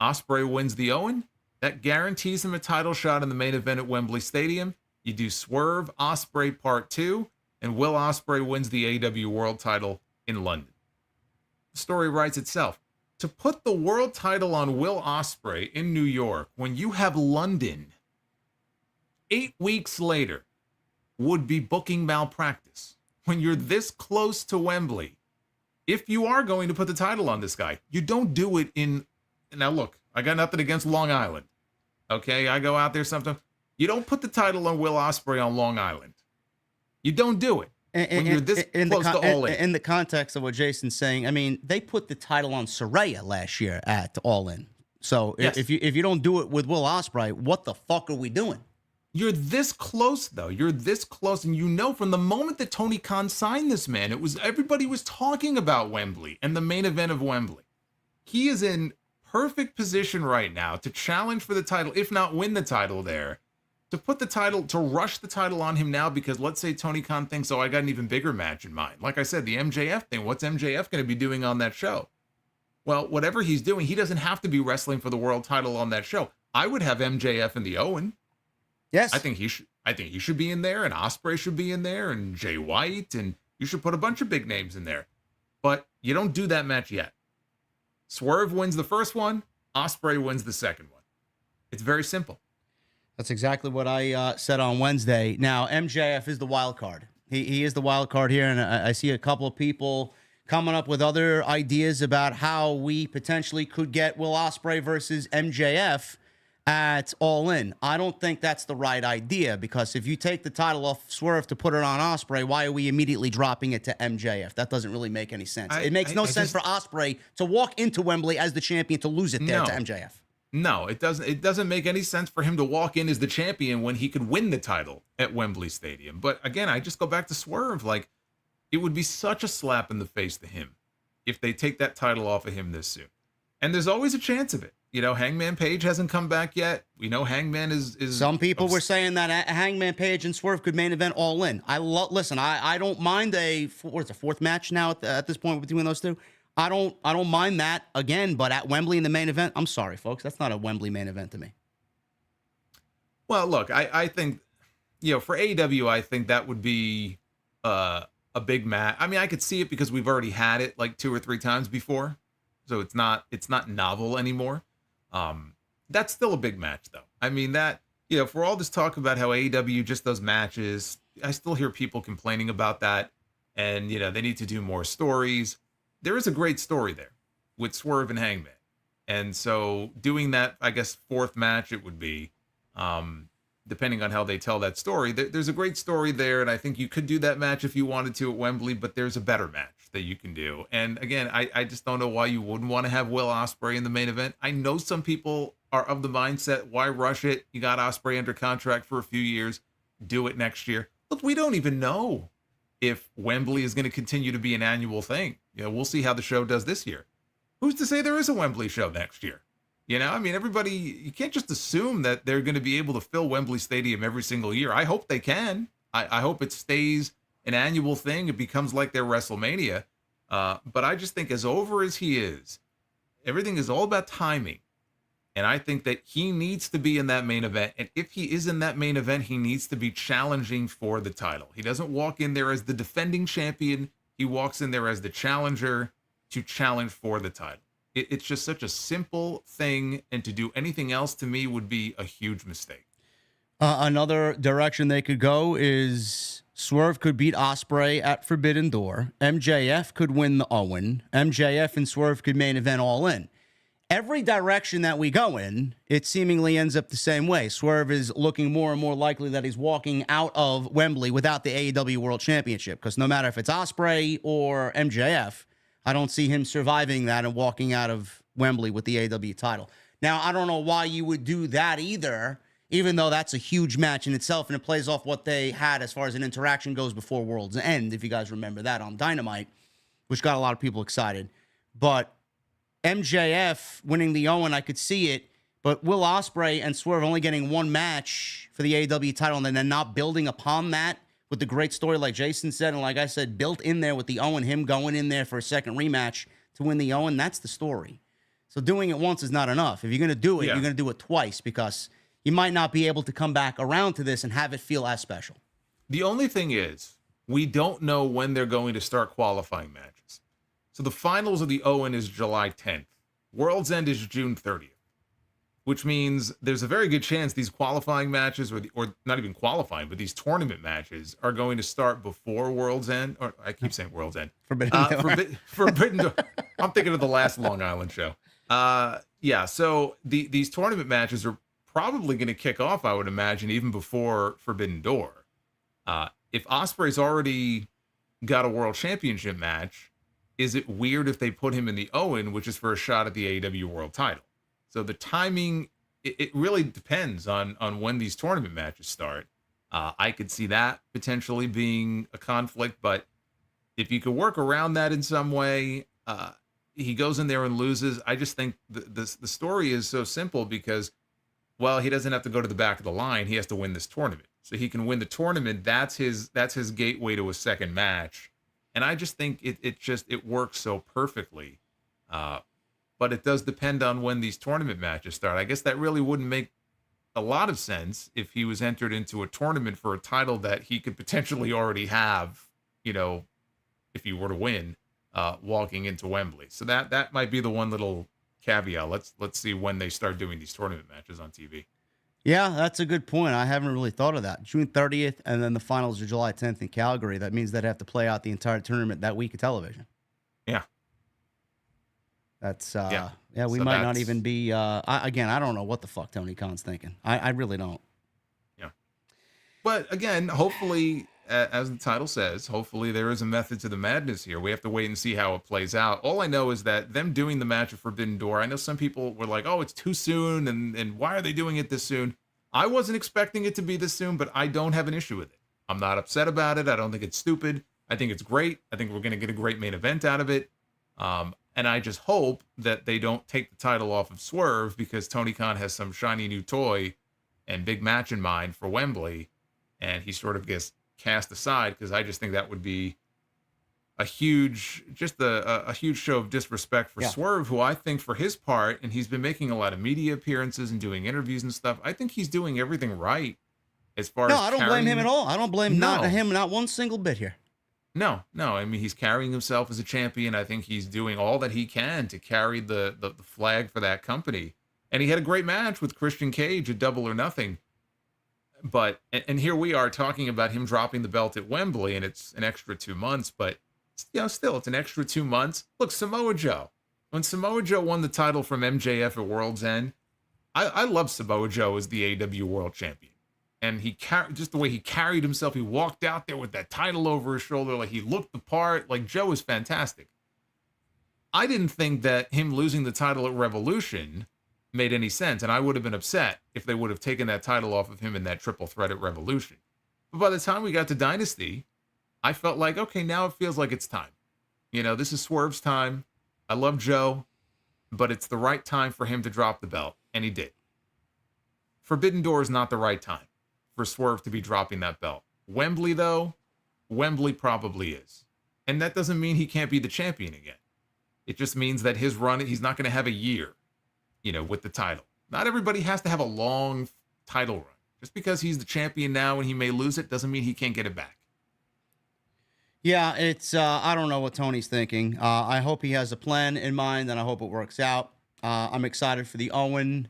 [SPEAKER 2] Ospreay wins the Owen. That guarantees him a title shot in the main event at Wembley Stadium. You do Swerve Ospreay Part 2, and Will Ospreay wins the AEW World title in London. The story writes itself. To put the world title on Will Ospreay in New York when you have London 8 weeks later would be booking malpractice. When you're this close to Wembley, if you are going to put the title on this guy, you don't do it in... Now look, I got nothing against Long Island. Okay, I go out there sometimes. You don't put the title on Will Ospreay on Long Island. You don't do it. When you're this close to All In.
[SPEAKER 1] In the context of what Jason's saying, I mean, they put the title on Saraya last year at All In. So
[SPEAKER 2] Yes.
[SPEAKER 1] if you don't do it with Will Ospreay, what the fuck are we doing?
[SPEAKER 2] You're this close, though. You're this close, and you know from the moment that Tony Khan signed this man, everybody was talking about Wembley and the main event of Wembley. He is in perfect position right now to challenge for the title, if not win the title there. To put the title, to rush the title on him now, because let's say Tony Khan thinks, oh, I got an even bigger match in mind. Like I said, the MJF thing, what's MJF going to be doing on that show? Well, whatever he's doing, he doesn't have to be wrestling for the world title on that show. I would have MJF in the Owen.
[SPEAKER 1] Yes.
[SPEAKER 2] I think he should be in there, and Ospreay should be in there, and Jay White, and you should put a bunch of big names in there. But you don't do that match yet. Swerve wins the first one, Ospreay wins the second one. It's very simple.
[SPEAKER 1] That's exactly what I said on Wednesday. Now, MJF is the wild card. He is the wild card here, and I see a couple of people coming up with other ideas about how we potentially could get Will Ospreay versus MJF at All In. I don't think that's the right idea, because if you take the title off Swerve to put it on Ospreay, why are we immediately dropping it to MJF? That doesn't really make any sense. It makes no sense for Ospreay to walk into Wembley as the champion to lose it there to MJF.
[SPEAKER 2] No, it doesn't. It doesn't make any sense for him to walk in as the champion when he could win the title at Wembley Stadium. But again, I just go back to Swerve. Like, it would be such a slap in the face to him if they take that title off of him this soon. And there's always a chance of it. You know, Hangman Page hasn't come back yet. We know Hangman is
[SPEAKER 1] Some people were saying that Hangman Page and Swerve could main event All In. Listen, I don't mind a fourth match now at this point between those two. I don't mind that again, but at Wembley in the main event, I'm sorry, folks, that's not a Wembley main event to me.
[SPEAKER 2] Well, look, I think, you know, for AEW, I think that would be a a big match. I mean, I could see it because we've already had it like 2 or 3 times before, so it's not novel anymore. That's still a big match, though. I mean, that, for all this talk about how AEW just does matches, I still hear people complaining about that, and they need to do more stories. There is a great story there with Swerve and Hangman, and so doing that, I guess 4th match it would be. Depending on how they tell that story, there's a great story there, and I think you could do that match if you wanted to at Wembley, but there's a better match that you can do. And again, I just don't know why you wouldn't want to have Will Ospreay in the main event. I know some people are of the mindset, why rush it? You got Ospreay under contract for a few years. Do it next year. Look, we don't even know if Wembley is going to continue to be an annual thing. We'll see how the show does this year. Who's to say there is a Wembley show next year? I mean, everybody, you can't just assume that they're going to be able to fill Wembley Stadium every single year. I hope they can. I hope it stays an annual thing. It becomes like their WrestleMania. But I just think as over as he is, everything is all about timing. And I think that he needs to be in that main event. And if he is in that main event, he needs to be challenging for the title. He doesn't walk in there as the defending champion. He walks in there as the challenger to challenge for the title. It's just such a simple thing, and to do anything else to me would be a huge mistake.
[SPEAKER 1] Another direction they could go is Swerve could beat Ospreay at Forbidden Door. MJF could win the Owen. MJF and Swerve could main event All In. Every direction that we go in, it seemingly ends up the same way. Swerve is looking more and more likely that he's walking out of Wembley without the AEW World Championship, because no matter if it's Ospreay or MJF, I don't see him surviving that and walking out of Wembley with the AEW title. Now, I don't know why you would do that either, even though that's a huge match in itself, and it plays off what they had as far as an interaction goes before World's End, if you guys remember that on Dynamite, which got a lot of people excited. But MJF winning the Owen, I could see it, but Will Ospreay and Swerve only getting one match for the AEW title and then not building upon that with the great story, like Jason said, and like I said, built in there with the Owen, him going in there for a second rematch to win the Owen, that's the story. So doing it once is not enough. If you're going to do it, you're going to do it twice, because you might not be able to come back around to this and have it feel as special.
[SPEAKER 2] The only thing is, we don't know when they're going to start qualifying matches. So the finals of the Owen is July 10th. World's End is June 30th. Which means there's a very good chance these qualifying matches, or not even qualifying, but these tournament matches are going to start before World's End. Or I keep saying World's End.
[SPEAKER 1] Forbidden Door.
[SPEAKER 2] Forbidden Door. I'm thinking of the last Long Island show. So these tournament matches are probably going to kick off, I would imagine, even before Forbidden Door. If Ospreay's already got a world championship match, is it weird if they put him in the Owen, which is for a shot at the AEW world title? So the timing, it really depends on when these tournament matches start. I could see that potentially being a conflict, but if you could work around that in some way, he goes in there and loses. I just think the story is so simple because, well, he doesn't have to go to the back of the line. He has to win this tournament. So he can win the tournament. That's his gateway to a second match. And I just think it works so perfectly. But it does depend on when these tournament matches start. I guess that really wouldn't make a lot of sense if he was entered into a tournament for a title that he could potentially already have, if he were to win, walking into Wembley. So that might be the one little caveat. Let's see when they start doing these tournament matches on TV.
[SPEAKER 1] Yeah, that's a good point. I haven't really thought of that. June 30th, and then the finals are July 10th in Calgary. That means they'd have to play out the entire tournament that week of television.
[SPEAKER 2] Yeah.
[SPEAKER 1] That's we might not even be I don't know what the fuck Tony Khan's thinking. I really don't.
[SPEAKER 2] Yeah. But again, hopefully, as the title says, hopefully there is a method to the madness here. We have to wait and see how it plays out. All I know is that them doing the match of Forbidden Door, I know some people were like, oh, it's too soon, and why are they doing it this soon? I wasn't expecting it to be this soon, but I don't have an issue with it. I'm not upset about it. I don't think it's stupid. I think it's great. I think we're going to get a great main event out of it. And I just hope that they don't take the title off of Swerve because Tony Khan has some shiny new toy and big match in mind for Wembley, and he sort of gets cast aside, because I just think that would be a huge show of disrespect for Swerve, who I think for his part, and he's been making a lot of media appearances and doing interviews and stuff, I think he's doing everything right as far as
[SPEAKER 1] I don't blame him at all. I don't blame him, not one single bit here.
[SPEAKER 2] No. I mean, he's carrying himself as a champion. I think he's doing all that he can to carry the flag for that company. And he had a great match with Christian Cage at Double or Nothing. But, and here we are talking about him dropping the belt at Wembley, and it's an extra 2 months, but, still, it's an extra 2 months. Look, Samoa Joe. When Samoa Joe won the title from MJF at World's End, I love Samoa Joe as the AEW World Champion. And just the way he carried himself, he walked out there with that title over his shoulder, like he looked the part, like Joe is fantastic. I didn't think that him losing the title at Revolution made any sense, and I would have been upset if they would have taken that title off of him in that triple threat at Revolution. But by the time we got to Dynasty, I felt like, okay, now it feels like it's time. This is Swerve's time. I love Joe, but it's the right time for him to drop the belt, and he did. Forbidden Door is not the right time for Swerve to be dropping that belt. Wembley, though, Wembley probably is. And that doesn't mean he can't be the champion again. It just means that his run, he's not going to have a year, with the title. Not everybody has to have a long title run. Just because he's the champion now and he may lose it doesn't mean he can't get it back.
[SPEAKER 1] Yeah, it's, I don't know what Tony's thinking. I hope he has a plan in mind, and I hope it works out. I'm excited for the Owen.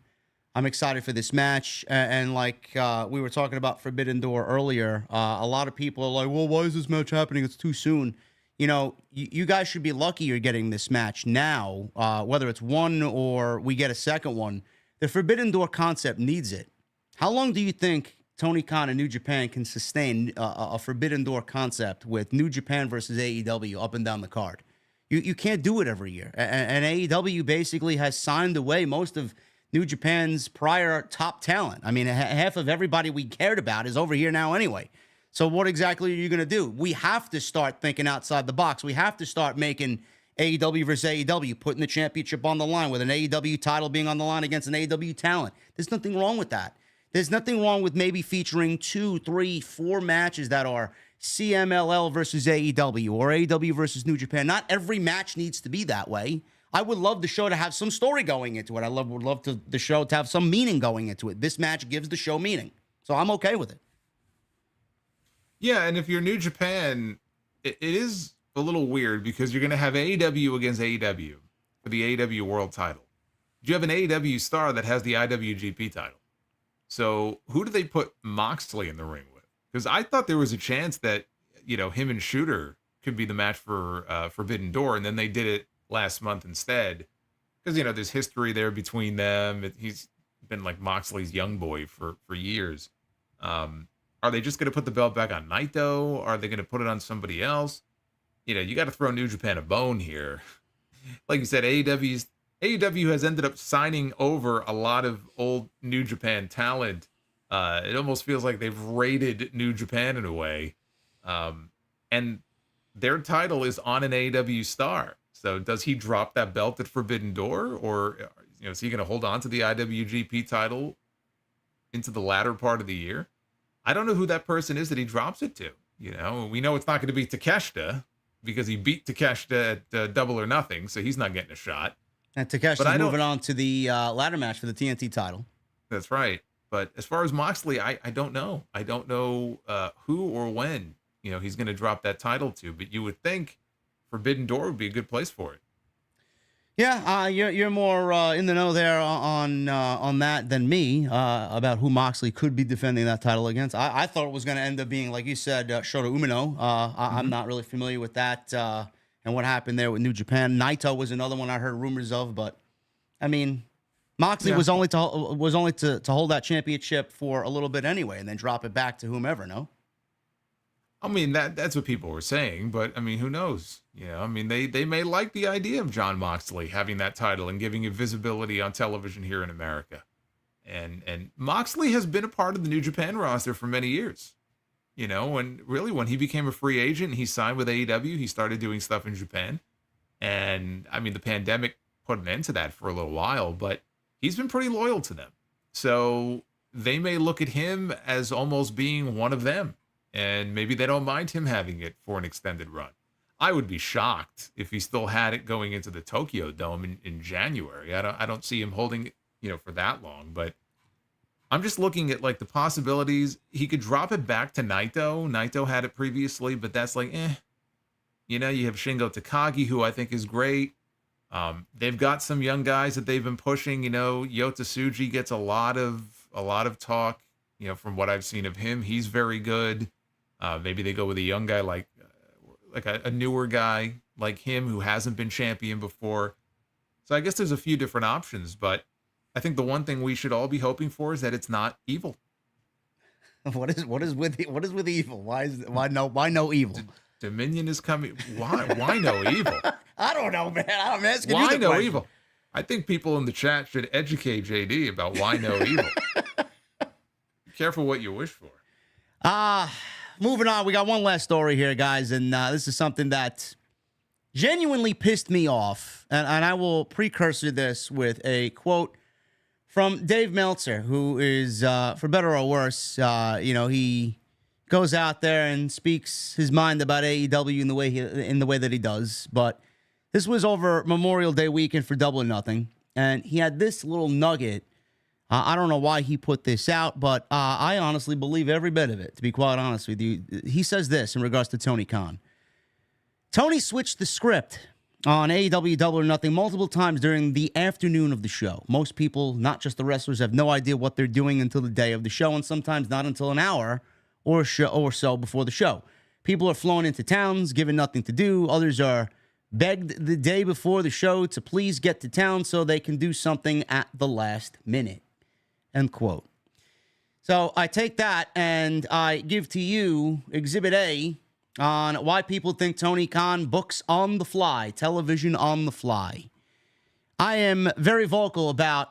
[SPEAKER 1] I'm excited for this match. And like we were talking about Forbidden Door earlier, a lot of people are like, well, why is this match happening? It's too soon. You guys should be lucky you're getting this match now, whether it's one or we get a second one. The Forbidden Door concept needs it. How long do you think Tony Khan and New Japan can sustain a Forbidden Door concept with New Japan versus AEW up and down the card? You can't do it every year. And AEW basically has signed away most of New Japan's prior top talent. I mean, half of everybody we cared about is over here now anyway. So what exactly are you going to do? We have to start thinking outside the box. We have to start making AEW versus AEW, putting the championship on the line with an AEW title being on the line against an AEW talent. There's nothing wrong with that. There's nothing wrong with maybe featuring 2, 3, 4 matches that are CMLL versus AEW or AEW versus New Japan. Not every match needs to be that way. I would love the show to have some story going into it. Would love the show to have some meaning going into it. This match gives the show meaning. So I'm okay with it.
[SPEAKER 2] Yeah, and if you're New Japan, it is a little weird because you're going to have AEW against AEW for the AEW World title. You have an AEW star that has the IWGP title. So who do they put Moxley in the ring with? Because I thought there was a chance that, him and Shooter could be the match for Forbidden Door, and then they did it last month instead. Because, there's history there between them. He's been like Moxley's young boy for years. Are they just going to put the belt back on Naito? Are they going to put it on somebody else? You got to throw New Japan a bone here. Like you said, AEW has ended up signing over a lot of old New Japan talent. It almost feels like they've raided New Japan in a way. And their title is on an AEW star. So does he drop that belt at Forbidden Door? Or is he going to hold on to the IWGP title into the latter part of the year? I don't know who that person is that he drops it to. We know it's not going to be Takeshita because he beat Takeshita at Double or Nothing, so he's not getting a shot.
[SPEAKER 1] And Takeshita's moving on to the ladder match for the TNT title.
[SPEAKER 2] That's right. But as far as Moxley, I don't know. I don't know who or when he's going to drop that title to. But you would think Forbidden Door would be a good place for it.
[SPEAKER 1] Yeah, you're more in the know there on that than me about who Moxley could be defending that title against. I thought it was going to end up being, like you said, Shota Umino. I'm not really familiar with that and what happened there with New Japan. Naito was another one I heard rumors of, but I mean, Moxley was only to hold that championship for a little bit anyway, and then drop it back to whomever. No.
[SPEAKER 2] I mean, that's what people were saying, but I mean, who knows? They may like the idea of Jon Moxley having that title and giving it visibility on television here in America. And Moxley has been a part of the New Japan roster for many years. And really when he became a free agent and he signed with AEW, he started doing stuff in Japan. And I mean, the pandemic put an end to that for a little while, but he's been pretty loyal to them. So they may look at him as almost being one of them. And maybe they don't mind him having it for an extended run. I would be shocked if he still had it going into the Tokyo Dome in January. I don't see him holding it, for that long. But I'm just looking at like the possibilities. He could drop it back to Naito. Naito had it previously, but that's like, You know, you have Shingo Takagi, who I think is great. They've got some young guys that they've been pushing. You know, Yota Tsuji gets a lot of talk. You know, from what I've seen of him, he's very good. Maybe they go with a young guy like a newer guy like him who hasn't been champion before. So I guess there's a few different options, but I think the one thing we should all be hoping for is that it's not evil.
[SPEAKER 1] What is with evil? Why no evil?
[SPEAKER 2] Dominion is coming. Why no evil?
[SPEAKER 1] I don't know, man. I'm asking
[SPEAKER 2] why
[SPEAKER 1] you the
[SPEAKER 2] no
[SPEAKER 1] question.
[SPEAKER 2] Evil? I think people in the chat should educate JD about why no evil. Be careful what you wish for.
[SPEAKER 1] Moving on. We got one last story here, guys, and this is something that genuinely pissed me off, and I will precursor this with a quote from Dave Meltzer, who is, for better or worse, he goes out there and speaks his mind about AEW in the way that he does. But this was over Memorial Day weekend for Double or Nothing, and he had this little nugget. I don't know why he put this out, but I honestly believe every bit of it, to be quite honest with you. He says this in regards to Tony Khan. Tony switched the script on AEW Double or Nothing multiple times during the afternoon of the show. Most people, not just the wrestlers, have no idea what they're doing until the day of the show, and sometimes not until an hour or so before the show. People are flown into towns, given nothing to do. Others are begged the day before the show to please get to town so they can do something at the last minute. End quote. So I take that and I give to you Exhibit A on why people think Tony Khan books on the fly, television on the fly. I am very vocal about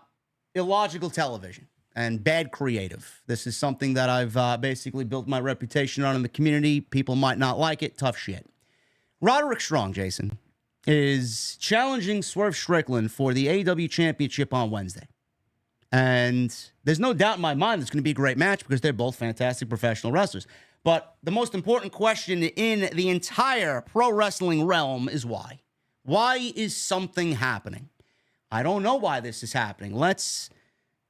[SPEAKER 1] illogical television and bad creative. This is something that I've basically built my reputation on in the community. People might not like it. Tough shit. Roderick Strong, Jason, is challenging Swerve Strickland for the AEW Championship on Wednesday. And there's no doubt in my mind it's going to be a great match because they're both fantastic professional wrestlers. But the most important question in the entire pro wrestling realm is why. Why is something happening? I don't know why this is happening. Let's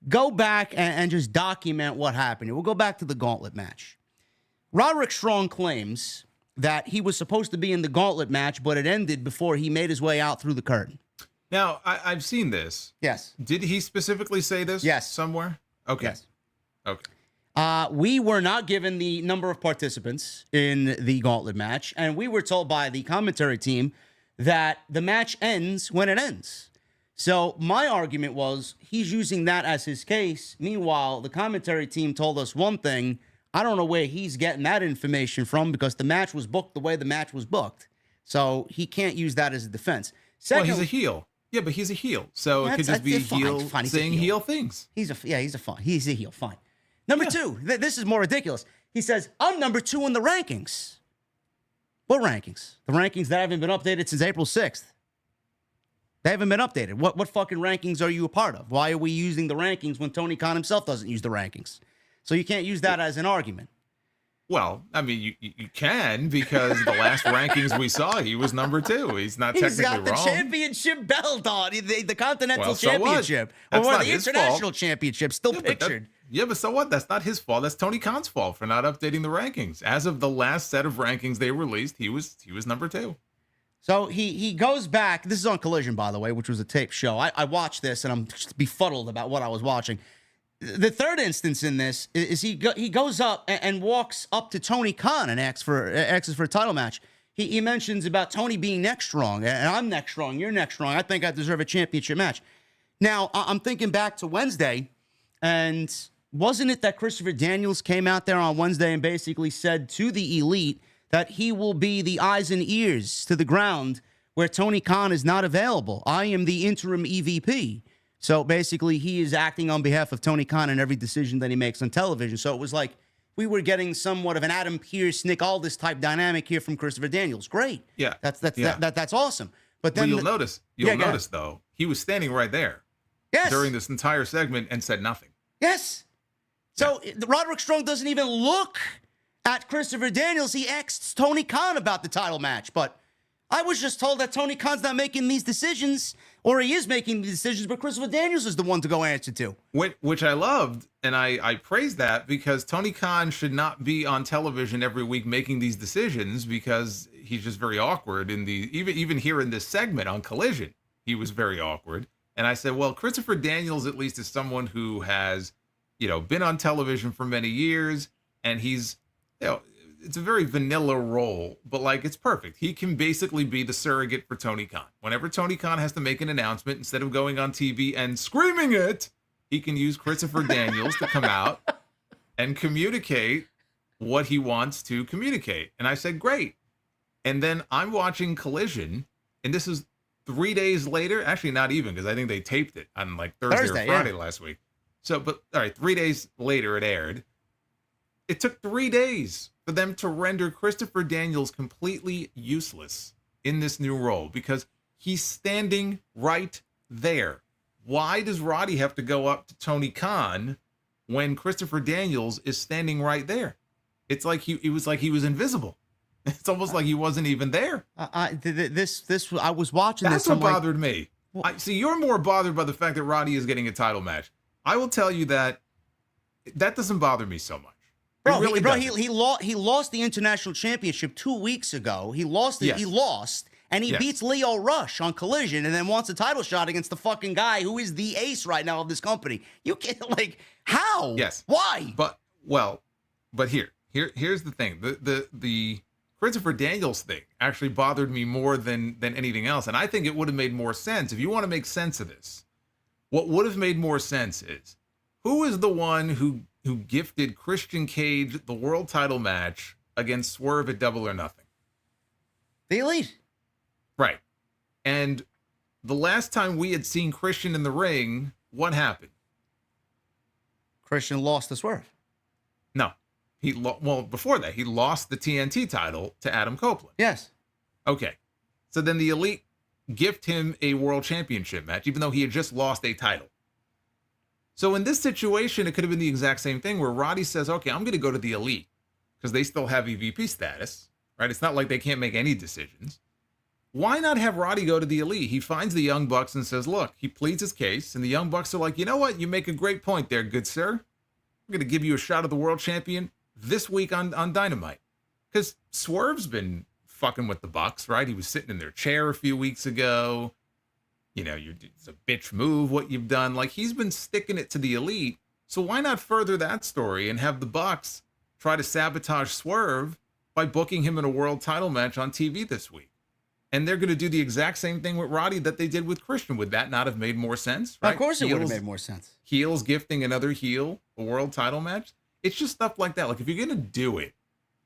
[SPEAKER 1] go back and just document what happened. We'll go back to the Gauntlet match. Roderick Strong claims that he was supposed to be in the Gauntlet match, but it ended before he made his way out through the curtain.
[SPEAKER 2] Now, I've seen this.
[SPEAKER 1] Yes.
[SPEAKER 2] Did he specifically say this?
[SPEAKER 1] Yes.
[SPEAKER 2] Somewhere? Okay.
[SPEAKER 1] Yes.
[SPEAKER 2] Okay.
[SPEAKER 1] We were not given the number of participants in the Gauntlet match, and we were told by the commentary team that the match ends when it ends. So my argument was he's using that as his case. Meanwhile, the commentary team told us one thing. I don't know where he's getting that information from because the match was booked the way the match was booked. So he can't use that as a defense.
[SPEAKER 2] Second, well, he's a heel. Yeah, but he's a heel. So it could just be a heel saying heel things.
[SPEAKER 1] He's a heel. Fine. Number two, this is more ridiculous. He says, I'm number 2 in the rankings. What rankings? The rankings that haven't been updated since April 6th. They haven't been updated. What fucking rankings are you a part of? Why are we using the rankings when Tony Khan himself doesn't use the rankings? So you can't use that as an argument.
[SPEAKER 2] Well, I mean, you can because the last rankings we saw, he was number 2. He's not technically wrong.
[SPEAKER 1] He's got the championship belt on, the Continental Championship. Or the International Championship, still pictured.
[SPEAKER 2] But so what? That's not his fault. That's Tony Khan's fault for not updating the rankings. As of the last set of rankings they released, he was number 2.
[SPEAKER 1] So he goes back. This is on Collision, by the way, which was a taped show. I watched this, and I'm just befuddled about what I was watching. The third instance in this is he goes up and walks up to Tony Khan and asks for a title match. He mentions about Tony being neck strong, and I'm neck strong, you're neck strong. I think I deserve a championship match. Now, I'm thinking back to Wednesday, and wasn't it that Christopher Daniels came out there on Wednesday and basically said to the Elite that he will be the eyes and ears to the ground where Tony Khan is not available? I am the interim EVP. So basically, he is acting on behalf of Tony Khan in every decision that he makes on television. So it was like we were getting somewhat of an Adam Pearce, Nick Aldis type dynamic here from Christopher Daniels. Great.
[SPEAKER 2] Yeah.
[SPEAKER 1] That's awesome. But then
[SPEAKER 2] you'll notice though, he was standing right there during this entire segment and said nothing.
[SPEAKER 1] Yes. So Roderick Strong doesn't even look at Christopher Daniels. He asks Tony Khan about the title match, but I was just told that Tony Khan's not making these decisions, or he is making the decisions, but Christopher Daniels is the one to go answer to.
[SPEAKER 2] Which I loved, and I praised that because Tony Khan should not be on television every week making these decisions because he's just very awkward in the even here in this segment on Collision, he was very awkward. And I said, well, Christopher Daniels at least is someone who has, been on television for many years, and he's, it's a very vanilla role, but like it's perfect. He can basically be the surrogate for Tony Khan. Whenever Tony Khan has to make an announcement, instead of going on TV and screaming it, he can use Christopher Daniels to come out and communicate what he wants to communicate. And I said, great. And then I'm watching Collision, and this is 3 days later. Actually, not even, because I think they taped it on like Thursday or Friday last week. So, but all right, 3 days later it aired. It took 3 days for them to render Christopher Daniels completely useless in this new role because he's standing right there. Why does Roddy have to go up to Tony Khan when Christopher Daniels is standing right there? It's like he was invisible. It's almost like he wasn't even there.
[SPEAKER 1] I was watching
[SPEAKER 2] That's
[SPEAKER 1] this.
[SPEAKER 2] What bothered me. See, you're more bothered by the fact that Roddy is getting a title match. I will tell you that doesn't bother me so much.
[SPEAKER 1] Bro, he lost the international championship 2 weeks ago. He lost it. Yes. He lost, and he beats Leo Rush on Collision, and then wants a title shot against the fucking guy who is the ace right now of this company. You can't how?
[SPEAKER 2] Yes.
[SPEAKER 1] Why?
[SPEAKER 2] But here's the thing. The Christopher Daniels thing actually bothered me more than anything else, and I think it would have made more sense if you want to make sense of this. What would have made more sense is who is the one who gifted Christian Cage the world title match against Swerve at Double or Nothing?
[SPEAKER 1] The Elite.
[SPEAKER 2] Right. And the last time we had seen Christian in the ring, what happened?
[SPEAKER 1] Christian lost the Swerve.
[SPEAKER 2] No. Before that, he lost the TNT title to Adam Copeland.
[SPEAKER 1] Yes.
[SPEAKER 2] Okay. So then the Elite gift him a world championship match, even though he had just lost a title. So in this situation, it could have been the exact same thing where Roddy says, okay, I'm going to go to the Elite because they still have EVP status, right? It's not like they can't make any decisions. Why not have Roddy go to the Elite? He finds the Young Bucks and says, look, he pleads his case. And the Young Bucks are like, you know what? You make a great point there, good sir. I'm going to give you a shot at the world champion this week on Dynamite. Because Swerve's been fucking with the Bucks, right? He was sitting in their chair a few weeks ago. It's a bitch move what you've done. Like, he's been sticking it to the Elite. So why not further that story and have the Bucks try to sabotage Swerve by booking him in a world title match on TV this week? And they're going to do the exact same thing with Roddy that they did with Christian. Would that not have made more sense? Right?
[SPEAKER 1] Of course it would have made more sense.
[SPEAKER 2] Heels gifting another heel a world title match. It's just stuff like that. Like, if you're going to do it,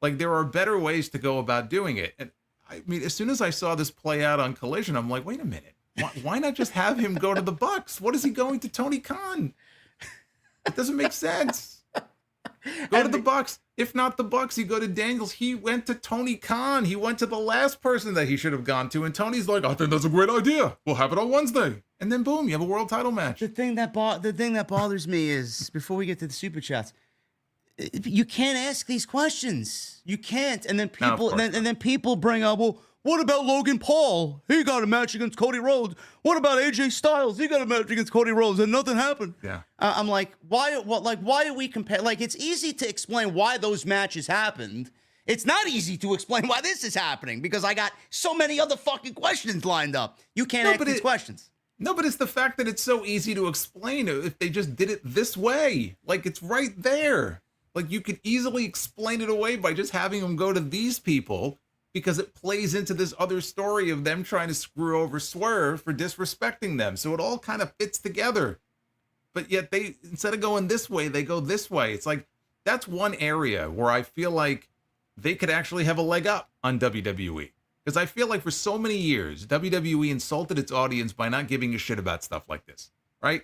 [SPEAKER 2] like, there are better ways to go about doing it. And I mean, as soon as I saw this play out on Collision, I'm like, wait a minute. Why not just have him go to the Bucks? What is he going to Tony Khan? It doesn't make sense. Go to the Bucks. If not the Bucks, you go to Daniels. He went to Tony Khan. He went to the last person that he should have gone to. And Tony's like, I think that's a great idea. We'll have it on Wednesday. And then boom, you have a world title match.
[SPEAKER 1] The thing that bothers me is, before we get to the super chats, you can't ask these questions. You can't. And then people bring up, well, what about Logan Paul? He got a match against Cody Rhodes. What about AJ Styles? He got a match against Cody Rhodes and nothing happened.
[SPEAKER 2] Yeah.
[SPEAKER 1] I'm like, why do we compare? Like, it's easy to explain why those matches happened. It's not easy to explain why this is happening because I got so many other fucking questions lined up. You can't ask these questions.
[SPEAKER 2] No, but it's the fact that it's so easy to explain if they just did it this way. Like, it's right there. Like, you could easily explain it away by just having them go to these people, because it plays into this other story of them trying to screw over Swerve for disrespecting them. So it all kind of fits together. But yet they, instead of going this way, they go this way. It's like, that's one area where I feel like they could actually have a leg up on WWE. Because I feel like for so many years, WWE insulted its audience by not giving a shit about stuff like this, right?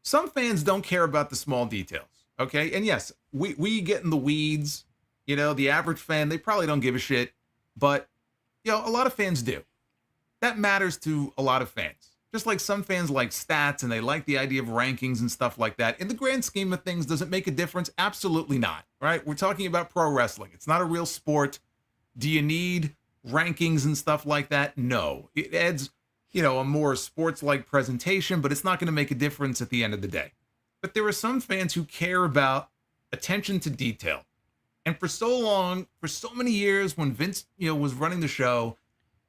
[SPEAKER 2] Some fans don't care about the small details, okay? And yes, we get in the weeds. The average fan, they probably don't give a shit. But, a lot of fans do. That matters to a lot of fans. Just like some fans like stats and they like the idea of rankings and stuff like that. In the grand scheme of things, does it make a difference? Absolutely not, right? We're talking about pro wrestling. It's not a real sport. Do you need rankings and stuff like that? No. It adds, a more sports-like presentation, but it's not going to make a difference at the end of the day. But there are some fans who care about attention to detail. And for so long, for so many years, when Vince, was running the show,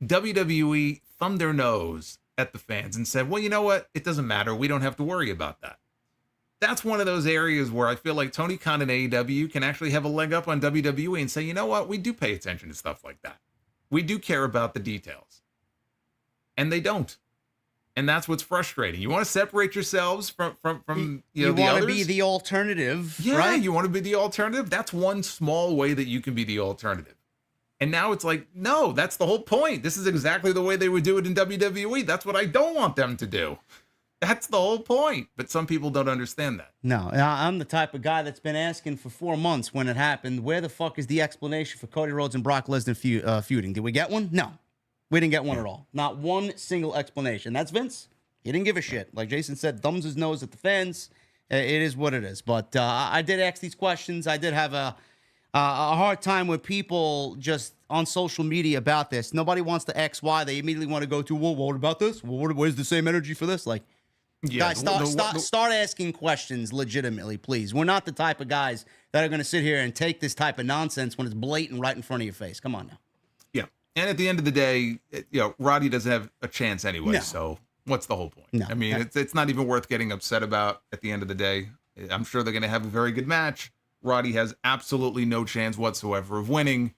[SPEAKER 2] WWE thumbed their nose at the fans and said, well, you know what? It doesn't matter. We don't have to worry about that. That's one of those areas where I feel like Tony Khan and AEW can actually have a leg up on WWE and say, you know what? We do pay attention to stuff like that. We do care about the details. And they don't. And that's what's frustrating. You want to separate yourselves from
[SPEAKER 1] you
[SPEAKER 2] the
[SPEAKER 1] want
[SPEAKER 2] others?
[SPEAKER 1] to be the alternative,
[SPEAKER 2] Yeah,
[SPEAKER 1] right?
[SPEAKER 2] you want to be the alternative. That's one small way that you can be the alternative. And now it's like, no, that's the whole point. This is exactly the way they would do it in WWE. That's what I don't want them to do. That's the whole point. But some people don't understand that.
[SPEAKER 1] No, I'm the type of guy that's been asking for 4 months when it happened, where the fuck is the explanation for Cody Rhodes and Brock Lesnar feuding? Did we get one? No. We didn't get one at all. Not one single explanation. That's Vince. He didn't give a shit. Like Jason said, thumbs his nose at the fans. It is what it is. But I did ask these questions. I did have a hard time with people just on social media about this. Nobody wants to X, Y. They immediately want to go to, well, what about this? Well, where's the same energy for this? Like,
[SPEAKER 2] Yeah,
[SPEAKER 1] guys, start asking questions legitimately, please. We're not the type of guys that are going to sit here and take this type of nonsense when it's blatant right in front of your face. Come on now.
[SPEAKER 2] Yeah. And at the end of the day, Roddy doesn't have a chance anyway.
[SPEAKER 1] No.
[SPEAKER 2] So what's the whole point?
[SPEAKER 1] No.
[SPEAKER 2] I mean, it's not even worth getting upset about at the end of the day. I'm sure they're going to have a very good match. Roddy has absolutely no chance whatsoever of winning.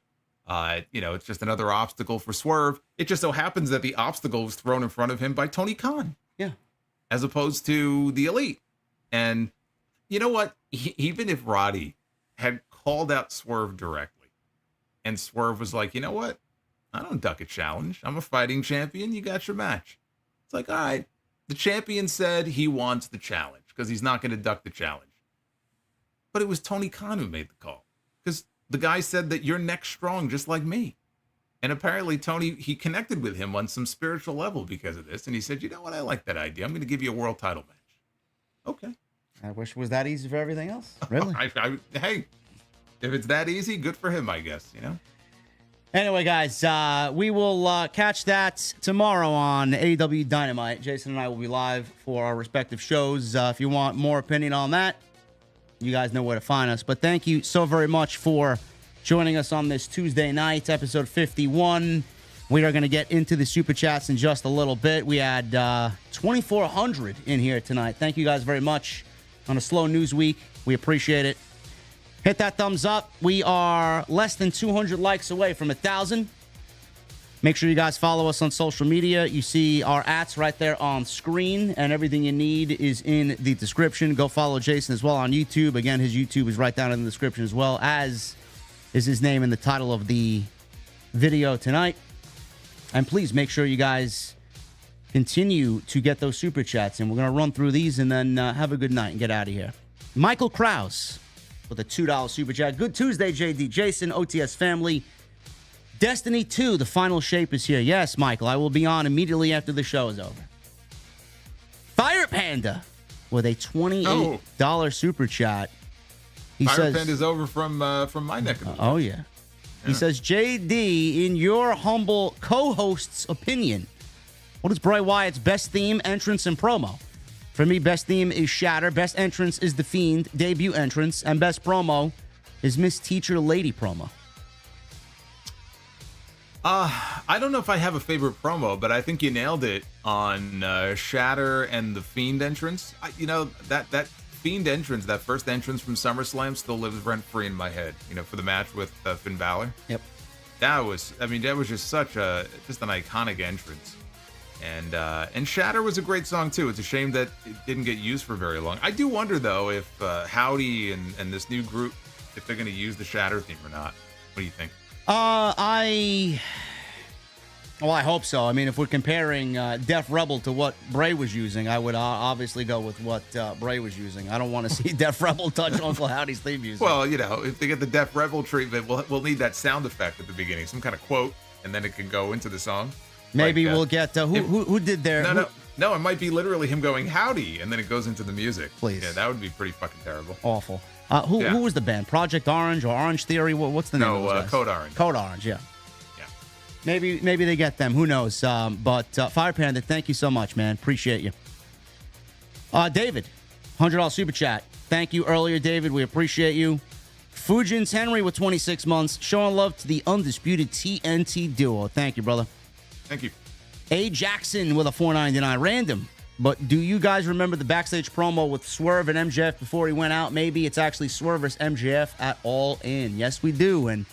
[SPEAKER 2] It's just another obstacle for Swerve. It just so happens that the obstacle was thrown in front of him by Tony Khan.
[SPEAKER 1] Yeah.
[SPEAKER 2] As opposed to the Elite. And you know what? Even if Roddy had called out Swerve directly and Swerve was like, you know what? I don't duck a challenge. I'm a fighting champion. You got your match. It's like, all right. The champion said he wants the challenge because he's not going to duck the challenge. But it was Tony Khan who made the call because the guy said that you're next strong just like me. And apparently Tony, he connected with him on some spiritual level because of this. And he said, you know what? I like that idea. I'm going to give you a world title match. Okay.
[SPEAKER 1] I wish it was that easy for everything else. Really?
[SPEAKER 2] Hey, if it's that easy, good for him, I guess,
[SPEAKER 1] Anyway, guys, we will catch that tomorrow on AEW Dynamite. Jason and I will be live for our respective shows. If you want more opinion on that, you guys know where to find us. But thank you so very much for joining us on this Tuesday night, episode 51. We are going to get into the Super Chats in just a little bit. We had 2,400 in here tonight. Thank you guys very much on a slow news week. We appreciate it. Hit that thumbs up. We are less than 200 likes away from 1,000. Make sure you guys follow us on social media. You see our ats right there on screen, and everything you need is in the description. Go follow Jason as well on YouTube. Again, his YouTube is right down in the description as well, as is his name in the title of the video tonight. And please make sure you guys continue to get those super chats, and we're going to run through these and then have a good night and get out of here. Michael Krause with a $2 super chat. Good Tuesday, JD, Jason, OTS family. Destiny 2, the final shape is here. Yes, Michael, I will be on immediately after the show is over. Fire Panda with a $28 super chat. He
[SPEAKER 2] Fire
[SPEAKER 1] says,
[SPEAKER 2] Panda's over from my neck of the woods.
[SPEAKER 1] Oh, yeah. He says, JD, in your humble co-host's opinion, what is Bray Wyatt's best theme, entrance, and promo? For me, best theme is Shatter. Best entrance is The Fiend, debut entrance. And best promo is Miss Teacher Lady promo.
[SPEAKER 2] I don't know if I have a favorite promo, but I think you nailed it on Shatter and the Fiend entrance. That Fiend entrance, that first entrance from SummerSlam, still lives rent free in my head. For the match with Finn Balor.
[SPEAKER 1] Yep.
[SPEAKER 2] That was just an iconic entrance. And Shatter was a great song too. It's a shame that it didn't get used for very long. I do wonder though if Howdy and this new group, if they're going to use the Shatter theme or not. What do you think?
[SPEAKER 1] I hope so. I mean, if we're comparing Def Rebel to what Bray was using, I would obviously go with what Bray was using. I don't want to see Def Rebel touch Uncle Howdy's theme music.
[SPEAKER 2] Well, if they get the Def Rebel treatment, we'll need that sound effect at the beginning, some kind of quote, and then it can go into the song.
[SPEAKER 1] Maybe we'll get who did their
[SPEAKER 2] No, it might be literally him going howdy, and then it goes into the music.
[SPEAKER 1] Please,
[SPEAKER 2] yeah, that would be pretty fucking terrible.
[SPEAKER 1] Awful. Who was the band? Project Orange or Orange Theory? What's the name of those guys?
[SPEAKER 2] Code Orange.
[SPEAKER 1] Code Orange, yeah. Maybe they get them. Who knows? But Fire Panda, thank you so much, man. Appreciate you. David, $100 super chat. Thank you earlier, David. We appreciate you. Fujin's Henry with 26 months, showing love to the undisputed TNT duo. Thank you, brother.
[SPEAKER 2] Thank you.
[SPEAKER 1] A. Jackson with a $4.99 random. But do you guys remember the backstage promo with Swerve and MJF before he went out? Maybe it's actually Swerve versus MJF at All In. Yes, we do. And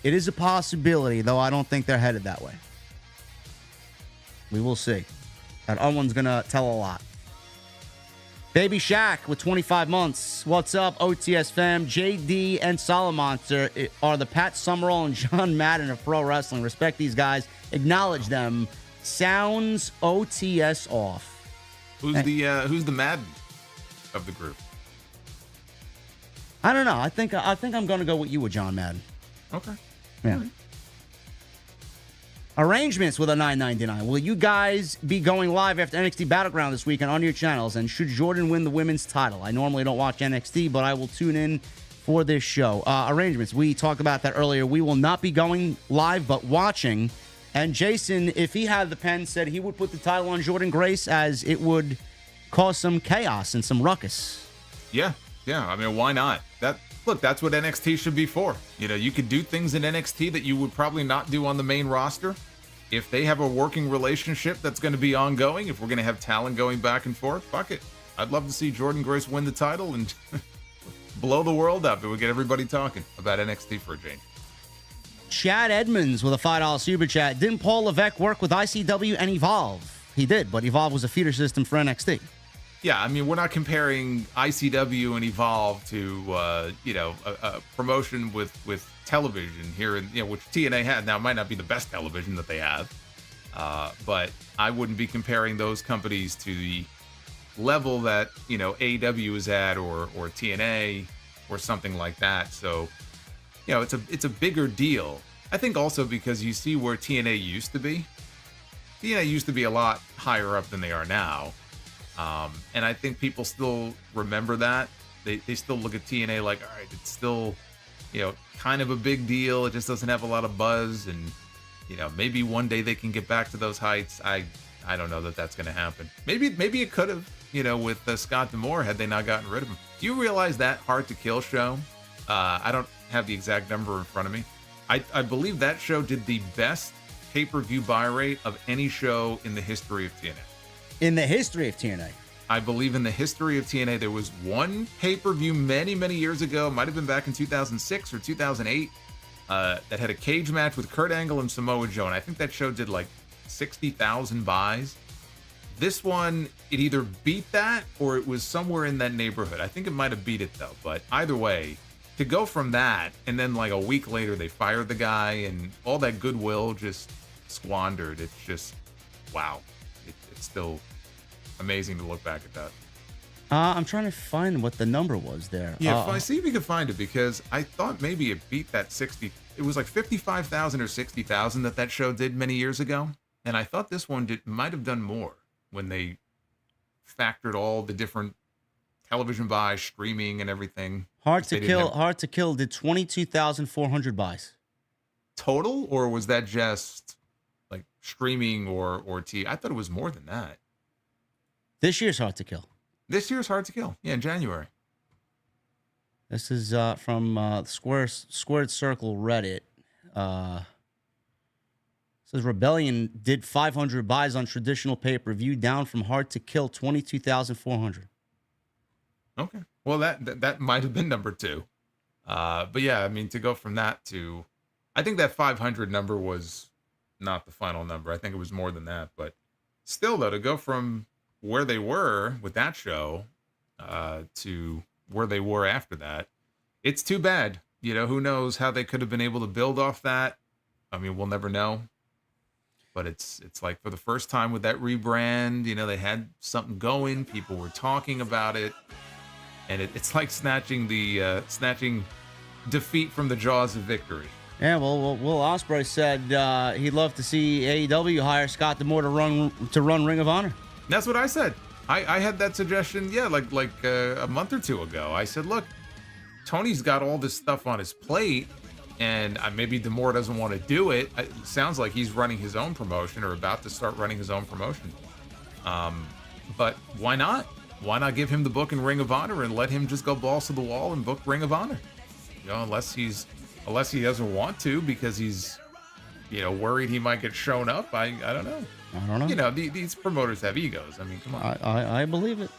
[SPEAKER 1] it is a possibility, though I don't think they're headed that way. We will see. That Owen's going to tell a lot. Baby Shaq with 25 months. What's up, OTS fam? JD and Solomonster are the Pat Summerall and John Madden of pro wrestling. Respect these guys. Acknowledge them. Sounds OTS off.
[SPEAKER 2] Who's the Madden of the group?
[SPEAKER 1] I don't know. I think I'm going to go with you with John Madden.
[SPEAKER 2] Okay.
[SPEAKER 1] Yeah. Right. Arrangements with a $9.99. Will you guys be going live after NXT Battleground this weekend on your channels? And should Jordynne win the women's title? I normally don't watch NXT, but I will tune in for this show. Arrangements. We talked about that earlier. We will not be going live, but watching. And Jason, if he had the pen, said he would put the title on Jordynne Grace as it would cause some chaos and some ruckus.
[SPEAKER 2] Yeah. I mean, why not? That's what NXT should be for. You know, you could do things in NXT that you would probably not do on the main roster. If they have a working relationship that's going to be ongoing, if we're going to have talent going back and forth, fuck it. I'd love to see Jordynne Grace win the title and blow the world up. It would get everybody talking about NXT for a change.
[SPEAKER 1] Chad Edmonds with a $5 super chat. Didn't Paul Levesque work with ICW and Evolve? He did, but Evolve was a feeder system for NXT.
[SPEAKER 2] Yeah, I mean, we're not comparing ICW and Evolve to, a promotion with television here, which TNA had. Now, it might not be the best television that they have, but I wouldn't be comparing those companies to the level that, AEW is at or TNA or something like that. So, it's a bigger deal. I think also because you see where TNA used to be. TNA used to be a lot higher up than they are now. And I think people still remember that. They still look at TNA like, all right, it's still, kind of a big deal. It just doesn't have a lot of buzz. And, maybe one day they can get back to those heights. I don't know that that's going to happen. Maybe it could have, with Scott D'Amore had they not gotten rid of him. Do you realize that Hard to Kill show? I don't have the exact number in front of me. I believe that show did the best pay-per-view buy rate of any show in the history of TNA.
[SPEAKER 1] In the history of TNA?
[SPEAKER 2] I believe in the history of TNA, there was one pay-per-view many, many years ago, might have been back in 2006 or 2008, that had a cage match with Kurt Angle and Samoa Joe, and I think that show did like 60,000 buys. This one, it either beat that or it was somewhere in that neighborhood. I think it might have beat it though, but either way, to go from that, and then like a week later they fired the guy, and all that goodwill just squandered. It's just, wow. It's still amazing to look back at that.
[SPEAKER 1] I'm trying to find what the number was there.
[SPEAKER 2] Yeah, see if you can find it, because I thought maybe it beat that 60. It was like 55,000 or 60,000 that show did many years ago, and I thought this one might have done more when they factored all the different television buys, streaming, and everything.
[SPEAKER 1] Hard to Kill did 22,400 buys
[SPEAKER 2] total, or was that just like streaming or TV? I thought it was more than that.
[SPEAKER 1] This year's Hard to Kill. Yeah, in January. This is from Squared Circle Reddit. Says Rebellion did 500 buys on traditional pay-per-view, down from Hard to Kill 22,400.
[SPEAKER 2] Okay. Well, that might have been number 2. But yeah, I mean, to go from that to, I think that 500 number was not the final number. I think it was more than that. But still, though, to go from where they were with that show to where they were after that, it's too bad. Who knows how they could have been able to build off that. I mean, we'll never know. But it's like, for the first time with that rebrand, they had something going. People were talking about it. And it's like snatching defeat from the jaws of victory.
[SPEAKER 1] Yeah, well, Will Ospreay said he'd love to see AEW hire Scott D'Amore to run Ring of Honor.
[SPEAKER 2] That's what I said. I had that suggestion, like a month or two ago. I said, look, Tony's got all this stuff on his plate, and maybe D'Amore doesn't want to do it. It sounds like he's running his own promotion or about to start running his own promotion. But why not? Why not give him the book in Ring of Honor and let him just go balls to the wall and book Ring of Honor? unless he doesn't want to because he's, worried he might get shown up. I don't know.
[SPEAKER 1] I don't know.
[SPEAKER 2] These promoters have egos. I mean, come on.
[SPEAKER 1] I believe it.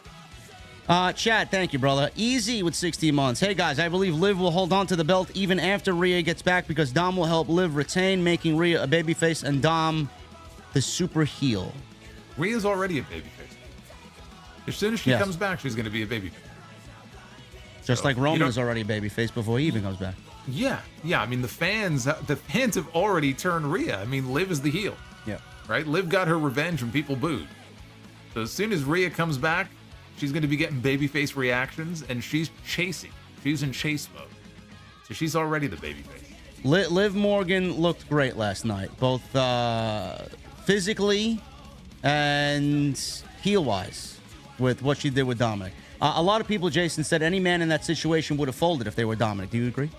[SPEAKER 1] Chad, thank you, brother. Easy with 16 months. Hey, guys, I believe Liv will hold on to the belt even after Rhea gets back because Dom will help Liv retain, making Rhea a babyface and Dom the super heel.
[SPEAKER 2] Rhea's already a babyface. As soon as she comes back, she's going to be a babyface.
[SPEAKER 1] Just like Roman is already a babyface before he even comes back.
[SPEAKER 2] Yeah. I mean, the fans have already turned Rhea. I mean, Liv is the heel.
[SPEAKER 1] Yeah.
[SPEAKER 2] Right? Liv got her revenge when people booed. So as soon as Rhea comes back, she's going to be getting babyface reactions, and she's chasing. She's in chase mode. So she's already the babyface.
[SPEAKER 1] Liv Morgan looked great last night, both physically and heel-wise, with what she did with Dominic. A lot of people, Jason, said any man in that situation would have folded if they were Dominic. Do you agree?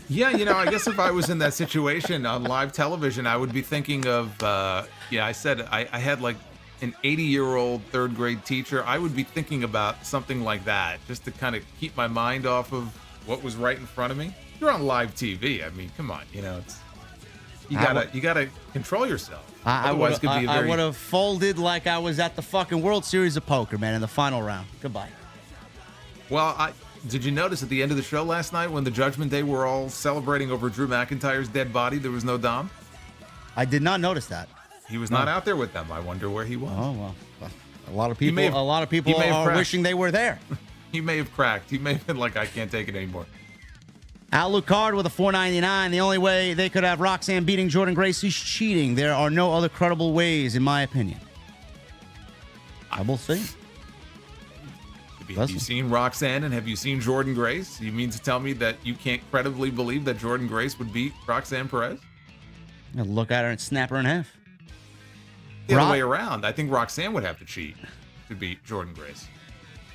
[SPEAKER 2] Yeah, I guess if I was in that situation on live television, I would be thinking of, I said I had like an 80-year-old third grade teacher. I would be thinking about something like that just to kind of keep my mind off of what was right in front of me. You're on live TV. I mean, come on, you gotta control yourself. Otherwise, it could be
[SPEAKER 1] I would have folded like I was at the fucking World Series of Poker, man, in the final round. Goodbye.
[SPEAKER 2] Well, did you notice at the end of the show last night when the Judgment Day were all celebrating over Drew McIntyre's dead body, there was no Dom?
[SPEAKER 1] I did not notice that.
[SPEAKER 2] He was not out there with them. I wonder where he was.
[SPEAKER 1] Oh well, a lot of people are wishing they were there.
[SPEAKER 2] He may have cracked. He may have been like, I can't take it anymore.
[SPEAKER 1] Al Lucard with a $4.99. The only way they could have Roxanne beating Jordynne Grace is cheating. There are no other credible ways, in my opinion. I will see.
[SPEAKER 2] Have you seen Roxanne and have you seen Jordynne Grace? You mean to tell me that you can't credibly believe that Jordynne Grace would beat Roxanne Perez?
[SPEAKER 1] I'll look at her and snap her in half.
[SPEAKER 2] The other way around. I think Roxanne would have to cheat to beat Jordynne Grace.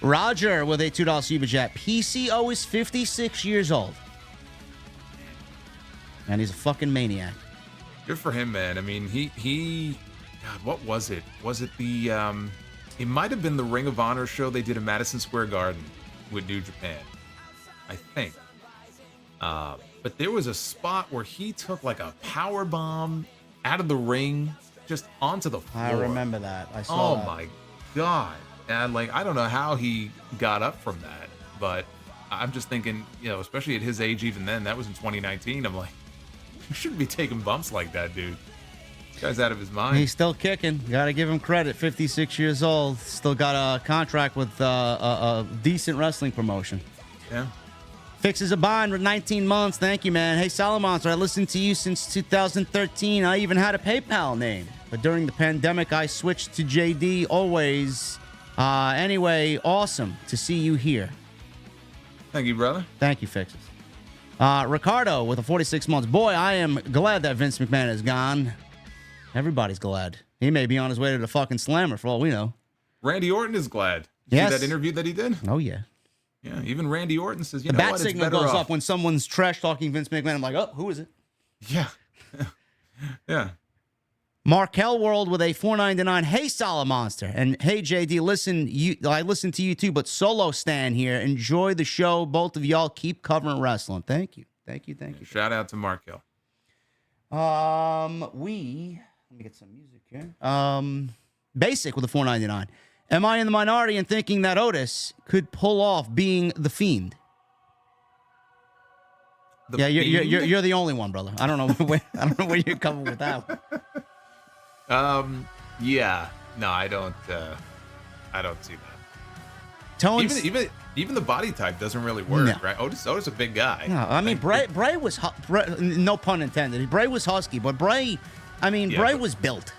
[SPEAKER 1] Roger with a $2 super chat. PCO is 56 years old. And he's a fucking maniac.
[SPEAKER 2] Good for him, man. I mean, God, what was it? Was it the, it might have been the Ring of Honor show they did in Madison Square Garden with New Japan. I think. But there was a spot where he took like a power bomb out of the ring just onto the floor.
[SPEAKER 1] I remember that. I saw that.
[SPEAKER 2] Oh my God. And I don't know how he got up from that, but I'm just thinking, especially at his age, even then, that was in 2019. I'm like, you shouldn't be taking bumps like that, dude. This guy's out of his mind.
[SPEAKER 1] He's still kicking. You got to give him credit. 56 years old. Still got a contract with a decent wrestling promotion.
[SPEAKER 2] Yeah.
[SPEAKER 1] Fixes a bind with 19 months. Thank you, man. Hey, Salamonster, I listened to you since 2013. I even had a PayPal name. But during the pandemic, I switched to JD always. Anyway, awesome to see you here.
[SPEAKER 2] Thank you, brother.
[SPEAKER 1] Thank you, Fixes. Ricardo with a 46 months. Boy, I am glad that Vince McMahon is gone. Everybody's glad. He may be on his way to the fucking Slammer for all we know.
[SPEAKER 2] Randy Orton is glad.
[SPEAKER 1] Yes.
[SPEAKER 2] See that interview that he did?
[SPEAKER 1] Oh, yeah.
[SPEAKER 2] Yeah, even Randy Orton says,
[SPEAKER 1] the bat signal goes up when someone's trash talking Vince McMahon. I'm like, oh, who is it?
[SPEAKER 2] Yeah. Yeah.
[SPEAKER 1] Markel World with a $4.99. Hey, Salamonster. And hey, JD, I listen to you too, but solo Stan here. Enjoy the show. Both of y'all keep covering wrestling. Thank you. Thank you.
[SPEAKER 2] Shout out to Markel.
[SPEAKER 1] Let me get some music here. Basic with a $4.99. Am I in the minority in thinking that Otis could pull off being the Fiend? You're the only one, brother. I don't know where you're coming with that one.
[SPEAKER 2] Yeah. No, I don't see that.
[SPEAKER 1] Tones,
[SPEAKER 2] even the body type doesn't really work, right? Otis a big guy.
[SPEAKER 1] No, I mean Bray was no pun intended. Bray was husky, but Bray was built.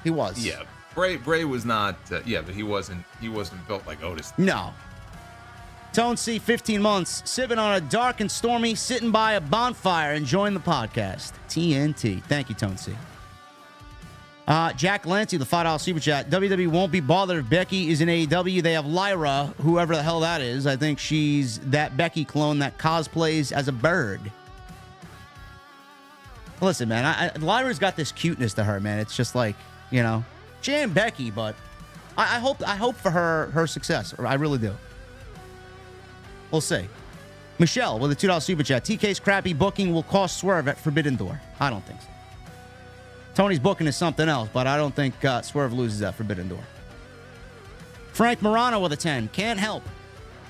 [SPEAKER 1] He was.
[SPEAKER 2] Yeah. Bray was not, but he wasn't built like Otis.
[SPEAKER 1] No. Tone C, 15 months, sipping on a dark and stormy, sitting by a bonfire, enjoying the podcast. TNT. Thank you, Tone C. Jack Lancy, the $5 super chat. WWE won't be bothered if Becky is in AEW. They have Lyra, whoever the hell that is. I think she's that Becky clone that cosplays as a bird. Listen, man, Lyra's got this cuteness to her, man. It's just like, she ain't Becky, but I hope for her success. I really do. We'll see. Michelle with a $2 super chat. TK's crappy booking will cost Swerve at Forbidden Door. I don't think so. Tony's booking is something else, but I don't think Swerve loses at Forbidden Door. Frank Morano with a 10. Can't help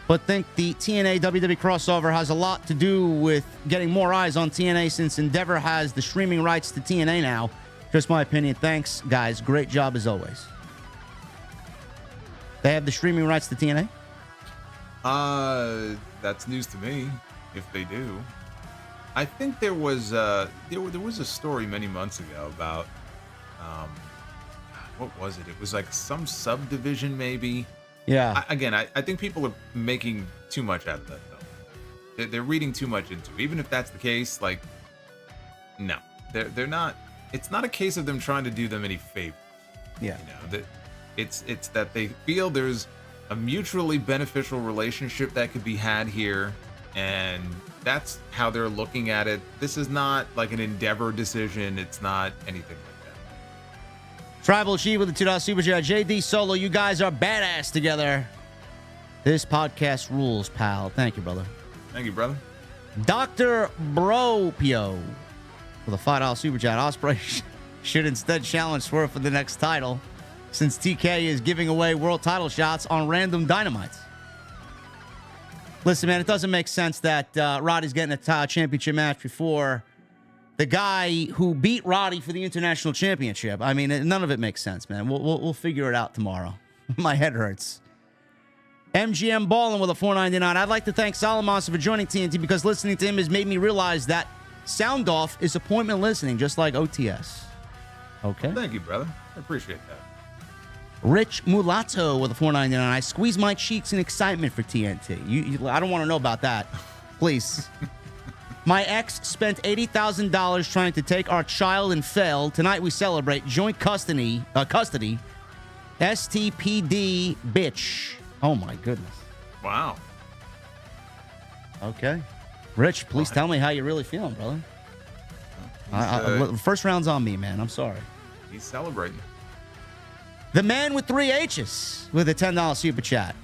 [SPEAKER 1] but think the TNA WWE crossover has a lot to do with getting more eyes on TNA since Endeavor has the streaming rights to TNA now. Just my opinion. Thanks, guys. Great job as always. They have the streaming rights to TNA?
[SPEAKER 2] That's news to me, if they do. I think there was a story many months ago about what was it? It was like some subdivision, maybe.
[SPEAKER 1] Yeah.
[SPEAKER 2] I think people are making too much out of that, though. They're reading too much into it. Even if that's the case, like, no, they're not. It's not a case of them trying to do them any favors.
[SPEAKER 1] Yeah.
[SPEAKER 2] You know, that it's that they feel there's a mutually beneficial relationship that could be had here, and that's how they're looking at it. This is not like an Endeavor decision. It's not anything like that.
[SPEAKER 1] Tribal G with a $2 super chat. JD Solo, you guys are badass together. This podcast rules, pal. Thank you, brother.
[SPEAKER 2] Thank you, brother.
[SPEAKER 1] Dr. Bropio with a $5 super chat. Ospreay should instead challenge Swerve for the next title, since TK is giving away world title shots on random dynamites. Listen, man, it doesn't make sense that Roddy's getting a championship match before the guy who beat Roddy for the international championship. I mean, none of it makes sense, man. We'll figure it out tomorrow. My head hurts. MGM Ballin with a $4.99. I'd like to thank Solomon for joining TNT because listening to him has made me realize that sound off is appointment listening, just like OTS. Okay.
[SPEAKER 2] Well, thank you, brother. I appreciate that.
[SPEAKER 1] Rich Mulatto with a $4.99. I squeeze my cheeks in excitement for TNT. I don't want to know about that. Please. My ex spent $80,000 trying to take our child and failed. Tonight we celebrate joint custody. STPD, bitch. Oh my goodness.
[SPEAKER 2] Wow.
[SPEAKER 1] Okay. Rich, please tell me how you're really feeling, brother. First round's on me, man. I'm sorry.
[SPEAKER 2] He's celebrating.
[SPEAKER 1] The man with 3 H's with a $10 super chat.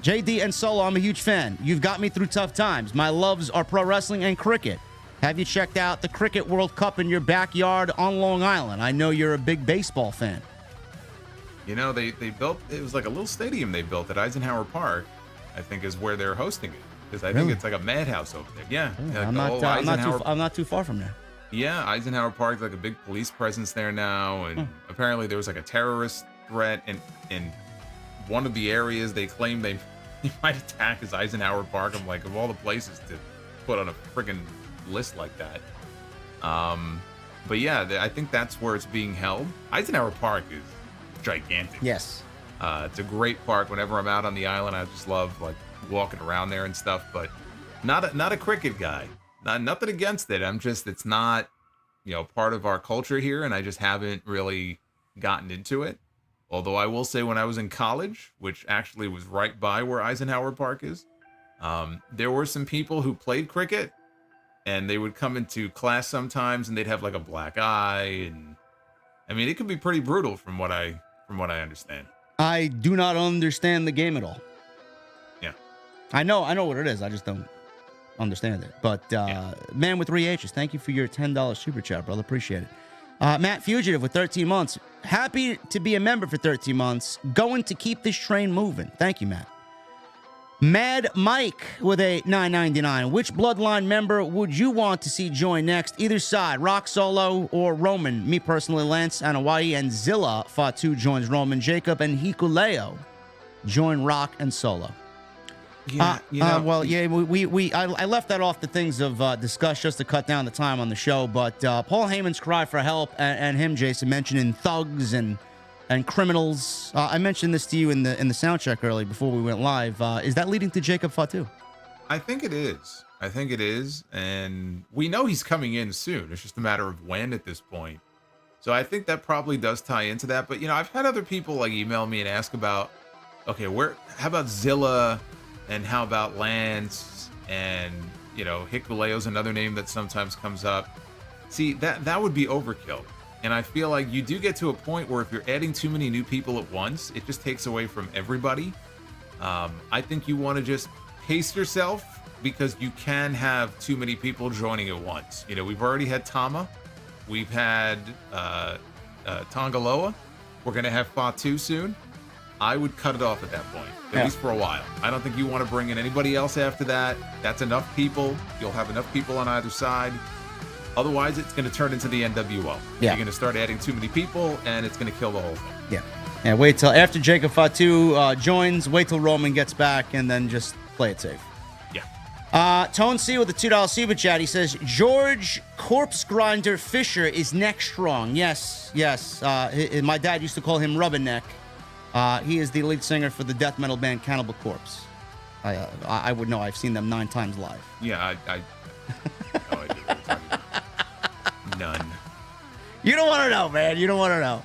[SPEAKER 1] JD and Solo, I'm a huge fan. You've got me through tough times. My loves are pro wrestling and cricket. Have you checked out the Cricket World Cup in your backyard on Long Island? I know you're a big baseball fan.
[SPEAKER 2] You know, they built, it was like a little stadium they built at Eisenhower Park, I think is where they're hosting it. Because I think it's like a madhouse over there. Yeah.
[SPEAKER 1] Like I'm not too far from there.
[SPEAKER 2] Yeah, Eisenhower Park's like a big police presence there now. And apparently there was like a terrorist threat in one of the areas they claim they might attack is Eisenhower Park. I'm like, of all the places to put on a freaking list like that. But yeah, I think that's where it's being held. Eisenhower Park is gigantic.
[SPEAKER 1] Yes.
[SPEAKER 2] It's a great park. Whenever I'm out on the island, I just love like walking around there and stuff, but not a cricket guy. Nothing against it. It's not, part of our culture here, and I just haven't really gotten into it. Although I will say when I was in college, which actually was right by where Eisenhower Park is, there were some people who played cricket, and they would come into class sometimes, and they'd have like a black eye, and I mean, it could be pretty brutal from what I understand.
[SPEAKER 1] I do not understand the game at all.
[SPEAKER 2] Yeah,
[SPEAKER 1] I know what it is. I just don't understand it. But man with 3 H's, thank you for your $10 super chat, brother. Appreciate it. Matt Fugitive with 13 months. Happy to be a member for 13 months. Going to keep this train moving. Thank you, Matt. Mad Mike with a $9.99. Which Bloodline member would you want to see join next? Either side, Rock Solo or Roman. Me personally, Lance Anoa'i and Zilla Fatu joins Roman. Jacob and Hikuleo join Rock and Solo.
[SPEAKER 2] Yeah,
[SPEAKER 1] I left that off the things of discuss just to cut down the time on the show. But Paul Heyman's cry for help and him, Jason, mentioning thugs and criminals. I mentioned this to you in the sound check earlier before we went live. Is that leading to Jacob Fatu?
[SPEAKER 2] I think it is. And we know he's coming in soon. It's just a matter of when at this point. So I think that probably does tie into that. But, I've had other people like email me and ask about, okay, how about Zilla? And how about Lance? And, Hikuleo's another name that sometimes comes up. See, that would be overkill. And I feel like you do get to a point where if you're adding too many new people at once, it just takes away from everybody. I think you want to just pace yourself because you can have too many people joining at once. You know, we've already had Tama, we've had Tongaloa, we're going to have Fatu soon. I would cut it off at that point, at least for a while. I don't think you want to bring in anybody else after that. That's enough people. You'll have enough people on either side. Otherwise, it's going to turn into the NWO.
[SPEAKER 1] Yeah.
[SPEAKER 2] You're going to start adding too many people, and it's going to kill the whole thing.
[SPEAKER 1] Yeah. And wait till after Jacob Fatu joins, wait till Roman gets back, and then just play it safe.
[SPEAKER 2] Yeah.
[SPEAKER 1] Tone C with a $2 super chat. He says, George Corpse Grinder Fisher is neck strong. Yes. My dad used to call him Rubberneck. He is the lead singer for the death metal band Cannibal Corpse. I would know. I've seen them 9 times live.
[SPEAKER 2] Yeah, I no idea what you're talking about. None.
[SPEAKER 1] You don't want to know, man. You don't want to know.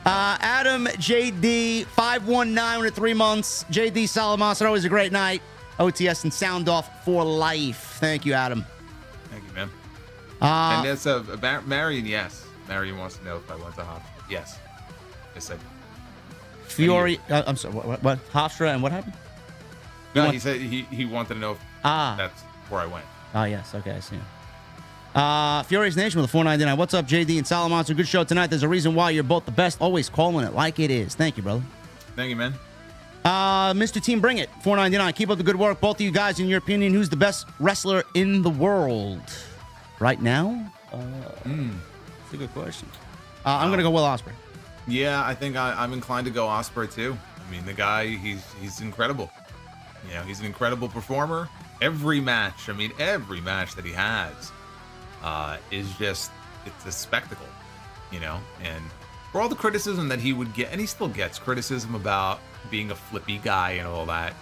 [SPEAKER 1] Adam JD 519 with 3 months. JD Salamas, always a great night. OTS and sound off for life. Thank you, Adam.
[SPEAKER 2] Thank you, man. And that's Marion. Yes, Marion wants to know if I went to Hofstra. Yes, I did.
[SPEAKER 1] Fiore. I'm sorry. What? Hofstra and what happened?
[SPEAKER 2] No, he said he wanted to know if that's where I went.
[SPEAKER 1] Oh yes. Okay, I see. Furious Nation with a $4.99. What's up, JD and Salamonster? Good show tonight. There's a reason why you're both the best. Always calling it like it is. Thank you, brother.
[SPEAKER 2] Thank you, man.
[SPEAKER 1] Mr. Team Bring It, $4.99. Keep up the good work. Both of you guys, in your opinion, who's the best wrestler in the world right now? That's a good question. I'm going to go Will Ospreay.
[SPEAKER 2] Yeah, I think I'm inclined to go Ospreay, too. I mean, the guy, he's incredible. You know, he's an incredible performer. Every match that he has is just, it's a spectacle, you know? And for all the criticism that he would get, and he still gets criticism about being a flippy guy and all that,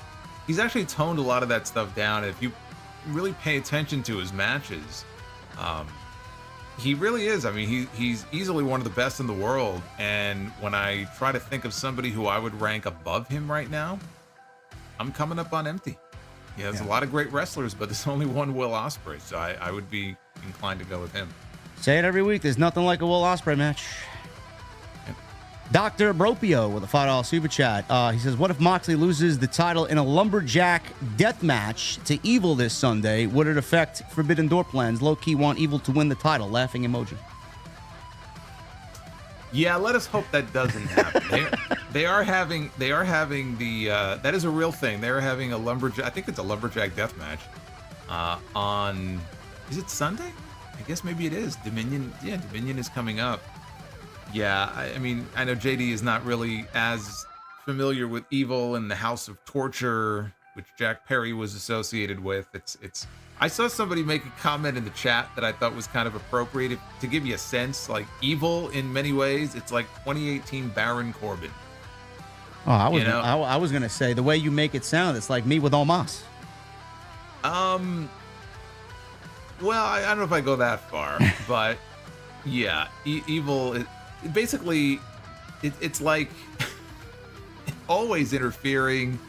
[SPEAKER 2] he's actually toned a lot of that stuff down. And if you really pay attention to his matches, he really is. I mean, he's easily one of the best in the world. And when I try to think of somebody who I would rank above him right now, I'm coming up on empty. Yeah, there's a lot of great wrestlers, but there's only one Will Ospreay, so I would be inclined to go with him.
[SPEAKER 1] Say it every week. There's nothing like a Will Ospreay match.
[SPEAKER 2] Yep.
[SPEAKER 1] Dr. Bropio with a $5 super chat. He says, what if Moxley loses the title in a lumberjack death match to Evil this Sunday? Would it affect Forbidden Door plans? Low-key want Evil to win the title. Laughing emoji.
[SPEAKER 2] Yeah, let us hope that doesn't happen. They are having the that is a real thing. They're having a lumberjack. I think it's a lumberjack death match on. Is it Sunday? I guess maybe it is. Dominion. Yeah, Dominion is coming up. Yeah, I mean, I know JD is not really as familiar with Evil and the House of Torture, which Jack Perry was associated with. It's. I saw somebody make a comment in the chat that I thought was kind of appropriate to give you a sense. Like, Evil, in many ways, it's like 2018 Baron Corbin.
[SPEAKER 1] Oh, I was gonna say the way you make it sound, it's like me with Omos.
[SPEAKER 2] Well, I don't know if I go that far, but yeah, Evil. Basically, it's like always interfering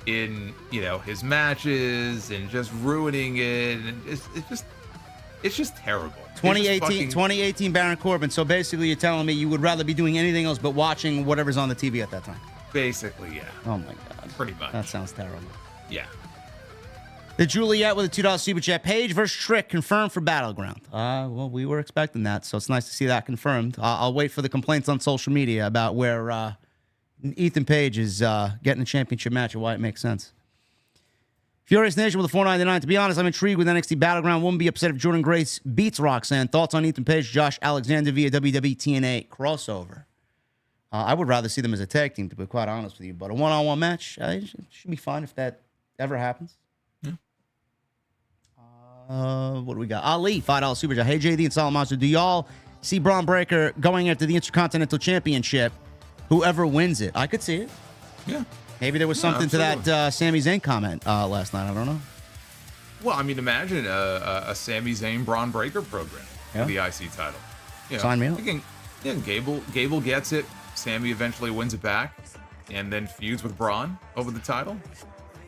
[SPEAKER 2] in, you know, his matches and just ruining it, and it's just terrible.
[SPEAKER 1] 2018 Baron Corbin. So basically, you're telling me you would rather be doing anything else but watching whatever's on the TV at that time.
[SPEAKER 2] Basically, yeah.
[SPEAKER 1] Oh my God.
[SPEAKER 2] Pretty much.
[SPEAKER 1] That sounds terrible.
[SPEAKER 2] Yeah.
[SPEAKER 1] The Juliet with a $2 super chat. Page versus Trick confirmed for Battleground. Well, we were expecting that, so it's nice to see that confirmed. I'll wait for the complaints on social media about where Ethan Page is getting a championship match and why it makes sense. Furious Nation with a $4.99. To be honest, I'm intrigued with NXT Battleground. Wouldn't be upset if Jordynne Grace beats Roxanne. Thoughts on Ethan Page, Josh Alexander via WWE TNA crossover? I would rather see them as a tag team, to be quite honest with you. But a one-on-one match, it should be fine if that ever happens.
[SPEAKER 2] Yeah.
[SPEAKER 1] What do we got? Ali, $5 super chat. Hey, JD and Solid Monster, do y'all see Braun Breaker going after the Intercontinental Championship? Whoever wins it. I could see it.
[SPEAKER 2] Yeah.
[SPEAKER 1] Maybe there was something to that Sami Zayn comment last night. I don't know.
[SPEAKER 2] Well, I mean, imagine a Sami Zayn Braun Breaker program for the IC title. You know,
[SPEAKER 1] sign me up.
[SPEAKER 2] Thinking, Gable gets it. Sami eventually wins it back, and then feuds with Braun over the title.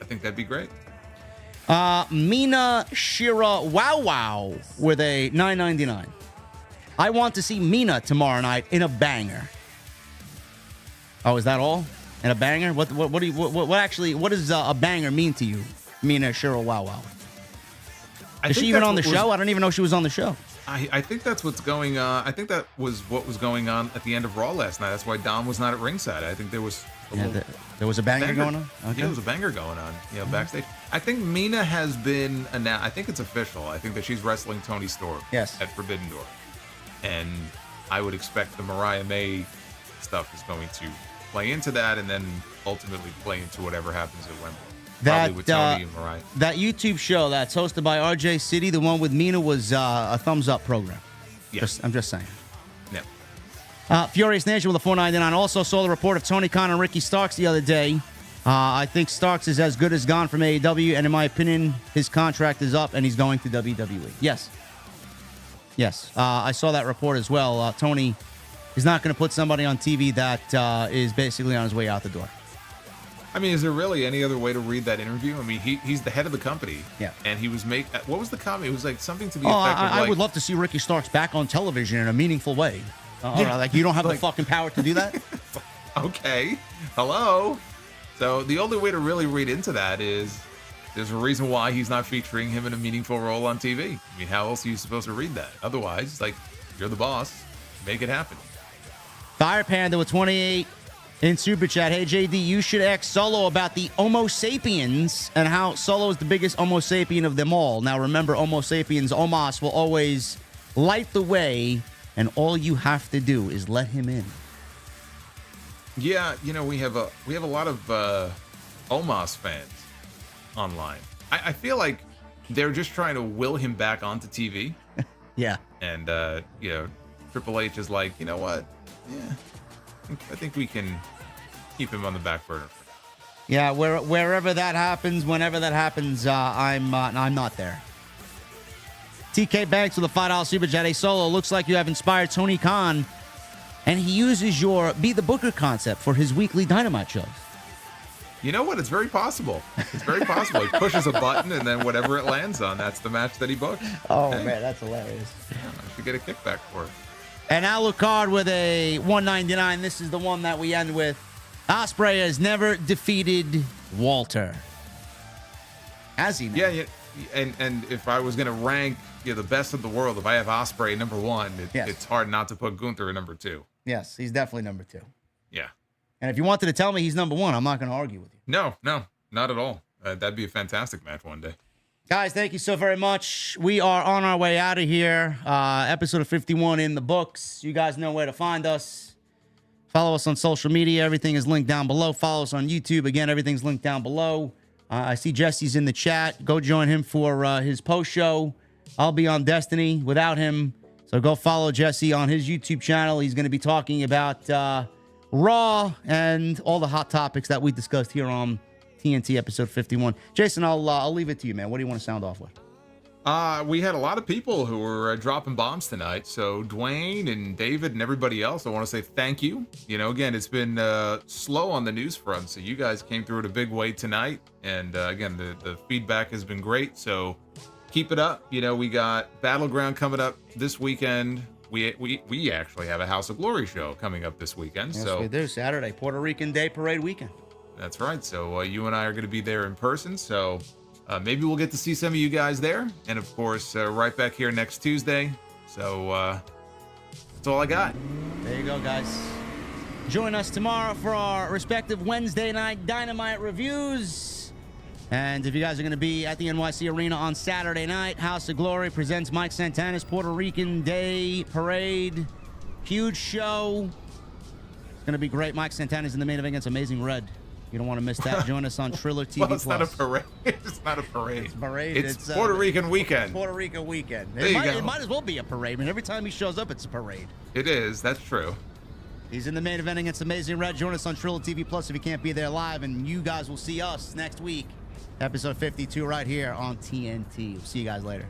[SPEAKER 2] I think that'd be great.
[SPEAKER 1] Mina Shira Wow with a $9.99. I want to see Mina tomorrow night in a banger. Oh, is that all? In a banger? What does a banger mean to you, Mina Shira Wow? Is she even on the show? I don't even know she was on the show.
[SPEAKER 2] I think that's what's going on. I think that was what was going on at the end of Raw last night. That's why Dom was not at ringside. I think there was
[SPEAKER 1] there was a banger going on?
[SPEAKER 2] Okay. Yeah, there was a banger going on, backstage. I think Mina has been announced. I think it's official. I think that she's wrestling Toni Storm at Forbidden Door. And I would expect the Mariah May stuff is going to play into that and then ultimately play into whatever happens at Wembley. Probably with Tony and Mariah.
[SPEAKER 1] That YouTube show that's hosted by RJ City, the one with Mina, was a thumbs up program. Yeah. I'm just saying.
[SPEAKER 2] Yeah.
[SPEAKER 1] Furious Nation with a $4.99. Also saw the report of Tony Khan and Ricky Starks the other day. I think Starks is as good as gone from AEW, and in my opinion, his contract is up and he's going to WWE. Yes. I saw that report as well. Tony is not going to put somebody on TV that is basically on his way out the door.
[SPEAKER 2] I mean, is there really any other way to read that interview? I mean, he's the head of the company.
[SPEAKER 1] Yeah.
[SPEAKER 2] And he was what was the comment? It was like something to the effect of
[SPEAKER 1] I would love to see Ricky Starks back on television in a meaningful way. Like, you don't have the fucking power to do that?
[SPEAKER 2] Okay. Hello. So the only way to really read into that is there's a reason why he's not featuring him in a meaningful role on TV. I mean, how else are you supposed to read that? Otherwise, like, you're the boss. Make it happen.
[SPEAKER 1] Fire Panda with 28 in Super Chat. Hey, JD, you should ask Solo about the Homo sapiens and how Solo is the biggest Homo sapien of them all. Now, remember, Homo sapiens, Omos, will always light the way, and all you have to do is let him in.
[SPEAKER 2] Yeah, we have a lot of Omos fans online. I feel like they're just trying to will him back onto TV.
[SPEAKER 1] Yeah.
[SPEAKER 2] And, Triple H is like, you know what? Yeah, I think we can keep him on the back burner.
[SPEAKER 1] Yeah, wherever that happens, whenever that happens, I'm not there. TK Banks with a $5 Super Chat. Hey, Solo, looks like you have inspired Tony Khan, and he uses your Be the Booker concept for his weekly Dynamite shows.
[SPEAKER 2] You know what? It's very possible. It's very possible. He pushes a button, and then whatever it lands on, that's the match that he booked.
[SPEAKER 1] Oh, man, that's hilarious.
[SPEAKER 2] Yeah, I should get a kickback for it.
[SPEAKER 1] And Alucard with a $1.99. This is the one that we end with. Ospreay has never defeated Walter. Has he now?
[SPEAKER 2] Yeah. And if I was going to rank the best of the world, if I have Ospreay number one, it's hard not to put Gunther at number two.
[SPEAKER 1] Yes, he's definitely number two.
[SPEAKER 2] Yeah.
[SPEAKER 1] And if you wanted to tell me he's number one, I'm not going to argue with you.
[SPEAKER 2] No, not at all. That'd be a fantastic match one day.
[SPEAKER 1] Guys, thank you so very much. We are on our way out of here. Episode of 51 in the books. You guys know where to find us. Follow us on social media. Everything is linked down below. Follow us on YouTube. Again, everything's linked down below. I see Jesse's in the chat. Go join him for his post show. I'll be on Destiny without him. So go follow Jesse on his YouTube channel. He's going to be talking about Raw and all the hot topics that we discussed here on TNT episode 51. Jason, I'll leave it to you, man. What do you want to sound off with?
[SPEAKER 2] We had a lot of people who were dropping bombs tonight. So Dwayne and David and everybody else, I want to say thank you. Again, it's been slow on the news front. So you guys came through it a big way tonight. And again, the feedback has been great. So keep it up. We got Battleground coming up this weekend. We actually have a House of Glory show coming up this weekend.
[SPEAKER 1] Yes, we do. Saturday, Puerto Rican Day Parade weekend.
[SPEAKER 2] That's right. So you and I are going to be there in person. So maybe we'll get to see some of you guys there. And of course, right back here next Tuesday. So that's all I got.
[SPEAKER 1] There you go, guys. Join us tomorrow for our respective Wednesday night Dynamite reviews. And if you guys are going to be at the NYC Arena on Saturday night, House of Glory presents Mike Santana's Puerto Rican Day Parade. Huge show. It's going to be great. Mike Santana's in the main event against Amazing Red. You don't want to miss that. Join us on Triller TV+.
[SPEAKER 2] Well, it's not a parade. It's not a parade.
[SPEAKER 1] It's a parade.
[SPEAKER 2] It's Puerto Rican weekend.
[SPEAKER 1] Puerto Rican weekend.
[SPEAKER 2] It
[SPEAKER 1] might as well be a parade. I mean, every time he shows up, it's a parade.
[SPEAKER 2] It is. That's true.
[SPEAKER 1] He's in the main event against Amazing Red. Join us on Triller TV+ if you can't be there live. And you guys will see us next week. Episode 52 right here on TNT. We'll see you guys later.